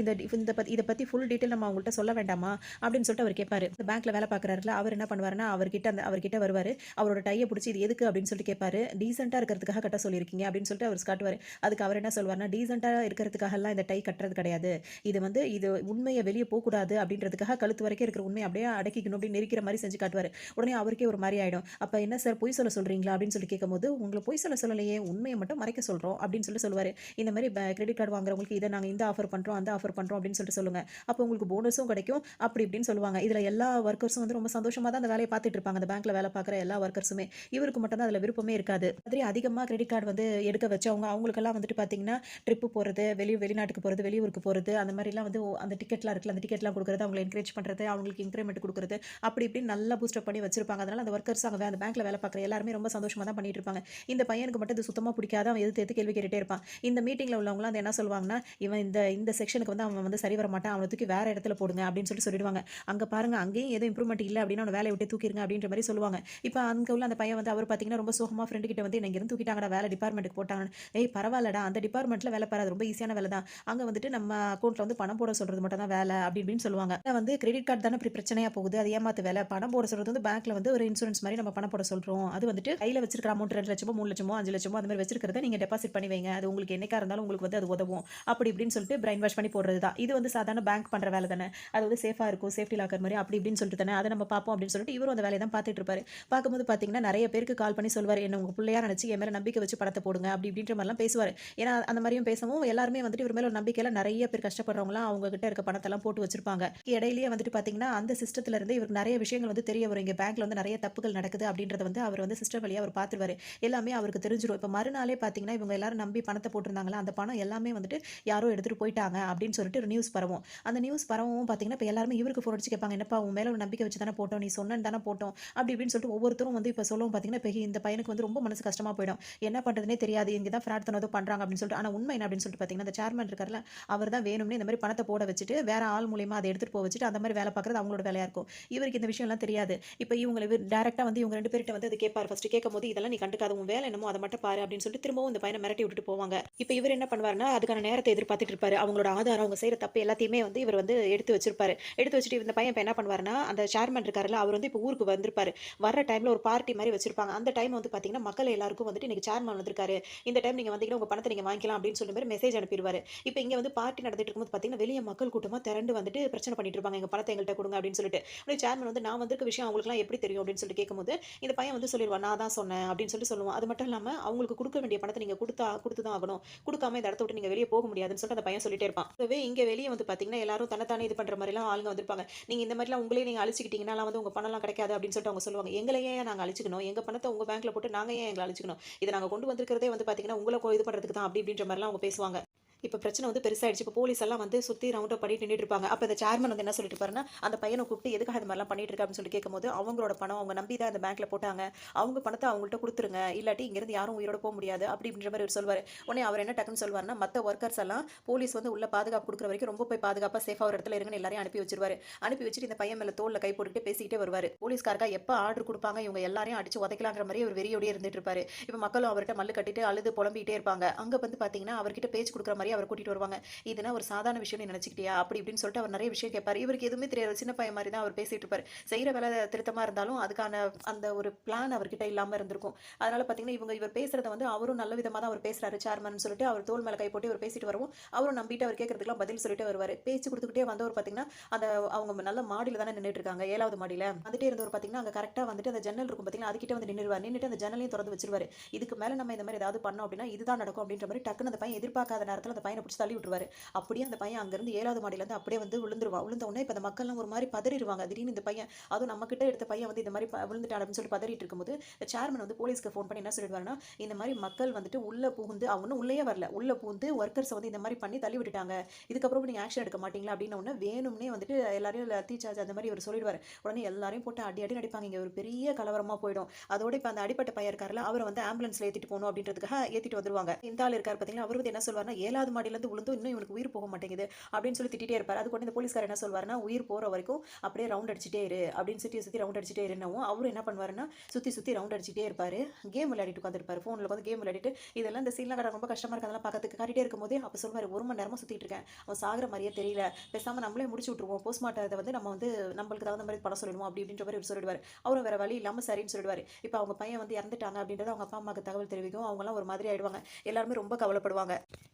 இத பத்தி ஃபுல் டீட்டெயில் நம்ம அவங்கள்ட்ட சொல்ல வேண்டாமா? அப்படின்னு சொல்லிட்டு அவர் கேட்பாரு. இந்த பேங்க்ல வேலை பார்க்குறாருல்ல, அவர் என்ன பண்ணுவாருன்னா, அவர்கிட்ட வருவாரு. அவரோட டைய புடிச்சு இது எதுக்கு அப்படின்னு சொல்லிட்டு கேட்பாரு. டீசென்ட்டா இருக்கிறதுக்காக கட்ட சொல்லியிருக்கீங்க அப்படின்னு சொல்லிட்டு அவர் காட்டுவாரு. அதுக்கு அவர் என்ன சொல்வாருன்னா, டீசென்ட்டா இருக்கிறதுக்காகலாம் இந்த டை கட்டுறது கிடையாது. இது உண்மைய வெளிய போக்கூடாது அப்படின்றதுக்காக கழுத்து வரைக்கும் இருக்கிற உண்மைய அப்படியே அடக்கிக்கணும் அப்படின்னு நெரிக்கிற மாரி செஞ்சு காட்டுவாரு. உடனே அவருக்கே ஒரு மாரி ஆயிடும். அப்ப என்ன சார் பொய் சொல்ல சொல்றீங்களா? அப்படின்னு சொல்லி கேட்கும்போது, உங்கள பொய் சொல்ல சொல்லலையே, உண்மைய மட்டும் மறைக்க சொல்றோம் அப்படின்னு சொல்லி சொல்லுவாரு. இந்த மாரி கிரெடிட் கார்டு வாங்குறவங்களுக்கு இத நாங்க இந்த ஆஃபர் பண்றோம், அந்த ஆஃபர் பண்றோம் அப்படின்னு சொல்லிட்டு சொல்லுங்க. அப்போ உங்களுக்கு போனஸும் கிடைக்கும். அப்படி இப்படின்னு சொல்லுவாங்க. இதுல எல்லா வொர்க்கர்ஸும் வந்து ரொம்ப சந்தோஷமா தான் அந்த வேலைய பார்த்துட்டு இருப்பாங்க. அந்த பேங்க்ல வேலை பார்க்குற எல்லா வொர்க்கர்ஸுமே. இவருக்கு மட்டும் தான் அதுல விருப்பமே இருக்காது. மாதிரி அதிகமா கிரெடிட் கார்டு வந்து எடுக்க வச்சவங்க அவங்களுக்கெல்லாம் வந்துட்டு பார்த்தீங்கன்னா, ட்ரிப் போறது, வெளிநாட்டுக்கு போறது, வெளியூருக்கு போறது, அந்த மாரிலாம் வந்து அந்த டிக்கெட்லாம் இருக்குல்ல, அந்த டிக்கெட்லாம் குடுக்குறது, அவங்கள என்கரேஜ் பண்றது, அவங்களுக்கு இன்கிரிமெண்ட் குடுக்குறது, அப்படி இப்படின்னு நல்லா பூஸ்டப் பண்ணி வச்சிருப்பாங்க. அதனால அந்த வொர்க்கர்ஸ் அங்க அந்த பேங்க்ல வேலை பார்க்குற எல்லாருமே ரொம்ப சந்தோஷமா தான் பண்ணிட்டு இருப்பாங்க. இந்த பையனுக்கு மட்டும் இது சுத்தமா பிடிக்காது. அவன் எதிர்த்து எதிர்த்து கேள்வி கேட்டுட்டே இருப்பான். இந்த மீட்டிங்ல உள்ளவங்கலாம் வந்து என்ன சொல்லுவாங்கன்னா, இவன் இந்த இந்த செக்ஷனுக்கு வந்து அவன் வந்து சரி வர மாட்டான். அவன தூக்கி வேற இடத்துல போடுங்க அப்படின்னு சொல்லிடுவாங்க. அங்க பாருங்க அங்கேயும் எதுவும் இம்ப்ரூவ்மெண்ட் இல்ல அப்படின்னா அவன வேலைய விட்டு தூக்கிருங்க அப்படின்ற மாரி சொல்லுவாங்க. இப்ப அங்க உள்ள அந்த பையன் வந்து அவர் பார்த்தீங்கன்னா, ரொம்ப சோகமா ஃப்ரெண்ட் கிட்ட வந்து என்ன இங்க இருந்து தூக்கிட்டாங்கடா வேற டிபார்ட்மென்ட்க்கு போட்டாங்கன்னு. ஏய் பரவால்லடா அந்த டிபார்ட்மென்ட்ல வேலை பாரு. அது ரொம்ப ஈஸியான வேலை தான். அங்க வந்துட்டு நம்ம அக்கவுண்ட்ல வந்து பணம் போட சொல்றது மட்டும் தான் வேலை அப்படி இப்படின்னு சொல்லுவாங்க. வந்து கிரெடிட் கார்டு தானே இப்படி பிரச்சனையா போகுது. அது ஏமாத்து வேலை. பணம் போட சொல்றது வந்து பேங்க்ல வந்து ஒரு இன்சூரன்ஸ் மாரி நம்ம பணம் போட சொல்றோம். அது வந்துட்டு கையில வச்சிருக்கிற அமௌண்ட் 2,00,000 3,00,000 5,00,000 அந்த மாரி வச்சிருக்கிறத நீங்க டெபாசிட் பண்ணி வைங்க. அது உங்களுக்கு என்னைக்கா இருந்தாலும் உங்களுக்கு வந்து அது உதவும். அப்படி இப்படின்னு சொல்லிட்டு பிரைன் வாஷ் பண்ணி போடுறது தான். இது வந்து சாதாரண பேங்க் பண்ற வேலை தானே. அது வந்து சேஃபா இருக்கும். சேஃப்டி லாக்கர் மாரி அப்படி இப்படின்னு சொல்லிட்டு தானே அத நம்ம பார்ப்போம் அப்படின்னு சொல்லிட்டு இவரும் அந்த வேலைய தான் பார்த்துட்டு இருப்பாரு. பார்க்கும்போது பார்த்தீங்கன்னா, நெறைய பேருக்கு கால் பண்ணி சொல்வாரு. என்ன உங்க புள்ளையா நெனச்சு என் மேல நம்பிக்கை வச்சு பணத்த போடுங்க. அப்படி இப்படின்ற மாரிலாம் பேசுவாரு. ஏன்னா அந்த மாரியும் பேசவும் எல்லாருமே வந்துட்டு இவர் மேல ஒரு நம்பிக்கையில நெறைய பேர் கஷ்டப்படுறவங்கலாம் அவங்க கிட்ட இருக்க பணத்தெல்லாம் போட்டு வச்சிருப்பாங்க. இடையிலேயே வந்துட்டு பார்த்தீங்கன்னா, அந்த சிஸ்டத்துல இருந்து இவருக்கு நெறைய விஷயங்கள் வந்து தெரிய வரும். இங்க பேங்க்ல வந்து நெறைய தப்புகள் நடக்குது அப்படின்றத வந்து அவர் வந்து சிஸ்டம் வழியா அவர் பார்த்துருவாரு. எல்லாமே அவருக்கு தெரிஞ்சிரும். இப்ப மறுநாளே பார்த்தீங்கன்னா, இவங்க எல்லாரும் நம்பி பணத்த போட்டிருந்தாங்கல்ல, அந்த பணம் எல்லாமே வந்துட்டு யாரோ எடுத்துட்டு போயிட்டாங்க அப்படின்னு சொல்லிட்டு ஒரு நியூஸ் பரவும். அந்த நியூஸ் பரவவும் பார்த்தீங்கன்னா, இப்ப எல்லாருமே இவருக்கு ஃபோன் அடிச்சு கேட்பாங்க. என்னப்பா உன் மேல ஒரு நம்பிக்கை வச்சு தானே போட்டோம். நீ சொன்னேன்னு தானே போட்டோம். அப்படி இப்படின்னு சொல்லிட்டு ஒவ்வொருத்தரும் வந்து இப்ப சொல்லவும் பார்த்தீங்கன்னா, இப்ப இந்த பையனுக்கு வந்து ரொம்ப மனசு கஷ்டமா போயிடும். என்ன பண்றதுன்னே தெரியாது. இங்க தான் ஃப்ராட் தனம் ஏதோ பண்றாங்க அப்படின்னு சொல்லிட்டு. ஆனா உண்மை என்ன அப்படின்னு சொல்லிட்டு பார்த்தீங்கன்னா, அந்த சேர்மன் இருக்கார்ல, அவர் தான் வேணும்னே இந்த மாரி பணத்த போட வச்சுட்டு, வேற ஆள் மூலியமா அத எடுத்துட்டு வச்சுட்டு, அந்த மாரி வேல பார்க்குறது அவங்களோட வேலையா இருக்கும். இவருக்கு இந்த விஷயம்லாம் தெரியாது. இப்ப இவங்கள டைரக்ட்டா வந்து இவங்க 2 பேர்ட்ட வந்து அது கேட்பாரு. ஃபர்ஸ்ட் கேட்கும்போது, "இதெல்லாம் நீ கண்டுக்காத. உன் வேலை என்னமோ அத மட்டும் பாரு" அப்படின்னு சொல்லிட்டு திரும்பவும் இந்த பையன மிரட்டி விட்டுட்டு போவாங்க. இப்ப இவரு என்ன பண்ணுவாருன்னா, அதுக்கான நேரத்த எதிர்பார்த்துட்டு இருப்பாரு. அவங்களோட ஆதாரம், அவங்க செய்ற தப்பு எல்லாத்தையுமே வந்து இவர் வந்து எடுத்து வச்சிருப்பாரு. எடுத்து வச்சுட்டு இந்த பையன் இப்ப என்ன பண்ணுவாருன்னா, அந்த சேர்மன் இருக்காருல்ல, அவர் வந்து இப்ப ஊருக்கு வந்திருப்பாரு. வர்ற டைம்ல ஒரு பார்ட்டி மாரி வச்சிருப்பாங்க. அந்த டைம் வந்து பார்த்தீங்கன்னா, மக்கள் எல்லாருக்கும் வந்துட்டு இன்னைக்கு சேர்மன் வந்திருக்காரு. இந்த டைம் நீங்க வந்தீங்கன்னா, உங்க பணத்த நீங்க வாங்கிக்கலாம் அப்படின்னு சொல்ற மாரி மெசேஜ் அனுப்பிருவாரு. இப்ப இங்க வந்து பார்ட்டி நடந்துட்டு இருக்கும்போது பார்த்தீங்கன்னா, வெளிய மக்கள் கூட்டமா திரண்டு வந்துட்டு பிரச்சனை பண்ணிட்டு இருப்பாங்க. எங்க பணத்த எங்கள்ட்ட குடுங்க அப்படின்னு சொல்லிட்டு. உடனே சேர்மன் வந்து நான் வந்திருக்க விஷயம் அவங்களுக்குலாம் எப்படி தெரியும் அப்படின்னு சொல்லிட்டு கேட்கும்போது, இந்த பையன் வந்து சொல்லிருவான். நான் தான் சொன்னேன் அப்படின்னு சொல்லிட்டு சொல்லுவான். அது மட்டும் இல்லாம அவங்களுக்கு குடுக்க வேண்டிய பணத்த நீங்க குடுத்து தான் ஆகணும். குடுக்காம இந்த இடத்த விட்டு நீங்க வெளிய போக முடியாதுன்னு சொல்லிட்டு அந்த பையன் சொல்லிட்டே இருப்பான். அதுவே இங்க வெளிய வந்து பார்த்தீங்கன்னா, எல்லாரும் தன்ன இது பண்ற மாரிலாம் ஆளுங்க வந்திருப்பாங்க. நீங்க இந்த மாரிலாம் உங்களே நீங்க அழிச்சுக்கிட்டீங்கனாலாம் வந்து உங்க பணம்லாம் கிடைக்காது அப்படின்னு சொல்லிட்டு அவங்க சொல்லுவாங்க. எங்கள ஏன் நாங்க அழிச்சுக்கணும்? எங்க பணத்த உங்க பேங்க்ல போட்டு நாங்க ஏன் எங்கள அழிச்சுக்கணும்? இத நாங்க கொண்டு வந்திருக்கிறதே வந்து பார்த்தீங்கன்னா, உங்கள இது பண்றதுக்கு தான் அப்படி இப்படின்ற மாரிலாம் அவங்க பேசுவாங்க. இப்ப பிரச்சனை வந்து பெருசாயிடுச்சு. இப்ப போலீஸ் எல்லாம் வந்து சுத்தி ரவுண்ட் அப் பண்ணிட்டு நின்னுட்டு இருப்பாங்க. அப்ப இந்த சேர்மன் வந்து என்ன சொல்லிட்டு இருப்பாருன்னா, அந்த பையன கூப்பிட்டு எதுக்காக இந்த மாரிலாம் பண்ணிட்டு இருக்க அப்படின்னு சொல்லிட்டு கேட்கும்போது, அவங்களோட பணம் அவங்க நம்பி தான் இந்த பேங்க்ல போட்டாங்க. அவங்க பணத்த அவங்கள்ட்ட குடுத்துருங்க. இல்லாட்டி இங்கிருந்து யாரும் உயிரோட போ முடியாது. அப்படி இப்படின்ற மாரி அவரு சொல்லுவாரு. உடனே அவர் என்ன டக்குன்னு சொல்லுவாருன்னா, மத்த வொர்க்கர்ஸ் எல்லாம் போலீஸ் வந்து உள்ள பாதுகாப்பு குடுக்குற வரைக்கும் ரொம்ப போய் பாதுகாப்பா சேஃபா ஒரு இடத்துல இருங்கன்னு எல்லாரையும் அனுப்பி வச்சுருவாரு. அனுப்பி வச்சுட்டு இந்த பையன் மேல தோள்ல கை போட்டுக்கிட்டே பேசிக்கிட்டே வருவாரு. போலீஸ்காரங்க எப்ப ஆர்டர் குடுப்பாங்க, இவங்க எல்லாரையும் அடிச்சு உதைக்கலான்ற மாரி ஒரு வெறியோடயே இருந்துட்டு இருப்பாரு. இப்ப மக்களும் அவர்ட்ட மல்லு கட்டிட்டு அழுது புலம்பிட்டே இருப்பாங்க. அங்க வந்து பாத்தீங்கன்னா, அவர்கிட்ட பேச்சு குடுக்குற மாரி அவர கூட்டிட்டு வருவாங்க. இதுனா ஒரு சாதாரண விஷயம் நீ நினைச்சுக்கிட்டியா? அப்படி இப்படின்னு சொல்லிட்டு அவர் நெறைய விஷயம் கேட்பாரு. இவருக்கு எதுவுமே தெரியாது. சின்ன பையன் மாரி தான் அவர் பேசிட்டு இருப்பாரு. செய்ற வேலை திருத்தமா இருந்தாலும், அதுக்கான அந்த ஒரு பிளான் அவர்கிட்ட இல்லாம இருந்திருக்கும். அதனால பார்த்தீங்கன்னா, இவர் பேசுறத வந்து அவரும் நல்ல விதமா தான் அவர் பேசுறாரு சேர்மன்னு சொல்லிட்டு, அவர் தோள் மேல கை போட்டு இவர் பேசிட்டு வரவும், அவரும் நம்பிட்டு அவர் கேட்கறதுக்கெல்லாம் பதில் சொல்லிட்டே வருவாரு. பேச்சு குடுத்துக்கிட்டே வந்தவர் பார்த்தீங்கன்னா, அந்த அவங்க நல்ல மாடியில தானே நின்னுட்டு இருக்காங்க. 7வது மாடியில. வந்துட்டே இருந்தவர் பார்த்தீங்கன்னா, அங்க கரெக்ட்டா வந்துட்டு அந்த ஜன்னல் இருக்கும் பார்த்தீங்களா, அதுகிட்ட வந்து நின்னுருவாரு. நின்னுட்டு அந்த ஜன்னலையும் தொறந்து வச்சுருவாரு. இதுக்கு மேல நம்ம இந்த மாரி ஏதாவது பண்ணோம் அப்படின்னா, இதுதான் நடக்கும் அப்படின்ற மாரி டக்குனு அந்த பையன் எதிர்பார்க்காத நேரத்துல அந்த பையன புடிச்சு தள்ளி விட்டுருவாரு. அப்படியே அந்த பையன் அங்கருந்து 7வது மாடியிலருந்து அப்படியே வந்து விழுந்துருவான். விழுந்த உடனே இப்ப அந்த மக்கள்லாம் ஒரு மாரி பதறிருவாங்க. திடீர்னு இந்த பையன் அதுவும் நம்ம கிட்ட எடுத்த பையன் வந்து இந்த மாரி விழுந்துட்டான் அப்படின்னு சொல்லிட்டு பதறிட்டு இருக்கும்போது, சேர்மன் வந்து போலீஸ்க்கு ஃபோன் பண்ணி என்ன சொல்லிடுவாருன்னா, இந்த மாரி மக்கள் வந்துட்டு உள்ள புகுந்து அவங்க இன்னும் உள்ளயே வரல. உள்ள புகுந்து வொர்க்கர்ஸ வந்து இந்த மாரி பண்ணி தள்ளி விட்டுட்டாங்க. இதுக்கப்புறம் நீங்க ஆக்ஷன் எடுக்க மாட்டீங்களா? அப்படின்ன உடனே வேணும்னே வந்துட்டு எல்லாரையும் லத்தி சார்ஜ் அந்த மாரி இவரு சொல்லிடுவாரு. உடனே எல்லாரையும் போட்டு அடி அடின்னு அடிப்பாங்க. இங்க ஒரு பெரிய கலவரமா போயிடும். அதோட இப்ப அந்த அடிப்பட்ட பையன் இருக்கார்ல, அவர வந்து ஆம்புலன்ஸ்ல ஏத்திட்டு போணும் அப்படின்றதுக்காக ஏத்திட்டு வந்துருவாங்க. இந்த ஆள் இருக்காரு பார்த்தீங்களா, அவரு வந்து என்ன சொல்வாருன்னா, 7வது மாடியிலருந்து விழுந்தும் இன்னும் இவனுக்கு உயிர் போக மாட்டேங்குது. அப்படின்னு சொல்லி திட்டிட்டே இருப்பாரு. அதுக்கு உடனே இந்த போலீஸ்காரர் என்ன சொல்வாருன்னா, உயிர் போற வரைக்கும் அப்படியே ரவுண்ட் அடிச்சிட்டே இரு அப்படின்னு சுத்தி சுத்தி ரவுண்ட் அடிச்சிட்டே இருன்னவும், அவரும் என்ன பண்ணுவாருன்னா, சுத்தி சுத்தி ரவுண்ட் அடிச்சிட்டே இருப்பாரு. கேம் விளையாடிட்டு உட்கார்ந்திருப்பாரு. ஃபோன்ல உட்கார்ந்து கேம் விளையாடிட்டு, இதெல்லாம் இந்த சீன்லாம் ரொம்ப கஷ்டமா இருக்கு. அதெல்லாம் பார்க்கறதுக்கு காட்டிட்டே இருக்கும்போதே அப்ப சொல்வாரு, 1 மணி நேரமா சுத்திட்டு இருக்கேன். அவன் சாகுற மாரியே தெரியல. பேசாம நம்மளே முடிச்சு விட்டுருவோம். போஸ்ட்மார்ட்டத்த வந்து நம்ம வந்து நம்மளுக்கு தகுந்த மாரி பண்ண சொல்லிடுவோம் அப்படி இப்படின்ற மாரி இவரு சொல்லிடுவாரு. அவரும் வேற வழி இல்லாம சரின்னு சொல்லிடுவாரு. இப்ப அவங்க பையன் வந்து இறந்துட்டாங்க அப்படின்றத அவங்க அப்பா, அம்மாக்கு தகவல் தெரிவிக்கவும், அவங்கலாம் ஒரு மாதிரி ஆயிடுவாங்க. எல்லாருமே ரொம்ப கவலைப்படுவாங்க.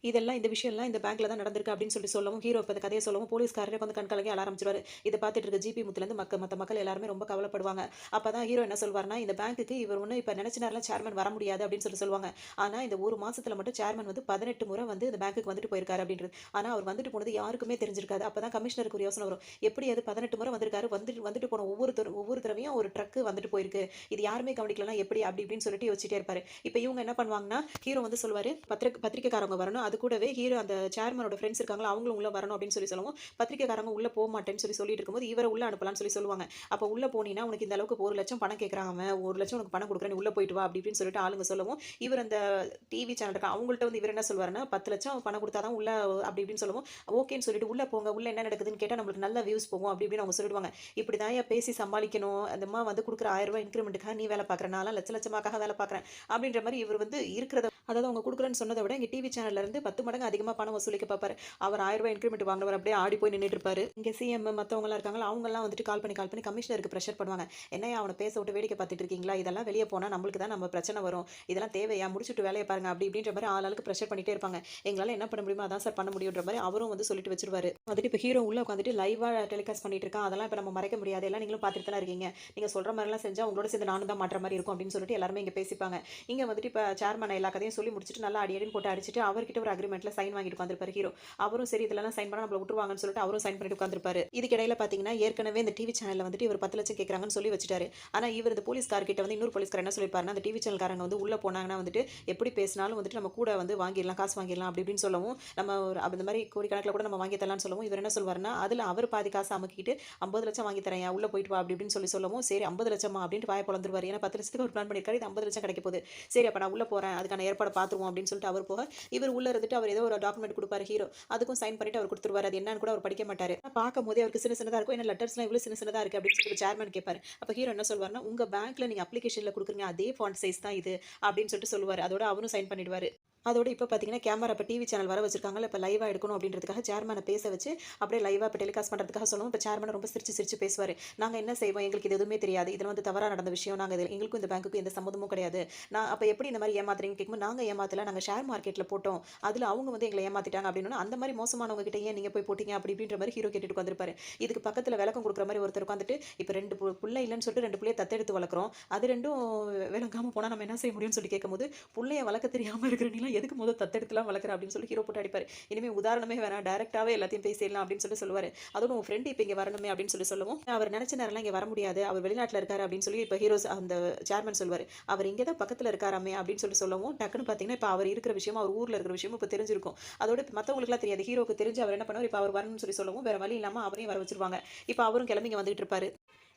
இந்த விஷயம்லாம் இந்த பேங்க்ல தான் நடந்திருக்கு அப்படின்னு சொல்லவும், ஹீரோ இப்ப இந்த கதைய சொல்லவும், போலீஸ்காரரே வந்து கண் கலங்கி அழ ஆரம்பிச்சுருவாரு. இத பார்த்துட்டு இருக்க ஜிபி முத்துலேருந்து மத்த மக்கள் எல்லாருமே ரொம்ப கவலைப்படுவாங்க. அப்பதான் ஹீரோ என்ன சொல்வாருன்னா, இந்த பேங்க்குக்கு இவர் ஒண்ணும் இப்ப நினைச்ச நேரம்லாம் சேர்மன் வர முடியாது அப்படின்னு சொல்லுவாங்க. ஆனா இந்த 1 மாசத்துல மட்டும் சேர்மன் வந்து 18 முறை வந்து இந்த பேங்க்குக்கு வந்துட்டு போயிருக்காரு அப்படின்றது. ஆனா அவர் வந்துட்டு போனது யாருக்குமே தெரிஞ்சிருக்காது. அப்பதான் கமிஷனருக்கு ஒரு யோசனை வரும். எப்படி அது 18 முறை வந்திருக்காரு. வந்துட்டு வந்துட்டு போன ஒவ்வொரு தடவையும் ஒரு ட்ரக் வந்துட்டு போயிருக்கு. இது யாருமே கவனிக்கலனா எப்படி அப்படி இப்படின்னு சொல்லிட்டு யோசிச்சுட்டே இருப்பாரு. இப்ப இவங்க என்ன பண்ணுவாங்கன்னா, ஹீரோ வந்து சொல்லுவாரு, பத்திரிக்கைக்காரங்க வரணும். அது கூடவே ஹீரோ அந்த சேர்மனோட ஃப்ரெண்ட்ஸ் இருக்காங்களா, அவங்களும் உள்ள வரணும் அப்படின்னு சொல்லவும், பத்திரிக்கைக்காரங்க உள்ள போமாட்டேன்னு சொல்லிட்டு இருக்கும்போது, இவர உள்ள அனுப்பலாம்னு சொல்லுவாங்க. அப்ப உள்ள போனீன்னா, உனக்கு இந்த அளவுக்கு 1,00,000 பணம் கேட்கறான் அவன். 1,00,000 உனக்கு பணம் குடுக்குறேன். நீ உள்ள போயிட்டு வா அப்படி இப்படின்னு சொல்லிட்டு ஆளுங்க சொல்லவும், இவர் அந்த டிவி சேனல் இருக்கா அவங்கள்ட்ட வந்து இவர் என்ன சொல்வாருன்னா, 10,00,000 பணம் குடுத்தா தான் உள்ள அப்படி இப்படின்னு சொல்லவும், ஓகேன்னு சொல்லிட்டு உள்ள போங்க. உள்ள என்ன நடக்குதுன்னு கேட்டா நம்மளுக்கு நல்ல வியூஸ் போகும் அப்படி இப்படின்னு அவங்க சொல்லிடுவாங்க. இப்படிதான்யா பேசி சமாளிக்கணும். அந்த அம்மா வந்து குடுக்குற ரூ. 1000 இன்கிரிமென்ட்க்காக நீ வேலை பார்க்குற. நான்லாம் லட்சலட்சமாக்காக வேலை பார்க்குறேன். அப்படின்ற மாரி இவர் வந்து இருக்கிறத அதாவது அவங்க குடுக்குறேன்னு சொன்னத விட, இங்க டிவி சேனல்ல இருந்து 10 மடங்கு அதிகமா பணம் வசூலிக்க பார்ப்பாரு. அவர் ரூ. 1000 இன்கிரிமென்ட் வாங்குனவர் அப்படியே ஆடி போய் நின்னுட்டு இருப்பாரு. இங்க சிஎம் மத்தவங்கலாம் இருக்காங்கல்ல, அவங்கலாம் வந்துட்டு கால் பண்ணி கமிஷனருக்கு பிரஷர் பண்ணுவாங்க. என்னய்யா அவன பேச விட்டு வேடிக்கை பார்த்துட்டு இருக்கீங்களா? இதெல்லாம் வெளிய போனா நம்மளுக்கு தான் நம்ம பிரச்சனை வரும். இதெல்லாம் தேவையா? முடிச்சுட்டு வேலைய பாருங்க. அப்படி இப்படின்ற மாரி ஆளாளுக்கு பிரஷர் பண்ணிட்டே இருப்பாங்க. எங்களால என்ன பண்ண முடியுமோ அதான் சார் பண்ண முடியுன்ற மாரி அவரும் வந்து சொல்லிட்டு வச்சுருவாரு. வந்துட்டு இப்ப ஹீரோ உள்ள உட்காந்துட்டு லைவா டெலிகாஸ்ட் பண்ணிட்டு இருக்கான். அதெல்லாம் இப்ப நம்ம மறைக்க முடியாது. எல்லாம் நீங்களும் பார்த்துட்டு தானே இருக்கீங்க. நீங்க சொல்ற மாரிலாம் செஞ்சா உங்களோட சேர்ந்து நானும் தான் மாட்ற மாரி இருக்கும் அப்படின்னு சொல்லிட்டு எல்லாருமே இங்க பேசிப்பாங்க. இங்க வந்துட்டு இப்ப சேர்மன் எல்லா கதையும் எல்லாத்தையும் சொல்லி முடிச்சுட்டு நல்லா அடியடின்னு போட்டு அடிச்சுட்டு அவர்கிட்ட ஒரு அக்ரிமெண்ட்ல சைன் வாங்கிட்டு உட்காந்துருப்பாரு ஹீரோ. அவரும் சரி இதெல்லாம் சைன் பண்ணா நம்மள விட்டுருவாங்கன்னு சொல்லிட்டு அவரும் சைன் பண்ணிட்டு உட்காந்துருப்பாரு. இதுக்கு இடையில பாத்தீங்கன்னா ஏற்கனவே இந்த டிவி சேனல்ல வந்துட்டு இவர் 10 லட்சம் கேட்கறாங்கன்னு சொல்லி வச்சுட்டாரு. ஆனா இவர் இந்த போலீஸ்கார் கிட்ட வந்து இன்னொரு போலீஸ்கார் என்ன சொல்லிருப்பாருன்னா, அந்த டிவி சேனல்காரங்க வந்து உள்ள போனாங்கன்னா வந்துட்டு எப்படி பேசினாலும் வந்துட்டு நம்ம கூட வந்து வாங்கிடலாம், காசு வாங்கிடலாம் அப்படி இப்படின்னு சொல்லவும், நம்ம ஒரு அந்த மாதிரி கோடிக்கணக்கில் கூட நம்ம வாங்கி தரலாம்னு சொல்லவும், இவர் என்ன சொல்வாருன்னா, அதில் அவர் பாதி காசு அமுக்கிட்டு 50 லட்சம் வாங்கி தரேன் உள்ள போயிட்டு வா அப்படி இப்படின்னு சொல்லவும், சரி 50 லட்சமா அப்படின்ட்டு வாயை பொளந்துருவாரு. ஏன்னா 10 லட்சத்துக்கு ஒரு பிளான் பண்ணியிருக்காரு, இது 50 லட்சம் கிடைக்க போகுது. சரி அப்ப நான் உள்ள போறேன், அதுக்கான ஏற்பாடு பார்த்துருவோம் அப்படின்னு சொல்லிட்டு அவர் போக, இவர் உள்ள இருந்துட்டு அவர் ஏதோ ஒரு டாக்குமெண்ட் கொடுப்பாரு ஹீரோ. அதுக்கும் சைன் பண்ணிட்டு அவர் கொடுத்துருவாரு. அது என்னன்னு கூட அவர் படிக்க மாட்டாரு. பார்க்கும் போதே அவருக்கு சின்ன சின்னதா இருக்கும். என்ன லெட்டர்ஸ்லாம் இவ்வளவு சின்ன சின்னதா இருக்கு அப்படின்னு சொல்லி சேர்மன் கேட்பாரு. அப்ப ஹீரோ என்ன சொல்வாருன்னா, உங்க பேங்க்ல நீங்க அப்ளிகேஷன்ல கொடுக்குறீங்க அதே ஃபாண்ட் சைஸ் தான் இது அப்படின்னு சொல்லிட்டு சொல்லுவாரு. அதோட அவரும் சைன் பண்ணிடுவாரு. அதோட இப்போ பார்த்தீங்கன்னா கேமரா இப்போ டிவி சேனல் வர வச்சிருக்காங்கல்ல, இப்போ லைவாக எடுக்கணும் அப்படின்றதுக்காக சேர்மனை பேச வச்சு அப்படியே லைவாக இப்போ டெலிகாஸ்ட் பண்ணுறதுக்காக சொல்லவும், இப்போ சேர்மன் ரொம்ப சிரிச்சு சிரிச்சு பேசுவார். நாங்கள் என்ன செய்வோம், எங்களுக்கு இது எதுவுமே தெரியாது, இதில் வந்து தவறாக நடந்த விஷயம், நாங்கள் இதில் எங்களுக்கும் இந்த பேங்க்குக்கும் எந்த சம்மந்தமும் கிடையாது. நான் அப்போ எப்படி இந்த மாதிரி ஏமாத்துறீங்கன்னு கேட்கும்போது, நாங்கள் ஏமாத்தல, நாங்கள் ஷேர் மார்க்கெட்டில் போட்டோம், அதில் அவங்க வந்து எங்களை ஏமாத்திட்டாங்க அப்படின்னு. அந்த மாதிரி மோசமானவங்க கிட்ட ஏன் நீங்கள் போய் போட்டீங்க அப்படி இப்படின்ற மாதிரி ஹீரோ கேட்டுட்டு வந்திருப்பாரு. இதுக்கு பக்கத்தில் விளக்கம் கொடுக்குற மாதிரி ஒருத்தர் உட்காந்துட்டு, இப்போ 2 புள்ள இல்லைன்னு சொல்லிட்டு 2 புள்ளைய தத்தெடுத்து வளர்க்குறோம், அது ரெண்டும் விளங்காமல் போனால் நம்ம என்ன செய்ய முடியும்னு சொல்லி கேட்கும்போது, புள்ளைய வளர்க்க தெரியாமல் இருக்கிற நீலாம் எதுக்கு முதல் தத்தெடுத்து வளர்க்குற அப்படின்னு சொல்லி ஹீரோ போட்டு அடிப்பாரு. இனிமே உதாரணமே வேணாம், டைரக்டாவே எல்லாத்தையும் பேசிடலாம் அப்படின்னு சொல்லி சொல்லுவாரு. அதோட உங்க ஃப்ரெண்ட் இப்போ இங்க வரணுமே அப்படின்னு சொல்லி சொல்லவும், அவர் நினைச்ச நேரம்லாம் இங்க வர முடியாது, அவர் வெளிநாட்டுல இருக்காரு அப்படின்னு சொல்லி இப்போ ஹீரோஸ் அந்த சேர்மன் சொல்வாரு. அவர் இங்கே தான் பக்கத்துல இருக்காராமே அப்படின்னு சொல்லி சொல்லவும், டக்குன்னு பார்த்தீங்கன்னா இப்போ அவர் இருக்கிற விஷயம், அவர் ஊர்ல இருக்கிற விஷயம் இப்போ தெரிஞ்சிருக்கும். அதோட மற்றவங்களுக்குலாம் தெரியாது. ஹீரோக்கு தெரிஞ்சு அவர் என்ன பண்ணுவார், இப்போ அவர் வரணும்னு சொல்லி சொல்லவும் வேற வழி இல்லாம அவரையும் வர வச்சிருவாங்க. இப்போ அவரும் கிளம்பி இங்க வந்துட்டு இருப்பாரு.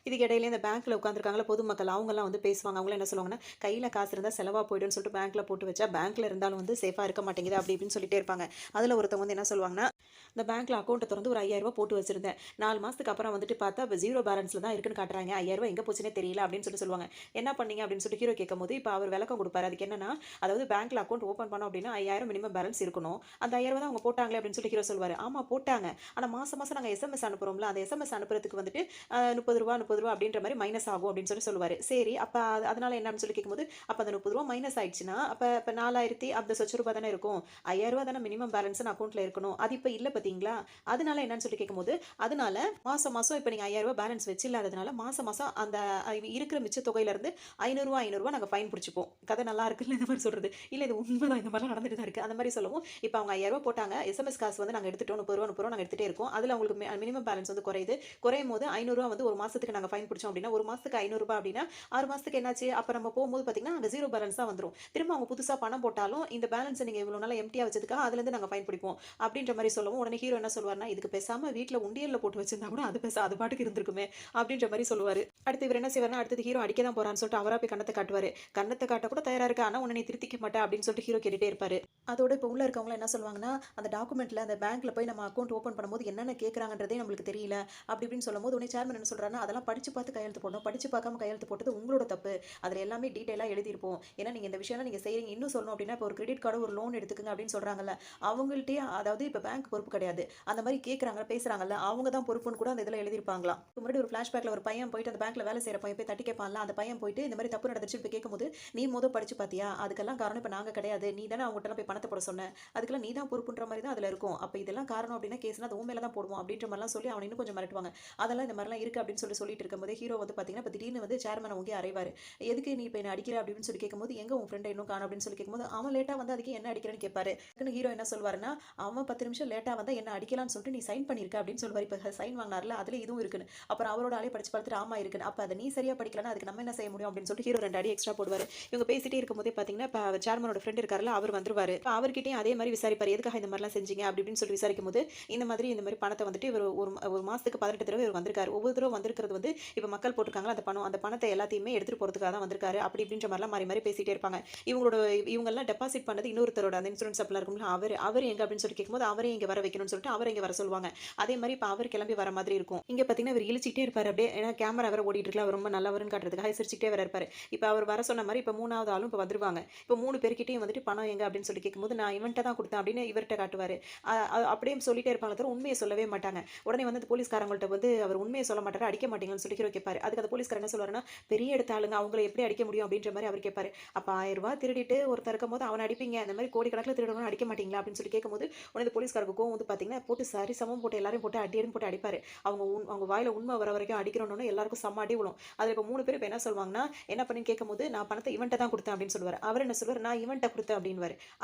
இதுக்கு இடையில இந்த பேங்க்ல உட்காந்துருக்காங்களா பொதுமக்கள், அவங்கலாம் வந்து பேசுவாங்க. அவங்களாம் என்ன சொல்லுவாங்கன்னா, கையில் காசு இருந்தால் செலவாக போய்டுன்னு சொல்லிட்டு பேங்க்ல போட்டு வச்சா பேங்க்ல இருந்தாலும் வந்து சேஃபாக இருக்க மாட்டேங்குது அப்படி இப்படின்னு சொல்லிட்டே இருப்பாங்க. அதில் ஒருத்தவங்க வந்து என்ன சொல்லுவாங்கன்னா, இந்த பேங்க்ல அக்கௌண்ட்டை திறந்து ஒரு 5000 ரூபாய் போட்டு வச்சிருந்தேன், 4 மாதத்துக்கு அப்புறம் வந்துட்டு பார்த்தா இப்போ 0 பேலன்ஸ்ல தான் இருக்குன்னு காட்டுறாங்க, 5000 ரூபாய் எங்கே போச்சுன்னே தெரியல அப்படின்னு சொல்லி சொல்லுவாங்க. என்ன பண்ணீங்க அப்படின்னு சொல்லிட்டு ஹீரோ கேட்கும்போது, இப்போ அவர் விளக்கம் கொடுப்பாரு. அதுக்கு என்னன்னா, அதாவது பேங்க்ல அக்கௌண்ட் ஓப்பன் பண்ணோம் அப்படின்னா 5000 மினிமம் பேலன்ஸ் இருக்கணும், அந்த 5000 தான் அவங்க போட்டாங்களே அப்படின்னு சொல்லி ஹீரோ சொல்வாரு. ஆமா போட்டாங்க, ஆனால் மாசம் மாசம் நாங்கள் எஸ்எம்எஸ் அனுப்புறோம்ல, அந்த எஸ்எம்எஸ் அனுப்புறதுக்கு வந்துட்டு 30 ரூபா 30 ரூபா அப்படின்ற மாதிரி மைனஸ் ஆகும் அப்படின்னு சொல்லி சொல்லுவாரு. சரி அப்போ அதனால என்னன்னு சொல்லி கேட்கும்போது, அப்போ அந்த 30 ரூபா மைனஸ் ஆயிடுச்சுன்னா அப்போ இப்போ 4000 அந்த சொச்ச ரூபா தானே இருக்கும், 5000 ரூபா தானே மினிமம் பேலன்ஸ் அக்கௌண்ட்ல இருக்கணும், அது இப்போ இல்லை பார்த்தீங்களா, அதனால என்னன்னு சொல்லி கேட்கும்போது, அதனால மாசம் மாசம் இப்போ நீங்கள் 5000 ரூபாய் பேலன்ஸ் வச்சு இல்லாததுனால மாசம் மாசம் அந்த இருக்கிற மிச்ச தொகையிலேருந்து 500 ரூபா நாங்கள் ஃபைன் பிடிச்சிப்போம். கதை நல்லா இருக்குல்ல இந்த மாதிரி சொல்றது. இல்லை இது உண்மைதான், இந்த மாதிரிலாம் நடந்துட்டு தான் இருக்கு. அந்த மாதிரி சொல்லவும், இப்போ அவங்க 5000 ரூபா போட்டாங்க, எஸ்எம்எஸ் காசு வந்து நாங்கள் எடுத்துட்டோம், 30 ரூபா நாங்கள் எடுத்துகிட்டே இருக்கோம், அதில் அவங்களுக்கு மினிமம் பேலன்ஸ் வந்து குறையும் போது 500 ரூபா வந்து ஒரு மாசத்துக்கு நாங்கள் ஃபைன் பிடிச்சோம் அப்படின்னா, ஒரு மாசத்துக்கு 500 ரூபாய் அப்படின்னா 6 மாசத்துக்கு என்னாச்சு, அப்போ நம்ம போகும்போது பார்த்தீங்கன்னா அங்கே 0 பேலன்ஸ் தான் வந்துடும். திரும்ப அவங்க புதுசாக பணம் போட்டாலும் இந்த பேலன்ஸை நீங்கள் இவ்வளோ நாள் எம்டியாக வச்சதுக்காக அதுலேருந்து நாங்கள் ஃபைன் பிடிப்போம் அப்படின்ற மாதிரி சொல்லவும், உடனே ஹீரோ என்ன சொல்வார்னா, இதுக்கு பேசாமல் வீட்டில் உண்டியலில் போட்டு வச்சிருந்தா கூட அது பாட்டுக்கு இருந்திருக்குமே அப்படின்ற மாதிரி சொல்லுவார். அடுத்து இவர் என்ன செய்வார்னா, அடுத்தது ஹீரோ அடிக்க தான் போறான்னு சொல்லிட்டு அவராக போய் கண்ணத்தை காட்டுவார். கண்ணத்தை காட்ட கூட தயாராக இருக்கு, ஆனால் உன்னை திருத்திக்க மாட்டேன் அப்படின்னு சொல்லிட்டு ஹீரோ கேட்டுட்டே இருப்பாரு. அதோட இப்போ உள்ள இருக்கவங்க என்ன சொல்லுவாங்கன்னா, அந்த டாக்குமெண்ட்ல அந்த பேங்க்ல போய் நம்ம அக்கௌண்ட் ஓப்பன் பண்ணும்போது என்னென்ன கேட்குறாங்கன்றதே நம்மளுக்கு தெரியல அப்படி இப்படின்னு சொல்லும்போது, உடனே சேர்மன் என்ன சொல்றாருன்னா, அதெல்லாம் படிச்சு பார்த்து கையெழுத்து போடணும், படிச்சு பார்க்காம கையெழுத்து போட்டது உங்களோட தப்பு, அதில் எல்லாமே டீட்டெயிலாக எழுதியிருப்போம், ஏன்னா நீங்கள் இந்த விஷயம்லாம் நீங்கள் செய்கிறீங்க. இன்னும் சொல்லணும் அப்படின்னா, இப்போ ஒரு கிரெடிட் கார்டு ஒரு லோன் எடுத்துக்கங்க அப்படின்னு சொல்கிறாங்கல்ல, அவங்கள்ட்டே அதாவது இப்போ பேங்க் பொறுப்பு கிடையாது, அந்த மாதிரி கேட்குறாங்க பேசுகிறாங்கல்ல, அவங்க தான் பொறுப்புன்னு கூட அந்த இதில் எழுதியிருப்பாங்களாம். முன்னாடி ஒரு ஃப்ளாஷ்பேக்கில் ஒரு பையன் போயிட்டு அந்த பேங்க்ல வேலை செய்கிற பையன் போய் தட்டி கேட்பான்ல, அந்த பையன் போயிட்டு இந்த மாதிரி தப்பு நடந்துச்சு இப்போ கேட்கும்போது, நீ படிச்சு பார்த்தியா, அதுக்கெல்லாம் காரணம் இப்போ நாங்கள் கிடையாது, நீ தானே அவங்ககிட்ட போய் பணத்தை போட சொன்ன, அதுக்கெல்லாம் நீ தான் பொறுப்புன்ற மாதிரி தான் அதில் இருக்கும், அப்போ இதெல்லாம் காரணம் அப்படின்னா கேஸ்னா அது மேலே தான் போடுவோம் அப்படின்ற மாதிரிலாம் சொல்லி அவனை இன்னும் கொஞ்சம் மிரட்டுவாங்க. அதெல்லாம் இந்த மாதிரிலாம் இருக்குது அப்படின்னு சொல்லிட்டு இருக்கும்போது ஹீரோ வந்து பார்த்தீங்கன்னா இப்போ திடீர்னு வந்து சேர்மனை உங்கே அறைவார். எதுக்கு நீ இப்போ என்ன அடிக்கிற அப்படின்னு சொல்லி கேட்கும்போது, எங்கே உன் ஃப்ரெண்டை இன்னும் காணும் அப்படின்னு சொல்லி கேட்கும்போது, அவன் லேட்டாக வந்து அதுக்கு என்ன அடிக்கிறேன்னு கேட்பாரு. ஹீரோ என்ன சொல்வாருன்னா, அவன் 10 நிமிஷம் லேட்டாக வந்தால் என்ன அடிக்கலாம்னு சொல்லிட்டு நீ சைன் பண்ணியிருக்க அப்படின்னு சொல்வார். இப்போ சைன் வாங்கினார்ல அதில் இதுவும் இருக்குன்னு, அப்புறம் அவரோட ஆளே படிச்சு பார்த்துட்டு ஆமா இருக்குன்னு, அப்போ அதை நீ சரியாக படிக்கலன்னா அதுக்கு நம்ம என்ன செய்ய முடியும் அப்படின்னு சொல்லிட்டு ஹீரோ 2 அடி எக்ஸ்ட்ரா போடுவார். இவங்க பேசிட்டே இருக்கும்போதே பார்த்தீங்கன்னா இப்போ அவர் சேர்மனோட ஃப்ரெண்ட் இருக்காருல்ல, அவர் வந்துருவார். அவர்கிட்டயும் அதே மாதிரி விசாரிப்பார், எதுக்காக இந்த மாதிரிலாம் செஞ்சீங்க அப்படி இப்படின்னு சொல்லி விசாரிக்கும் போது, இந்த மாதிரி பணத்தை வந்துட்டு இவர் ஒரு மாதத்துக்கு 18 தடவை இவர் வந்திருக்காரு. ஒவ்வொரு தடவை வந்திருக்கிறது வந்து இப்போ மக்கள் போட்டிருக்காங்களா அந்த பணத்தை எல்லாத்தையுமே எடுத்துகிட்டு போகிறதுக்காக தான் வந்திருக்காரு அப்படி இப்படின்ற மாதிரிலாம் மாறி மாறி பேசிகிட்டே இருப்பாங்க. இவங்கெல்லாம் டெபாசிட் பண்ணது இன்னொருத்தரோட அந்த இன்சூரன்ஸ் அப்லாம் இருக்கும்ல, அவர் எங்கே அப்படின்னு சொல்லி கேட்கும்போது, அவரே இங்கே வர வைக்கணும்னு சொல்லிட்டு அவரை இங்கே வர சொல்லுவாங்க. அதே மாதிரி இப்போ அவர் கிளம்பி வர மாதிரி இருக்கும். இங்கே பார்த்தீங்கன்னா இவர் இழிச்சிட்டே இருப்பார் அப்படியே, ஏன்னா கேமரா வேற ஓடிட்டு இருக்கல, அவர் ரொம்ப நல்லவருன்னு காட்டுறதுக்காக சிரிச்சிட்டே வேற இருப்பார். இப்போ அவர் வர சொன்ன மாதிரி இப்போ 3வது ஆளும் இப்போ வந்துருவாங்க. இப்போ 3 பேர்கிட்டையும் வந்துட்டு பணம் எங்கே அப்படின்னு சொல்லி கேட்கும்போது, நான் இவன்ட்ட தான் கொடுத்தேன் அப்படின்னு இவர்கிட்ட காட்டுவார். அப்படியே சொல்லிட்டே இருப்பாங்க தவிர உண்மையை சொல்லவே மாட்டாங்க. உடனே வந்து போலீஸ்காரங்கள்ட்ட வந்து அவர் உண்மையை சொல்ல மாட்டார், அடிக்க மாட்டீங்கன்னு சொல்லுங்கன்னு சொல்லி ஹீரோ கேட்பாரு. அதுக்கு அந்த போலீஸ்காரர் என்ன சொல்லுவாருன்னா, பெரிய இடத்த ஆளுங்க அவங்கள எப்படி அடிக்க முடியும் அப்படின்ற மாதிரி அவர் கேட்பாரு. அப்போ 1000 ரூபாய் திருடிட்டு ஒருத்தர் இருக்கும்போது அவனை அடிப்பீங்க, இந்த மாதிரி கோடிக்கணக்கில் திருடணும் அடிக்க மாட்டீங்களா அப்படின்னு சொல்லி கேட்கும்போது உடனே இந்த போலீஸ்காரருக்கு கோவம் வந்து பார்த்தீங்கன்னா போட்டு சரி சமம் போட்டு எல்லாரையும் போட்டு அடியடின்னு போட்டு அடிப்பாரு. அவங்க வாயில உண்மை வர வரைக்கும் அடிக்கிறோன்னு எல்லாருக்கும் செம்ம அடி விழும். அதில் இப்போ 3 பேர் இப்போ என்ன சொல்லுவாங்கன்னா, என்ன பண்ணின்னு கேட்கும்போது நான் பணத்தை இவன்ட்ட தான் கொடுத்தேன் அப்படின்னு சொல்லுவார். அவர் என்ன சொல்லுவார், நான் இவன்ட்ட கொடுத்தேன் அப்படின்வாரு.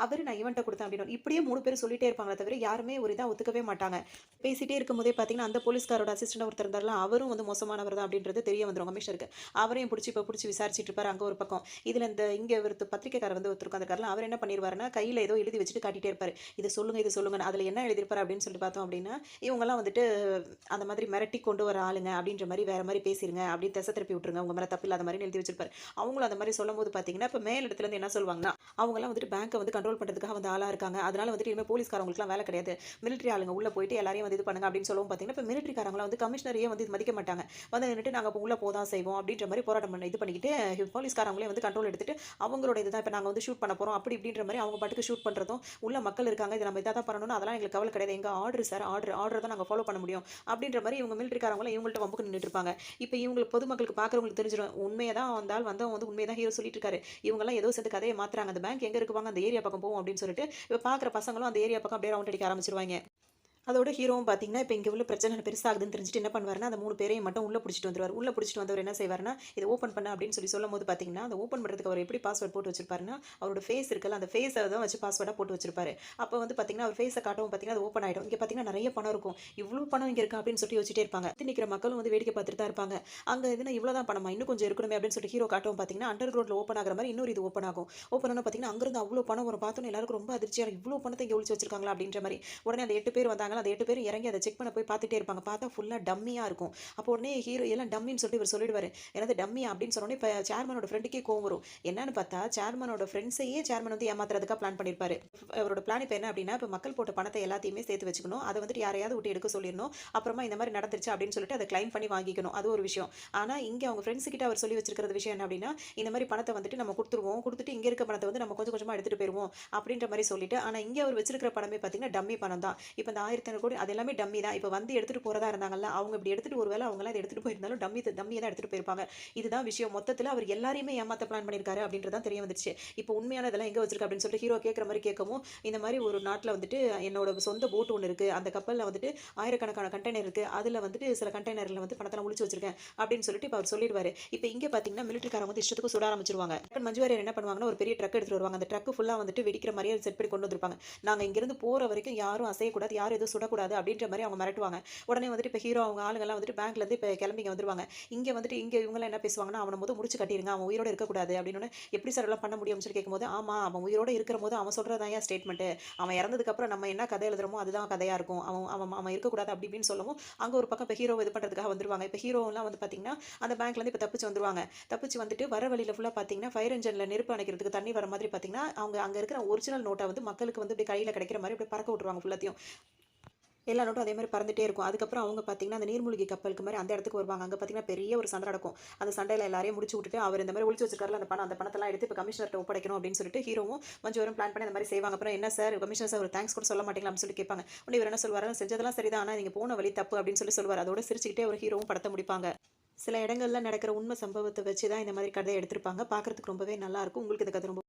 நான் இவன்ட்ட கொடுத்தேன் அப்படின்னு இப்படியே 3 பேர் சொல்லிட்டே இருப்பாங்களே தவிர யாருமே ஒரு இதாக ஒத்துக்கவே மாட்டாங்க. பேசிட்டே இருக்கும்போதே பார்த்தீங்கன்னா அந்த போலீஸ்காரோட அசிஸ்டன்ட் ஒருத்தர் இருந்தாலும் அவரும் வந்து மோசமானவர் தான் அப்படின்றது தெரிய வந்துடும் கமிஷனருக்கு. அவரையும் பிடிச்சி விசாரிச்சுட்டு இருப்பாரு அங்கே ஒரு பக்கம். இதில் இங்கே ஒரு பத்திரிக்கைக்காரர் வந்து ஒருத்தர் உட்காந்துருக்காருல, அவர் என்ன பண்ணிடுவாருன்னா கையில் ஏதோ எழுதி வச்சுட்டு காட்டிட்டே இருப்பாரு. இது சொல்லுங்க அதில் என்ன எழுதியிருப்பாரு அப்படின்னு சொல்லிட்டு பார்த்தோம் அப்படின்னா, இவங்கெல்லாம் வந்துட்டு அந்த மாதிரி மிரட்டி கொண்டு வர ஆளுங்க அப்படின்ற மாதிரி வேற மாதிரி பேசிருங்க அப்படின்னு திசை திருப்பி விட்டுருங்க, உங்க மேலே தப்பு இல்லாத மாதிரி எழுதி வச்சிருப்பாரு. அவங்களும் அந்த மாதிரி சொல்லும் போது பார்த்தீங்கன்னா இப்போ மேல் இடத்துல இருந்து என்ன சொல்லுவாங்கன்னா, அவங்கலாம் வந்துட்டு பேங்கை வந்து கண்ட்ரோல் பண்ணுறதுக்காக வந்து ஆளாக இருக்காங்க, அதனால வந்துட்டு இனிமேல் போலீஸ்காரங்களுக்குலாம் வேலை கிடையாது, மிலிட்டரி ஆளுங்க உள்ள போயிட்டு எல்லாரையும் வந்து இது பண்ணுங்க அப்படின்னு சொல்லவும் பார்த்தீங்கன்னா இப்போ மிலிட்டரிக்காரங்களாம் வந்து கமிஷனரையே வந்து இது மதிக்க மாட்டாங்க. வந்து நின்றுட்டு நாங்கள் இப்போ உள்ள போதான் செய்வோம் அப்படின்ற மாதிரி போராட்டம் பண்ணி இது பண்ணிக்கிட்டு போலீஸ்காரங்களே வந்து கண்ட்ரோல் எடுத்துட்டு அவங்களோட இதுதான் இப்போ நாங்கள் வந்து ஷூட் பண்ண போகிறோம் அப்படி இப்படின்ற மாதிரி அவங்க பாட்டுக்கு ஷூட் பண்ணுறதும், உள்ள மக்கள் இருக்காங்க இதை நம்ம இதாக தான் பண்ணணும், அதெல்லாம் எங்களுக்கு கவலை கிடையாது, எங்கள் ஆர்டர் சார் ஆர்டர் தான் நாங்கள் ஃபாலோ பண்ண முடியும் அப்படின்ற மாதிரி இவங்க மிலிட்டரிக்காரங்களும் இவங்கள்ட்ட வம்புக்கு நின்றுட்டு இருப்பாங்க. இப்போ இவங்களுக்கு பொதுமக்களுக்கு பார்க்குறவங்களுக்கு தெரிஞ்சிடும் உண்மையை தான் வந்தவங்க வந்து உண்மையை தான் ஹீரோ சொல்லிட்டு இருக்காரு, இவங்கெல்லாம் ஏதோ சேர்த்து கதையை மாத்துறாங்க, அந்த பேங்க் எங்கே இருக்குவாங்க அந்த ஏரியா பக்கம் போவோம் அப்படின்னு சொல்லிட்டு இப்போ பார்க்குற பசங்களும் அந்த ஏரியா பக்கம் அப்படியே ரவுண்ட் அடிக்க ஆரம்பிச்சிருவாங்க. அதோட ஹீரோவும் பார்த்தீங்கன்னா இப்போ இங்கே உள்ள பிரச்சனை பெருசாகுதுன்னு தெரிஞ்சுட்டு என்ன பண்ணுவாருன்னா அந்த 3 பேரையும் மட்டும் உள்ள பிடிச்சிட்டு வந்துருவார். உள்ள பிடிச்சிட்டு வந்தவர் என்ன செய்வாருன்னா இதை ஓப்பன் பண்ண அப்படின்னு சொல்லும் போது பார்த்தீங்கன்னா அந்த ஓப்பன் பண்ணுறதுக்கு அவர் எப்படி பாஸ்வேர்ட் போட்டு வச்சிருப்பாருன்னா அவரோட ஃபேஸ் இருக்குல்ல அந்த ஃபேஸை தான் வச்சு பாஸ்வேர்டாக போட்டு வச்சிருப்பாரு. அப்போ வந்து பார்த்தீங்கன்னா அவர் ஃபேஸை காட்டவும் பார்த்தீங்கன்னா அது ஓப்பன் ஆகிடும். இங்கே பார்த்தீங்கன்னா நிறைய பணம் இருக்கும், இவ்வளோ பணம் இங்கே இருக்கா அப்படின்னு சொல்லி யோசிச்சிட்டே இருப்பாங்க. நிற்கிற மக்களும் வந்து வேடிக்கை பார்த்துட்டு தான் இருப்பாங்க. அங்கே இதுனா இவ்வளோ தான் பணமா, இன்னும் கொஞ்சம் இருக்கணுமே அப்படின்னு சொல்லிட்டு ஹீரோ காட்டவும் பார்த்தீங்கன்னா அண்டர் கிரவுண்டில் ஓப்பன் ஆகிற மாதிரி இன்னொரு இது ஓப்பன் ஆகும். ஓப்பன் ஆனால் பார்த்தீங்கன்னா அங்கிருந்து அவ்வளோ பணம் வரும். பார்த்தோன்னு எல்லாருக்கும் ரொம்ப அதிர்ச்சியாக இவ்வளோ பணத்தை இங்கே ஒழிச்சு வச்சிருக்காங்களா அப்படின்ற மாதிரி. உடனே அந்த 8 பேர் வந்தாங்க, அந்த 8 பேர் இறங்கி அதை செக் பண்ண போய் பார்த்துட்டே இருப்பாங்க. பார்த்தா ஃபுல்லாக டம்மியாக இருக்கும். அப்போ உடனே ஹீரோ எல்லாம் டம்மின்னு சொல்லிட்டு இவர் சொல்லிடுவார், எனது டம்மியா அப்படின்னு சொன்னோடனே இப்போ சேர்மனோட ஃப்ரெண்டுக்கே கோவம் வரும். என்னன்னு பார்த்தா சேர்மனோட ஃப்ரெண்ட்ஸையே சேர்மன் வந்து ஏமாத்துறதுக்காக பிளான் பண்ணியிருப்பாரு. அவரோட பிளான் இப்போ என்ன அப்படின்னா இப்போ மக்கள் போட்ட பணத்தை எல்லாத்தையுமே சேர்த்து வச்சுக்கணும், அதை வந்துட்டு யாரையாவது விட்டு எடுக்க சொல்லிடணும், அப்புறமா இந்த மாதிரி நடந்துருச்சு அப்படின்னு சொல்லிட்டு அதை கிளைம் பண்ணி வாங்கிக்கணும், அது ஒரு விஷயம். ஆனால் இங்கே அவங்க ஃப்ரெண்ட்ஸ் கிட்ட அவர் சொல்லி வச்சிருக்கிற விஷயம் என்ன அப்படின்னா இந்த மாதிரி பணத்தை வந்துட்டு நம்ம கொடுத்துட்டு இங்கே இருக்க பணத்தை வந்து நம்ம கொஞ்சம் கொஞ்சமாக எடுத்துகிட்டு போயிடுவோம் அப்படின்ற மாதிரி சொல்லிட்டு, ஆனால் இங்கே அவர் வச்சிருக்கிற பணமே பார்த்தீங்கன்னா டம்மி பணம் தான். இப்போ இந்த 1500 கோடி அது எல்லாமே டம்மி தான். இப்போ வந்து எடுத்துகிட்டு போகிறதா இருந்தாங்கல்ல அவங்க இப்படி எடுத்துகிட்டு ஒருவேளை அவங்களாம் இதை எடுத்துகிட்டு போயிருந்தாலும் டம்மியை தான் எடுத்துகிட்டு போயிருப்பாங்க. இதுதான் விஷயம். மொத்தத்தில் அவர் எல்லாரையுமே ஏமாற்ற பிளான் பண்ணியிருக்காரு அப்படின்றதான் தெரிய வந்துருச்சு. இப்போ உண்மையான இதெல்லாம் எங்கே வச்சிருக்க அப்படின்னு சொல்லிட்டு ஹீரோ கேட்குற மாதிரி கேட்கவும் இந்த மாதிரி ஒரு நாட்டில் வந்துட்டு என்னோட சொந்த போட் ஒன்று இருக்குது, அந்த கப்பலில் வந்துட்டு ஆயிரக்கணக்கான கண்டெய்னர் இருக்குது, அதில் வந்துட்டு சில கண்டெய்னரில் வந்து பணத்தெல்லாம் முடிச்சு வச்சிருக்கேன் அப்படின்னு சொல்லிட்டு இப்போ அவர் சொல்லிடுவார். இப்போ இங்கே பார்த்தீங்கன்னா மிலிட்டரிக்காரங்க வந்து இஷ்டத்துக்கு சுட ஆரம்பிச்சிருவாங்க. மஞ்சு வாரியர் என்ன பண்ணுவாங்கன்னா ஒரு பெரிய ட்ரக் எடுத்துகிட்டு வருவாங்க. அந்த ட்ரக் ஃபுல்லாக வந்துட்டு வெடிக்கிற மாதிரியே செட் பண்ணி கொண்டு வந்திருப்பாங்க. நாங்கள் இங்கேருந்து போகிற வரைக்கும் யாரும் அசையக்கூடாது, யாரும் எதுவும் சுடக்கூடாது அப்படின்ற மாதிரி அவங்க மிரட்டுவாங்க. உடனே வந்துட்டு இப்போ ஹீரோ அவங்க ஆளுங்கெல்லாம் வந்துட்டு பேங்க்லேருந்து இப்போ கிளம்பிங்க வந்துருவாங்க. இங்கே இவங்கெல்லாம் என்ன பேசுவாங்கன்னா அவனை முடிச்சு கட்டிடுங்க, அவன் உயிரோடு இருக்கக்கூடாது அப்படின்னு. எப்படி சார் எல்லாம் பண்ண முடியும்னு சொல்லி கேட்கும்போது ஆமாம் அவன் உயிரோடு இருக்கிற போது அவன் சொல்கிறதான் ஏன் ஸ்டேட்மெண்ட்டு, அவன் இறந்ததுக்கப்புறம் நம்ம என்ன கதை எழுதுறோமோ அதுதான் கதையாக இருக்கும், அவன் இருக்கக்கூடாது அப்படி இப்படின்னு சொல்லவும் அங்கே ஒரு பக்கம் இப்போ ஹீரோ இது பண்ணுறதுக்காக வந்துருவாங்க. இப்போ ஹீரோலாம் வந்து பார்த்தீங்கன்னா அந்த பேங்க்லேருந்து இப்போ தப்பிச்சு வந்துருவாங்க. தப்பிச்சு வந்துட்டு வர வழியில் ஃபுல்லாக பார்த்தீங்கன்னா ஃபயர் இன்ஜினில் நெருப்பு அணைக்கிறதுக்கு தண்ணி வர மாதிரி பார்த்தீங்கன்னா அவங்க அங்கே இருக்கிற ஒரிஜினல் நோட்டை வந்து மக்களுக்கு வந்து இப்படி கையில் கிடைக்கிற மாதிரி இப்படி பறக்க விட்டுருவாங்க ஃபுல்லாத்தையும். எல்லா நோட்டும் அதே மாதிரி பறந்துட்டே இருக்கும். அதுக்கப்புறம் அவங்க பார்த்தீங்கன்னா அந்த நீர்மூழ்கி கப்பலுக்கு மாதிரி அந்த இடத்துக்கு வருவாங்க. அங்கே பார்த்தீங்கன்னா பெரிய ஒரு சண்டை நடக்கும். அந்த சண்டையில் எல்லாரையும் முடிச்சு விட்டுட்டு அவர் இந்த மாதிரி ஒழிச்சு வச்சிருக்காருல அந்த பணத்தெல்லாம் எடுத்து இப்போ கமிஷனர்கிட்ட ஒப்படைக்கணும் அப்படின்னு சொல்லிட்டு ஹீரோவும் மஞ்சு வரும் பிளான் பண்ணி அந்த மாதிரி செய்வாங்க. அப்புறம் என்ன சார் கமிஷனர் சார் ஒரு தேங்க்ஸ் கூட சொல்ல மாட்டீங்களா அப்படின்னு சொல்லி கேட்பாங்க. உடனே இவர் என்ன சொல்வார், செஞ்சதெல்லாம் சரிதான் ஆனால் நீங்கள் போன வழி தப்பு அப்படின்னு சொல்லி சொல்வார். அதோட சிரிச்சுக்கிட்டே ஒரு ஹீரோவும் படத்தை முடிப்பாங்க. சில இடங்கள்ல நடக்கிற உண்மை சம்பவத்தை வச்சு தான் இந்த மாதிரி கதையை எடுத்திருப்பாங்க. பார்க்கறதுக்கு ரொம்பவே நல்லா இருக்கும். உங்களுக்கு இந்த கதை ரொம்ப